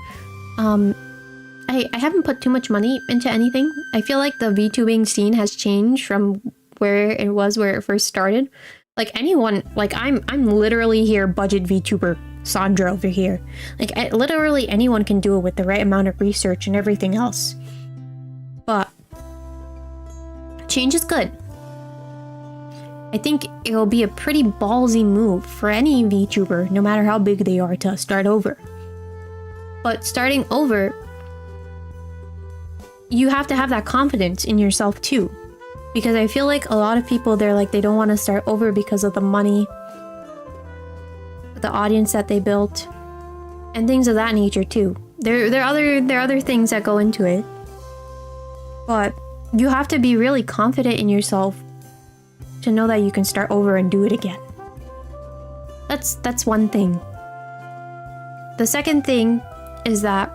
I haven't put too much money into anything. I feel like the VTubing scene has changed from where it first started. Like anyone, like I'm literally here budget VTuber Sandra over here. Like literally anyone can do it with the right amount of research and everything else. But change is good. I think it will be a pretty ballsy move for any VTuber, no matter how big they are, to start over. But starting over, you have to have that confidence in yourself too. Because I feel like a lot of people, they don't want to start over because of the money, the audience that they built, and things of that nature too. There are other things that go into it. But you have to be really confident in yourself to know that you can start over and do it again. That's one thing. The second thing is that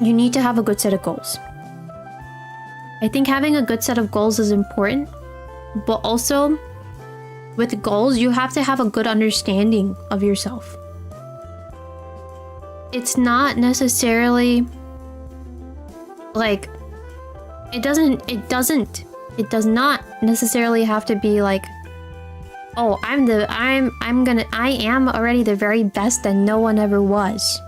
you need to have a good set of goals. I think having a good set of goals is important, but also with goals, you have to have a good understanding of yourself. It's not necessarily like, it does not necessarily have to be like, oh, I am already the very best and no one ever was.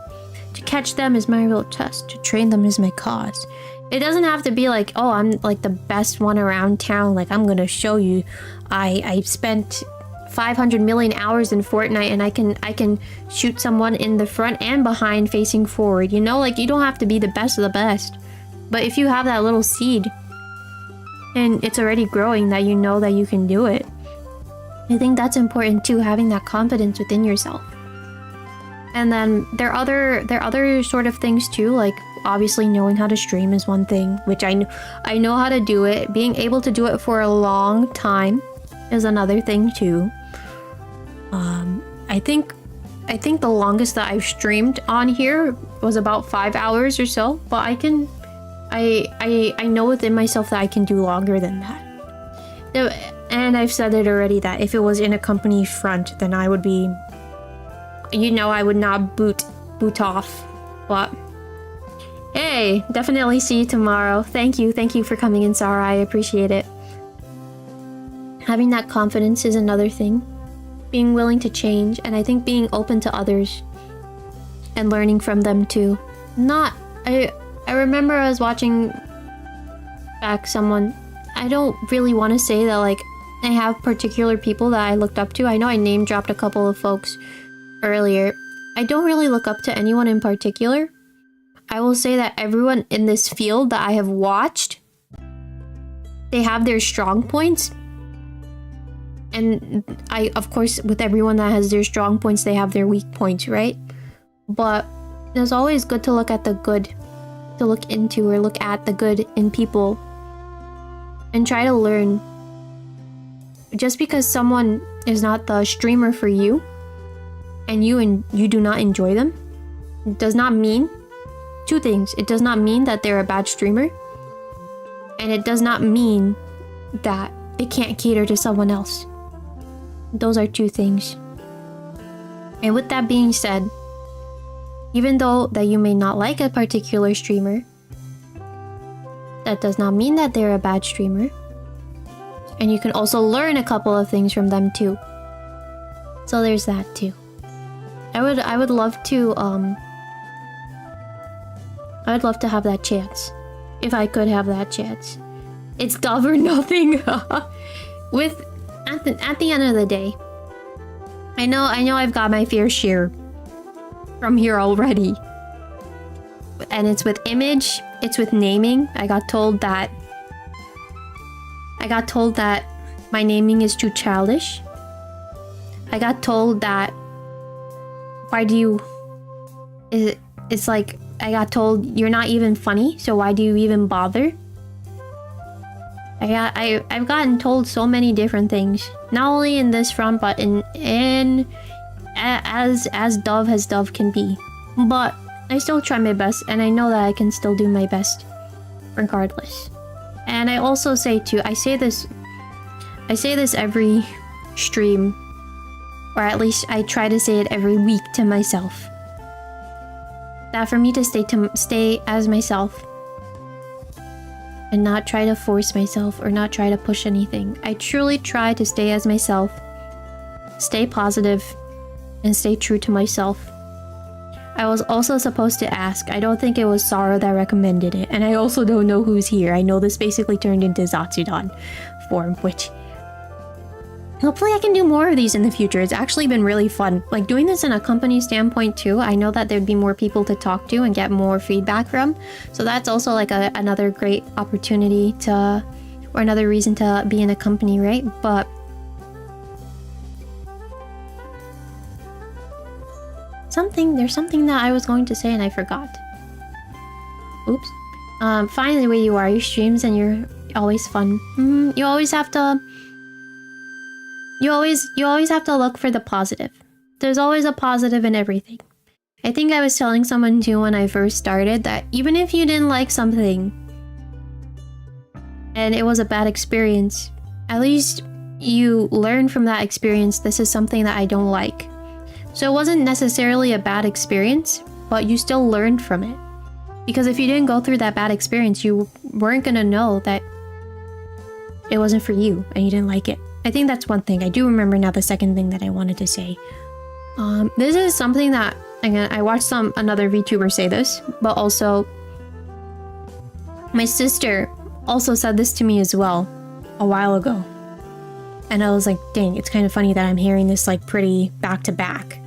To catch them is my real test. To train them is my cause. It doesn't have to be like, oh, I'm like the best one around town. Like, I'm gonna show you. I spent 500 million hours in Fortnite and I can shoot someone in the front and behind facing forward. You know, like, you don't have to be the best of the best. But if you have that little seed and it's already growing, that you know that you can do it. I think that's important too, having that confidence within yourself. And then there are other sort of things too, like obviously knowing how to stream is one thing, which I know how to do it. Being able to do it for a long time is another thing too. I think the longest that I've streamed on here was about 5 hours or so, but I know within myself that I can do longer than that. And I've said it already that if it was in a company front, then I would be, you know, I would not boot off. But hey, definitely see you tomorrow. Thank you for coming in, Sarah. I appreciate it. Having that confidence is another thing. Being willing to change, and I think being open to others and learning from them too. I remember I was watching back someone. I don't really want to say that like I have particular people that I looked up to. I know I name dropped a couple of folks earlier. I don't really look up to anyone in particular. I will say that everyone in this field that I have watched, they have their strong points. And of course, with everyone that has their strong points, they have their weak points, right? But it's always good to look at the good, to look into or look at the good in people and try to learn. Just because someone is not the streamer for you and you do not enjoy them, does not mean two things. It does not mean that they're a bad streamer, and it does not mean that they can't cater to someone else. Those are two things. And with that being said, even though that you may not like a particular streamer, that does not mean that they're a bad streamer. And you can also learn a couple of things from them too. So there's that too. I would love to have that chance. If I could have that chance. It's Dove or nothing. At the end of the day, I know I've got my fair share from here already. And it's with image, it's with naming. I got told that my naming is too childish. I got told that it's like I got told you're not even funny, so why do you even bother? I've gotten told so many different things, not only in this front, but as Dove as Dove can be. But I still try my best, and I know that I can still do my best, regardless. And I also say too, I say this every stream, or at least I try to say it every week to myself. That for me to stay as myself. And not try to force myself or not try to push anything. I truly try to stay as myself, stay positive, and stay true to myself. I was also supposed to ask, I don't think it was Sara that recommended it, and I also don't know who's here. I know this basically turned into Zatsudan form, which hopefully I can do more of these in the future. It's actually been really fun. Like doing this in a company standpoint too, I know that there'd be more people to talk to and get more feedback from. So that's also like another great opportunity or another reason to be in a company, right? But there's something that I was going to say and I forgot. Oops. Finally, the way you are, your streams and you're always fun. You always have to look for the positive. There's always a positive in everything. I think I was telling someone too when I first started that even if you didn't like something and it was a bad experience, at least you learn from that experience, this is something that I don't like. So it wasn't necessarily a bad experience, but you still learned from it. Because if you didn't go through that bad experience, you weren't gonna know that it wasn't for you and you didn't like it. I think that's one thing. I do remember now the second thing that I wanted to say. This is something that again, I watched another VTuber say this, but also my sister also said this to me as well a while ago. And I was like, dang, it's kind of funny that I'm hearing this like pretty back to back.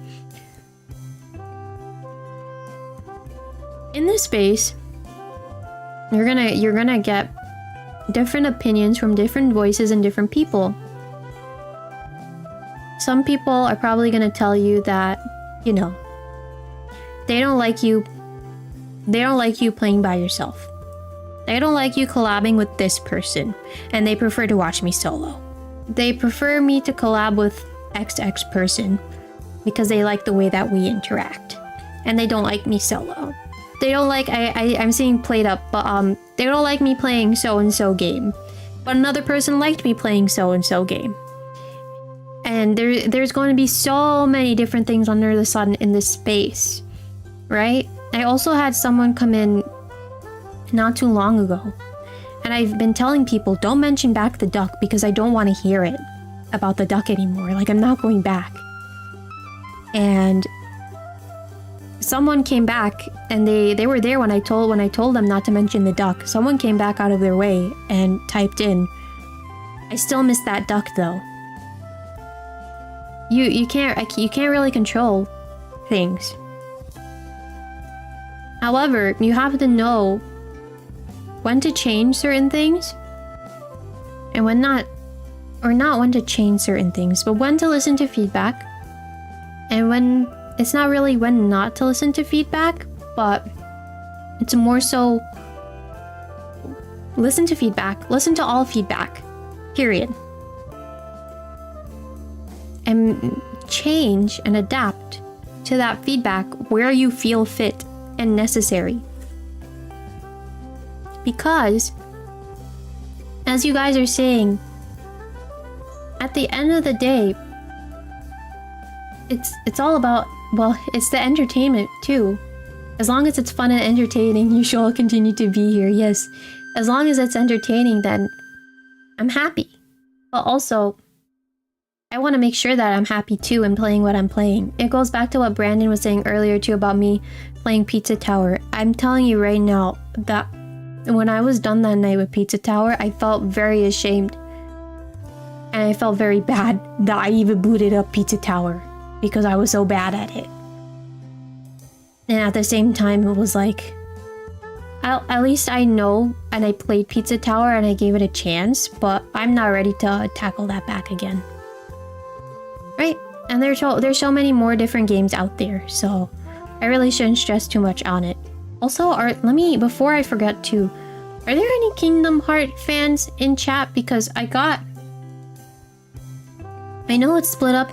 In this space, you're gonna get different opinions from different voices and different people. Some people are probably gonna tell you that, you know, they don't like you playing by yourself. They don't like you collabing with this person, and they prefer to watch me solo. They prefer me to collab with XX person because they like the way that we interact, and they don't like me solo. They don't like I'm seeing plateup, but they don't like me playing so and so game, but another person liked me playing so and so game. And there's going to be so many different things under the sun in this space, right? I also had someone come in not too long ago, and I've been telling people, don't mention back the duck because I don't want to hear it about the duck anymore. Like, I'm not going back. And someone came back, and they were there when I told them not to mention the duck. Someone came back out of their way and typed in, I still miss that duck though. You can't really control things. However, you have to know when to change certain things and when not, or not when to change certain things, but when to listen to feedback, and when it's not really when not to listen to feedback, but it's more so listen to feedback, listen to all feedback, period. And change and adapt to that feedback where you feel fit and necessary. Because, as you guys are saying, at the end of the day, it's all about, well, it's the entertainment too. As long as it's fun and entertaining, you should all continue to be here. Yes, as long as it's entertaining, then I'm happy. But also, I want to make sure that I'm happy too in playing what I'm playing. It goes back to what Brandon was saying earlier too about me playing Pizza Tower. I'm telling you right now that when I was done that night with Pizza Tower, I felt very ashamed. And I felt very bad that I even booted up Pizza Tower because I was so bad at it. And at the same time, it was like, at least I know and I played Pizza Tower and I gave it a chance, but I'm not ready to tackle that back again. Right? And there's so many more different games out there, so I really shouldn't stress too much on it. Also, before I forget too, are there any Kingdom Hearts fans in chat? Because I know it's split up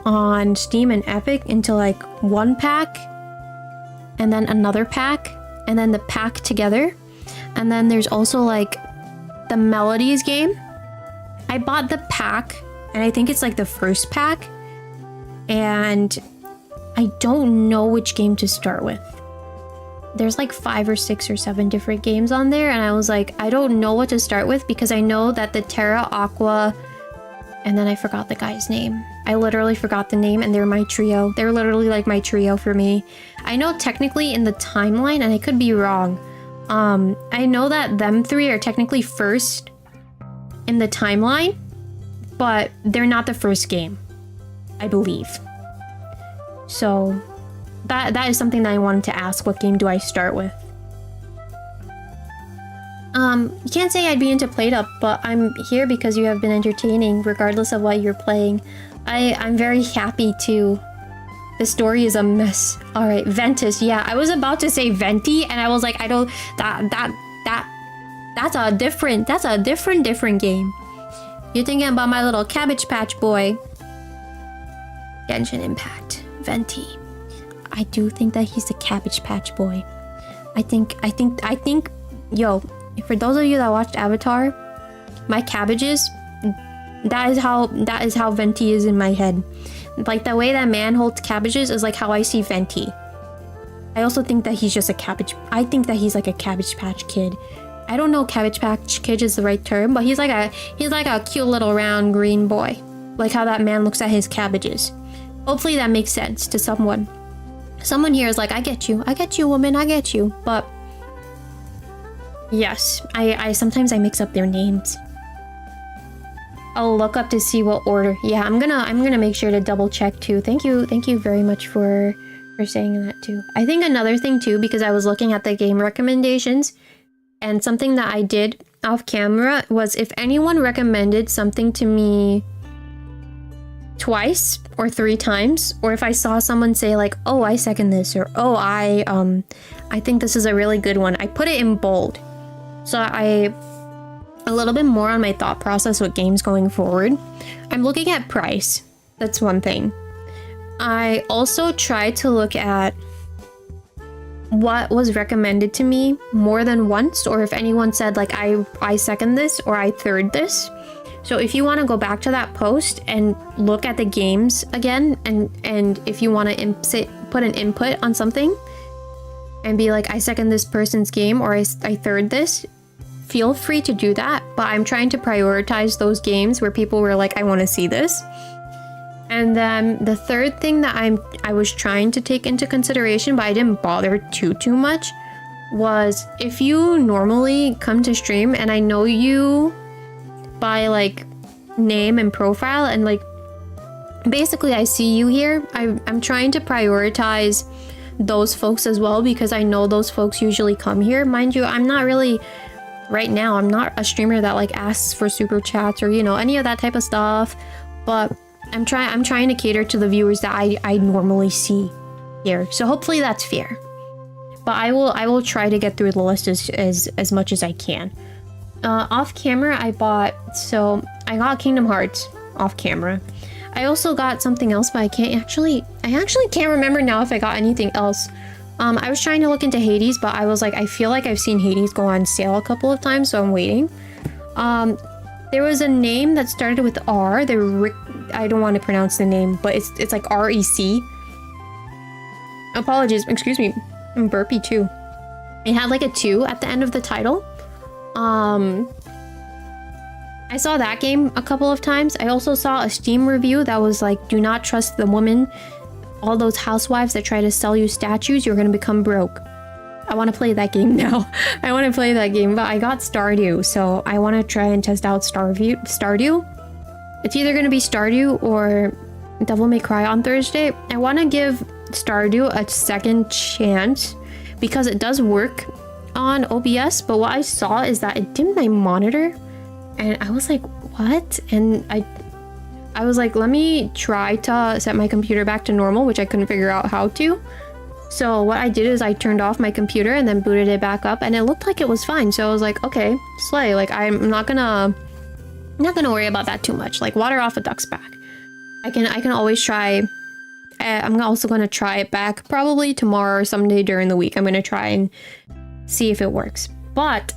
on Steam and Epic into like one pack, and then another pack, and then the pack together. And then there's also like the Melodies game. I bought the pack, and I think it's like the first pack, and I don't know which game to start with. There's like 5 or 6 or 7 different games on there, and I was like, I don't know what to start with because I know that the Terra, Aqua, and then I forgot the guy's name. I literally forgot the name, and they're my trio. They're literally like my trio for me. I know technically in the timeline, and I could be wrong, I know that them 3 are technically first in the timeline, but they're not the first game, I believe. So that is something that I wanted to ask. What game do I start with? You can't say I'd be into plateup, but I'm here because you have been entertaining regardless of what you're playing. I'm very happy too. The story is a mess. Alright, Ventus. Yeah, I was about to say Venti, and I was like, I don't... That's a different game. You're thinking about my little Cabbage Patch boy. Genshin Impact. Venti. I do think that he's a Cabbage Patch boy. I think, yo, for those of you that watched Avatar, my cabbages, that is how Venti is in my head. Like, the way that man holds cabbages is like how I see Venti. I also think that he's just a cabbage. I think that he's like a Cabbage Patch Kid. I don't know if Cabbage Patch Kid is the right term, but he's like a cute little round green boy. Like how that man looks at his cabbages. Hopefully that makes sense to someone. Someone here is like, I get you, woman, I get you. But yes, I sometimes I mix up their names. I'll look up to see what order. Yeah, I'm gonna make sure to double check too. Thank you very much for saying that too. I think another thing too, because I was looking at the game recommendations, and something that I did off camera was if anyone recommended something to me twice or 3 times, or if I saw someone say like, oh, I second this, or oh, I think this is a really good one, I put it in bold. So I a little bit more on my thought process with games going forward. I'm looking at price. That's one thing. I also try to look at what was recommended to me more than once, or if anyone said like I second this or I third this. So if you want to go back to that post and look at the games again, and if you want to put an input on something and be like, I second this person's game or I third this, feel free to do that. But I'm trying to prioritize those games where people were like, I want to see this. And then the third thing that I was trying to take into consideration, but I didn't bother too much, was if you normally come to stream and I know you by like name and profile, and like basically I see you here, I'm trying to prioritize those folks as well, because I know those folks usually come here. Mind you, I'm not really, right now, I'm not a streamer that like asks for super chats or, you know, any of that type of stuff, but I'm trying to cater to the viewers that I normally see here. So hopefully that's fair. But I will try to get through the list as much as I can. Off camera, I got Kingdom Hearts off camera. I also got something else, but I actually can't remember now if I got anything else. I was trying to look into Hades, but I was like, I feel like I've seen Hades go on sale a couple of times, so I'm waiting. There was a name that started with R. I don't want to pronounce the name, but it's like REC. Apologies, excuse me. I'm burpy too. It had like a 2 at the end of the title. I saw that game a couple of times. I also saw a Steam review that was like, do not trust the woman. All those housewives that try to sell you statues, you're gonna become broke. I want to play that game now. I want to play that game, but I got Stardew, so I want to try and test out Stardew. It's either going to be Stardew or Devil May Cry on Thursday. I want to give Stardew a second chance because it does work on OBS, but what I saw is that it dimmed my monitor, and I was like, what? And I was like, let me try to set my computer back to normal, which I couldn't figure out how to. So what I did is I turned off my computer and then booted it back up, and it looked like it was fine. So I was like, okay, slay. Like I'm not gonna worry about that too much. Like water off a duck's back. I can always try. I'm also gonna try it back probably tomorrow or someday during the week. I'm gonna try and see if it works. But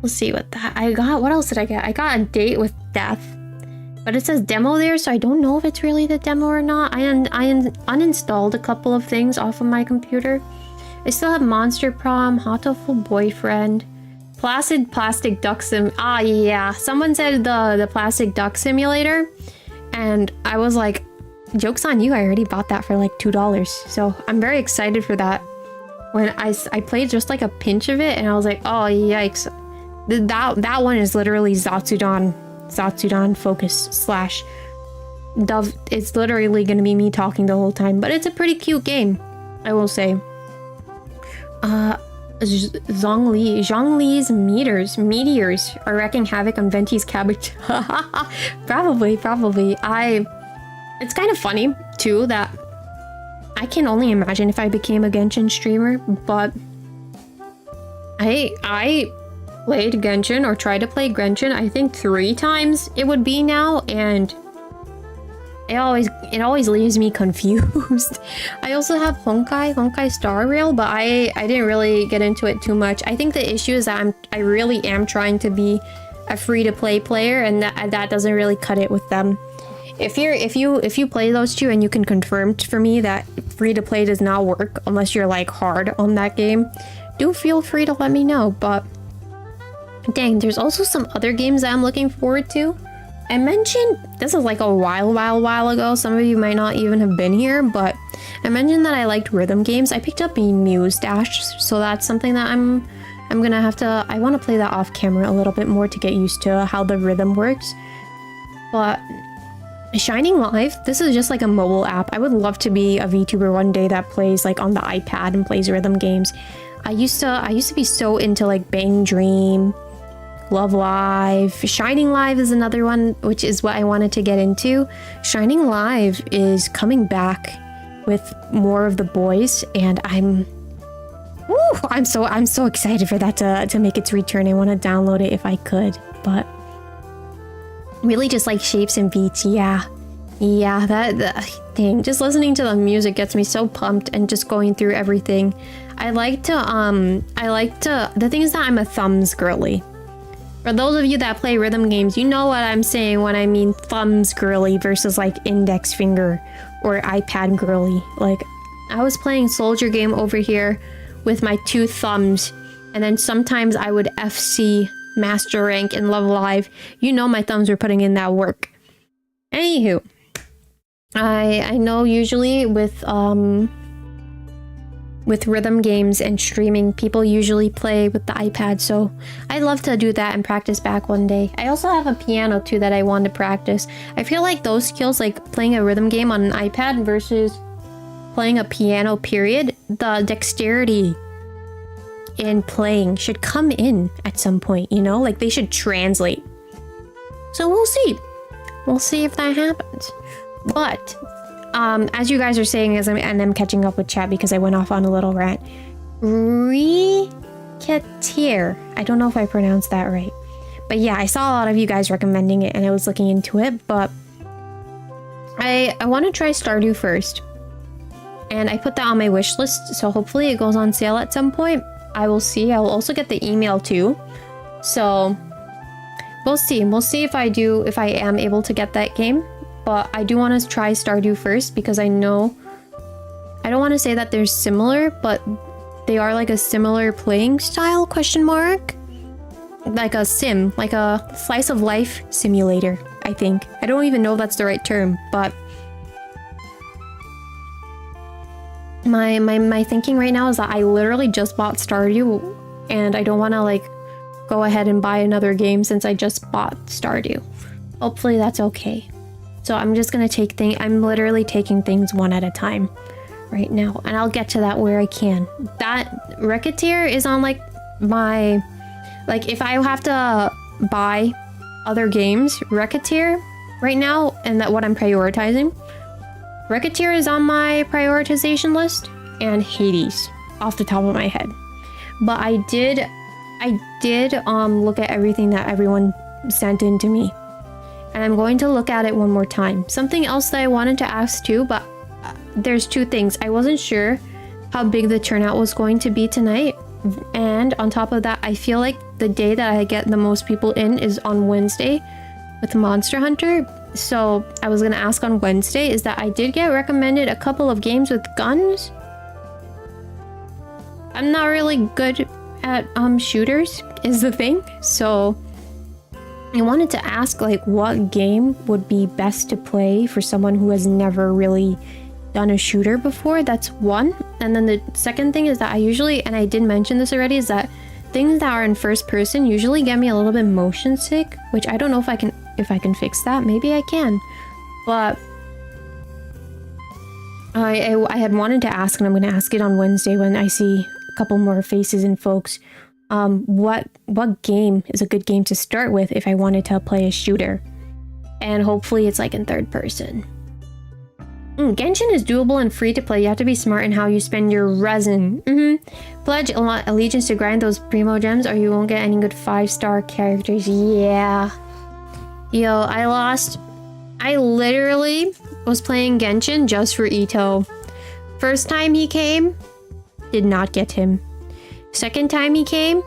we'll see what that I got. What else did I get? I got a date with death. But it says demo there, so I don't know if it's really the demo or not. I uninstalled a couple of things off of my computer. I still have Monster Prom, Hotoful Boyfriend, Placid Plastic Duck Sim. Ah, yeah. Someone said the Plastic Duck Simulator, and I was like, joke's on you, I already bought that for like $2. So I'm very excited for that. When I played just like a pinch of it, and I was like, oh, yikes. That one is literally Zatsudan focus / Dove. It's literally gonna be me talking the whole time, but it's a pretty cute game, I will say. Zhongli's meteors are wreaking havoc on Venti's cabbage. probably. It's kind of funny too that I can only imagine if I became a Genshin streamer, but I played Genshin or tried to play Genshin, I think 3 times it would be now, and it always leaves me confused. I also have Honkai Star Rail, but I didn't really get into it too much. I think the issue is that I really am trying to be a free-to-play player, and that doesn't really cut it with them. If you play those two and you can confirm for me that free-to-play does not work unless you're like hard on that game, do feel free to let me know. But dang, there's also some other games that I'm looking forward to. I mentioned, this is like a while ago, some of you might not even have been here, but I mentioned that I liked rhythm games. I picked up a Muse Dash, so that's something that I'm gonna have to... I want to play that off camera a little bit more to get used to how the rhythm works. But Shining Live, this is just like a mobile app. I would love to be a VTuber one day that plays like on the iPad and plays rhythm games. I used to be so into like Bang Dream, Love Live. Shining Live is another one, which is what I wanted to get into. Shining Live is coming back with more of the boys, and I'm so excited for that to make its return. I want to download it if I could, but really just like shapes and beats. Yeah, that thing. Just listening to the music gets me so pumped, and just going through everything. The thing is that I'm a thumbs girly. For those of you that play rhythm games, you know what I'm saying when I mean thumbs girly versus like index finger or iPad girly. Like, I was playing Soldier Game over here with my 2 thumbs, and then sometimes I would FC Master Rank in Love Live. You know my thumbs were putting in that work. Anywho, I know usually with rhythm games and streaming, people usually play with the iPad, so I'd love to do that and practice back one day. I also have a piano too that I want to practice. I feel like those skills, like playing a rhythm game on an iPad versus playing a piano period, the dexterity in playing should come in at some point, you know? Like, they should translate. So we'll see. We'll see if that happens. But as you guys are saying, and I'm catching up with chat because I went off on a little rant. Ricketeer. I don't know if I pronounced that right. But yeah, I saw a lot of you guys recommending it, and I was looking into it. But I want to try Stardew first. And I put that on my wish list, so hopefully it goes on sale at some point. I will see. I will also get the email too. So we'll see. We'll see if I am able to get that game. But I do want to try Stardew first, because I know... I don't want to say that they're similar, but they are like a similar playing style, question mark? Like a sim, like a slice of life simulator, I think. I don't even know if that's the right term, but... My thinking right now is that I literally just bought Stardew, and I don't want to like go ahead and buy another game since I just bought Stardew. Hopefully that's okay. So I'm just gonna I'm literally taking things one at a time right now, and I'll get to that where I can. That Ricketeer is on like my, like if I have to buy other games, Ricketeer right now, and that what I'm prioritizing. Ricketeer is on my prioritization list, and Hades off the top of my head. But I did look at everything that everyone sent in to me, and I'm going to look at it one more time. Something else that I wanted to ask too, but there's 2 things. I wasn't sure how big the turnout was going to be tonight, and on top of that, I feel like the day that I get the most people in is on Wednesday with Monster Hunter. So I was gonna ask on Wednesday is that I did get recommended a couple of games with guns. I'm not really good at shooters is the thing, so I wanted to ask like what game would be best to play for someone who has never really done a shooter before. That's one. And then the second thing is that I usually, and I did mention this already, is that things that are in first person usually get me a little bit motion sick, which I don't know if I can fix that. Maybe I can, but I had wanted to ask, and I'm going to ask it on Wednesday when I see a couple more faces and folks. What game is a good game to start with if I wanted to play a shooter? And hopefully it's like in third person. Genshin is doable and free to play. You have to be smart in how you spend your resin. Pledge allegiance to grind those primo gems, or you won't get any good 5-star characters. Yeah. Yo, I literally was playing Genshin just for Ito. First time he came, did not get him. Second time he came,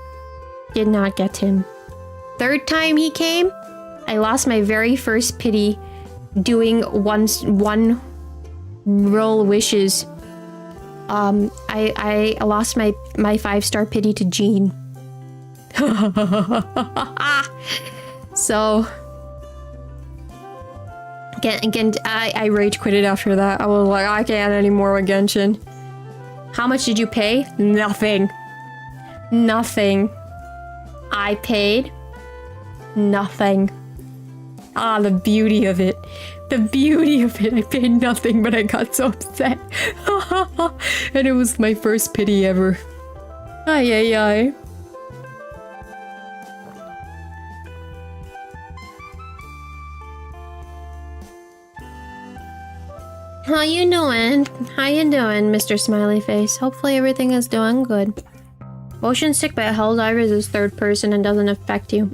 did not get him. Third time he came, I lost my very first pity doing one roll wishes. I lost my 5-star pity to Jean. So Again, I rage quitted after that. I was like, I can't anymore with Genshin. How much did you pay? Nothing. Nothing. I paid nothing. Ah, the beauty of it. The beauty of it. I paid nothing, but I got so upset. And it was my first pity ever. Ay, ay, ay. How you doing? How you doing, Mr. Smiley Face? Hopefully everything is doing good. Motion sick, but Helldivers is third person and doesn't affect you.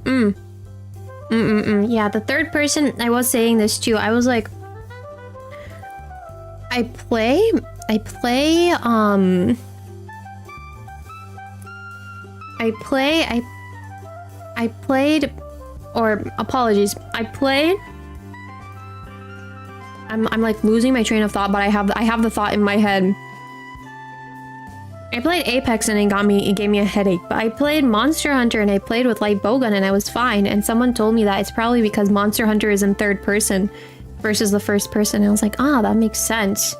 Yeah, the third person, I was saying this too. I was like, I played, or apologies, I'm like losing my train of thought, but I have the thought in my head. I played Apex and it gave me a headache, but I played Monster Hunter and I played with light bowgun and I was fine, and someone told me that it's probably because Monster Hunter is in third person versus the first person. And I was like, ah, that makes sense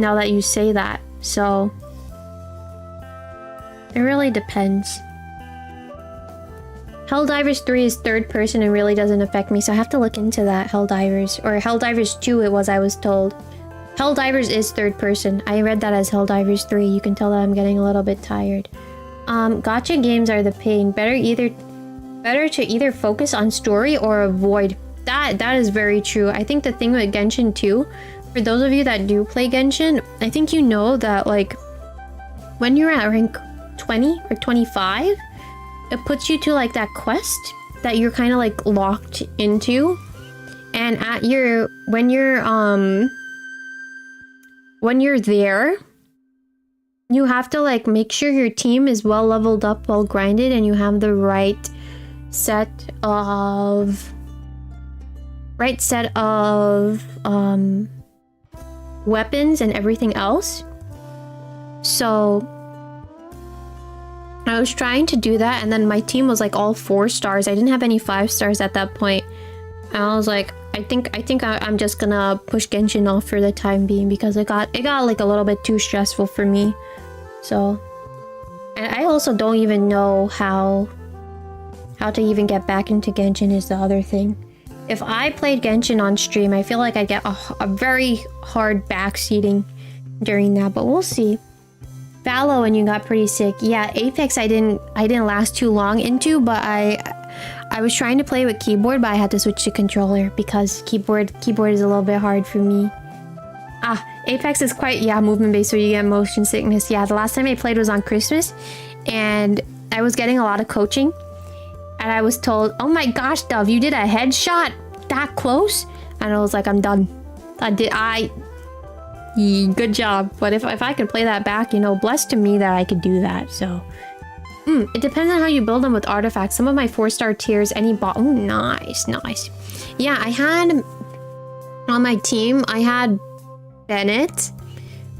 now that you say that. So it really depends. Helldivers 3 is third person and really doesn't affect me, so I have to look into that. Helldivers, or Helldivers 2 it was, I was told. Helldivers is third person. I read that as Helldivers 3. You can tell that I'm getting a little bit tired. Gacha games are the pain. Better to either focus on story or avoid. That is very true. I think the thing with Genshin too, for those of you that do play Genshin, I think you know that like when you're at rank 20 or 25, it puts you to like that quest that you're kind of like locked into, and when you're there, you have to like make sure your team is well leveled up, well grinded, and you have the right set of weapons and everything else. So I was trying to do that, and then my team was like all 4 stars. I didn't have any 5 stars at that point. And I was like, I think I'm just gonna push Genshin off for the time being, because it got like a little bit too stressful for me. So, and I also don't even know how to even get back into Genshin is the other thing. If I played Genshin on stream, I feel like I'd get a very hard backseating during that, but we'll see. Fallow, and you got pretty sick. Yeah, Apex I didn't last too long into, but I was trying to play with keyboard, but I had to switch to controller because keyboard is a little bit hard for me. Ah, Apex is quite, yeah, movement based, so you get motion sickness. Yeah, the last time I played was on Christmas, and I was getting a lot of coaching, and I was told, oh my gosh, Dove, you did a headshot that close? And I was like, I'm done. Good job. But if I could play that back, you know, blessed to me that I could do that. So it depends on how you build them with artifacts. Some of my 4-star tiers, any bot. Oh, nice. Yeah, I had on my team, I had Bennett,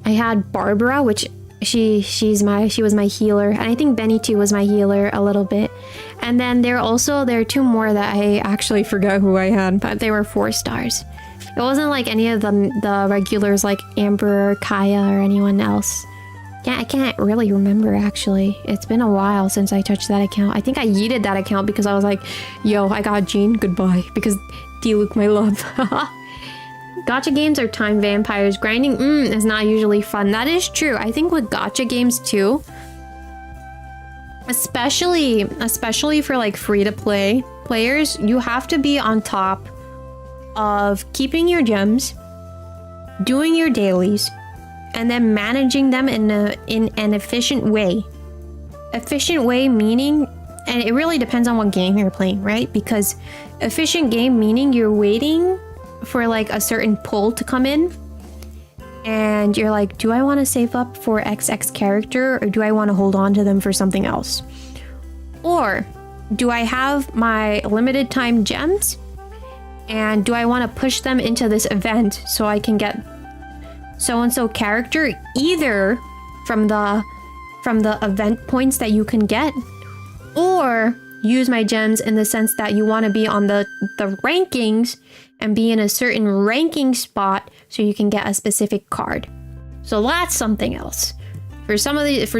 I had Barbara, which she was my healer, and I think Benny too was my healer a little bit. And then there are 2 more that I actually forgot who I had, but they were 4 stars. It wasn't like any of the regulars like Amber or Kaya or anyone else. Yeah, I can't really remember actually. It's been a while since I touched that account. I think I yeeted that account because I was like, yo, I got Jean, goodbye. Because D-Luke, my love. Gacha games are time vampires. Grinding is not usually fun. That is true. I think with gacha games too, especially for like free-to-play players, you have to be on top of keeping your gems, doing your dailies, and then managing them in an efficient way. Efficient way meaning, and it really depends on what game you're playing, right? Because efficient game meaning you're waiting for like a certain pull to come in, and you're like, do I want to save up for XX character, or do I want to hold on to them for something else? Or do I have my limited time gems, and do I want to push them into this event so I can get so-and-so character, either from the event points that you can get, or use my gems in the sense that you want to be on the rankings and be in a certain ranking spot so you can get a specific card. So that's something else. For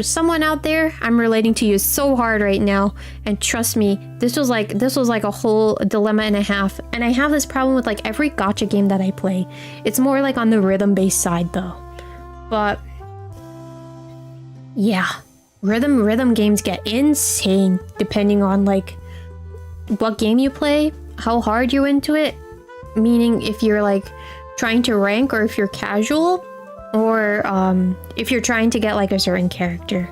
someone out there, I'm relating to you so hard right now, and trust me, this was like a whole dilemma and a half. And I have this problem with like every gacha game that I play. It's more like on the rhythm-based side though. But yeah, rhythm games get insane depending on like what game you play, how hard you're into it. Meaning if you're like trying to rank or if you're casual. Or if you're trying to get like a certain character.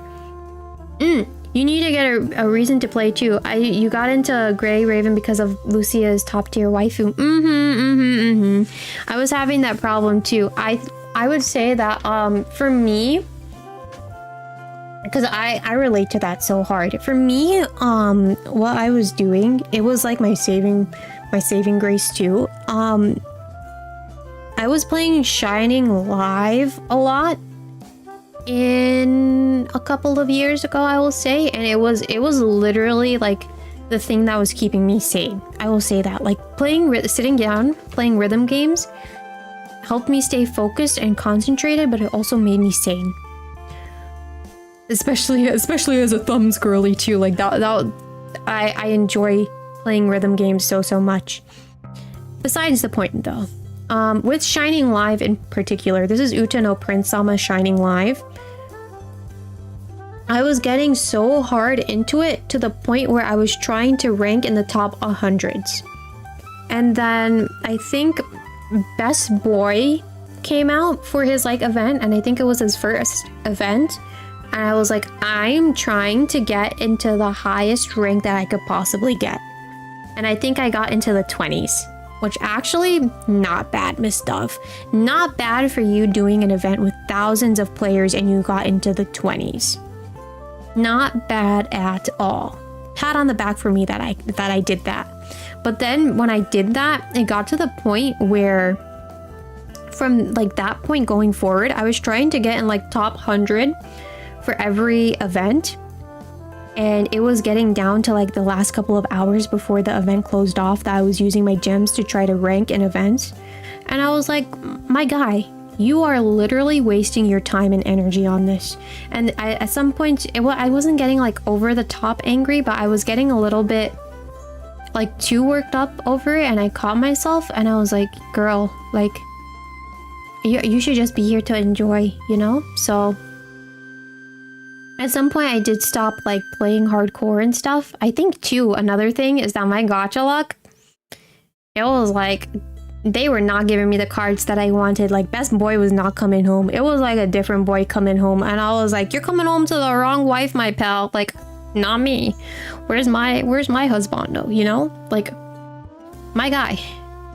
You need to get a reason to play too. You got into Grey Raven because of Lucia's top tier waifu. I was having that problem too. I would say that for me, because I relate to that so hard. For me, what I was doing, it was like my saving grace too. I was playing Shining Live a lot in a couple of years ago, I will say, and it was literally like the thing that was keeping me sane. I will say that, like sitting down, playing rhythm games helped me stay focused and concentrated, but it also made me sane. Especially as a thumbs girly too, like that I enjoy playing rhythm games so much. Besides the point though. With Shining Live in particular, this is Uta no Prince-sama Shining Live. I was getting so hard into it to the point where I was trying to rank in the top 100s. And then I think Best Boy came out for his like event, and I think it was his first event. And I was like, I'm trying to get into the highest rank that I could possibly get. And I think I got into the 20s. Which actually, not bad, Miss Dove. Not bad for you doing an event with thousands of players and you got into the 20s. Not bad at all. Pat on the back for me that I did that. But then when I did that, it got to the point where from like that point going forward, I was trying to get in like top 100 for every event. And it was getting down to like the last couple of hours before the event closed off that I was using my gems to try to rank in events. And I was like, my guy, you are literally wasting your time and energy on this. And at some point, I wasn't getting like over the top angry, but I was getting a little bit like too worked up over it. And I caught myself and I was like, girl, like, you should just be here to enjoy, you know? So at some point, I did stop like playing hardcore and stuff. I think too, another thing is that my gacha luck, it was like, they were not giving me the cards that I wanted. Like Best Boy was not coming home. It was like a different boy coming home. And I was like, you're coming home to the wrong wife, my pal. Like, not me. Where's my husbando, you know? Like, my guy.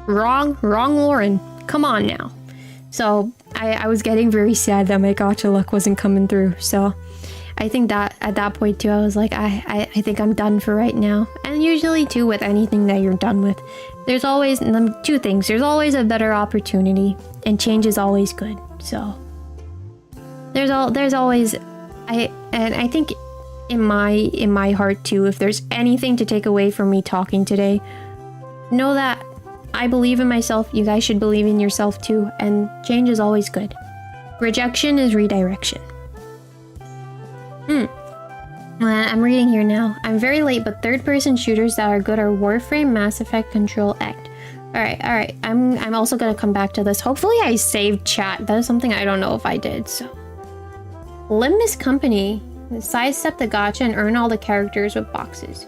Wrong Lauren. Come on now. So I was getting very sad that my gacha luck wasn't coming through. So I think that at that point too, I was like, I think I'm done for right now. And usually too, with anything that you're done with, there's always two things. There's always a better opportunity, and change is always good. So there's always, I think in my heart too, if there's anything to take away from me talking today, know that I believe in myself. You guys should believe in yourself too, and change is always good. Rejection is redirection. I'm reading here now. I'm very late, but third-person shooters that are good are Warframe, Mass Effect, Control, Act. Alright. I'm also gonna come back to this. Hopefully I saved chat. That is something I don't know if I did, so. Limbus Company. Sidestep the gacha and earn all the characters with boxes.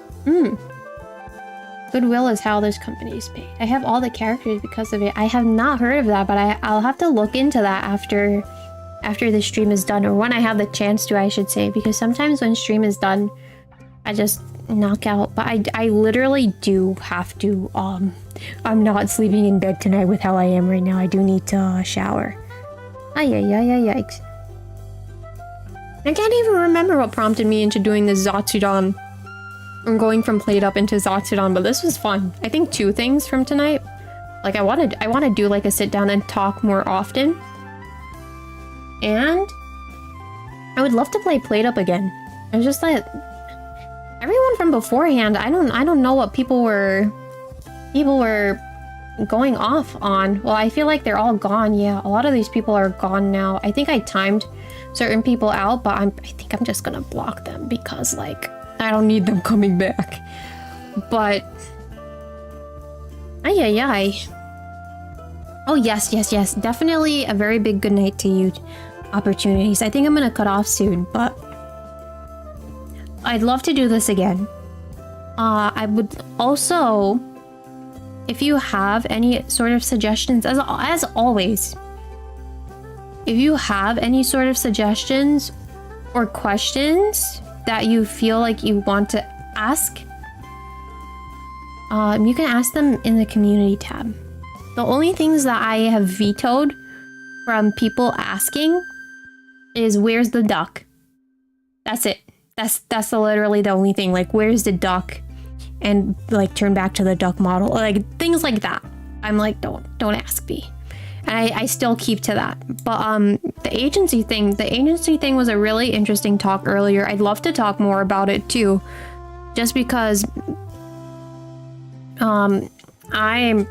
Goodwill is how this company is paid. I have all the characters because of it. I have not heard of that, but I'll have to look into that after the stream is done, or when I have the chance to, I should say, because sometimes when stream is done, I just knock out. But I literally do have to, I'm not sleeping in bed tonight with how I am right now. I do need to shower. Yikes. I can't even remember what prompted me into doing this Zatsudan. I'm going from plateup into Zatsudan, but this was fun. I think two things from tonight. Like I want to do like a sit down and talk more often. And I would love to play plateup again. It's just like everyone from beforehand, I don't know what people were going off on? Well, I feel like they're all gone. Yeah, a lot of these people are gone now. I think I timed certain people out, but I think I'm just gonna block them because, like, I don't need them coming back. But ay. Oh yes, definitely a very big good night to you opportunities. I think I'm gonna cut off soon, but I'd love to do this again. I would also, if you have any sort of suggestions, as always, if you have any sort of suggestions or questions that you feel like you want to ask, you can ask them in the community tab. The only things that I have vetoed from people asking is where's the duck? That's it. That's literally the only thing. Like, where's the duck? And like turn back to the duck model, like things like that. I'm like, don't ask me. And I still keep to that. But the agency thing was a really interesting talk earlier. I'd love to talk more about it too, just because I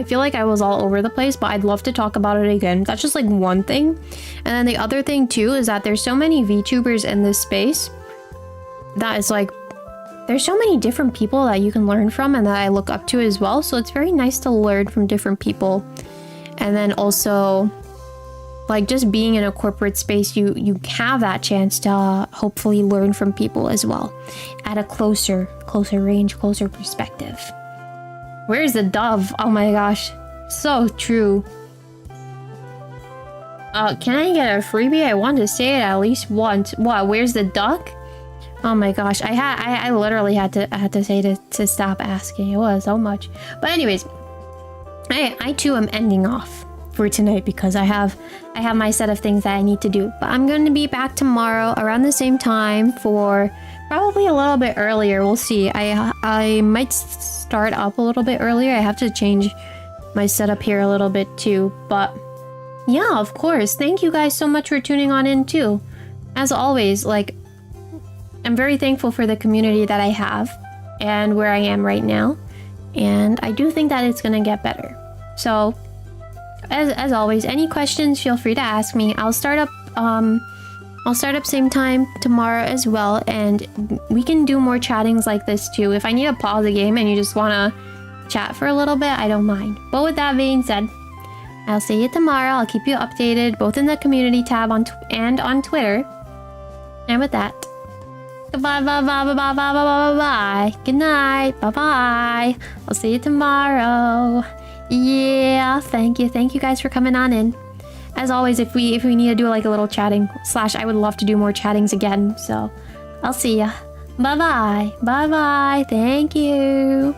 feel like I was all over the place, but I'd love to talk about it again. That's just like one thing. And then the other thing too is that there's so many VTubers in this space that is like, there's so many different people that you can learn from and that I look up to as well. So it's very nice to learn from different people. And then also, like, just being in a corporate space, you have that chance to hopefully learn from people as well at a closer range, closer perspective. Where's the dove? Oh my gosh, so true. Can I get a freebie? I want to say it at least once. What? Where's the duck? Oh my gosh, I literally had to say to stop asking. It was so much. But anyways, I too am ending off for tonight because I have my set of things that I need to do. But I'm going to be back tomorrow around the same time for probably a little bit earlier. We'll see. I might start up a little bit earlier. I have to change my setup here a little bit too. But yeah, of course. Thank you guys so much for tuning on in too. As always, like, I'm very thankful for the community that I have and where I am right now. And I do think that it's gonna get better. So, as always, any questions, feel free to ask me. I'll start up same time tomorrow as well, and we can do more chattings like this too. If I need to pause a game and you just wanna chat for a little bit, I don't mind. But with that being said, I'll see you tomorrow. I'll keep you updated both in the community tab and on Twitter. And with that, goodbye, bye. Good night, bye. I'll see you tomorrow. Yeah, thank you guys for coming on in. As always, if we need to do like a little chatting / I would love to do more chattings again. So I'll see ya. Bye. Thank you.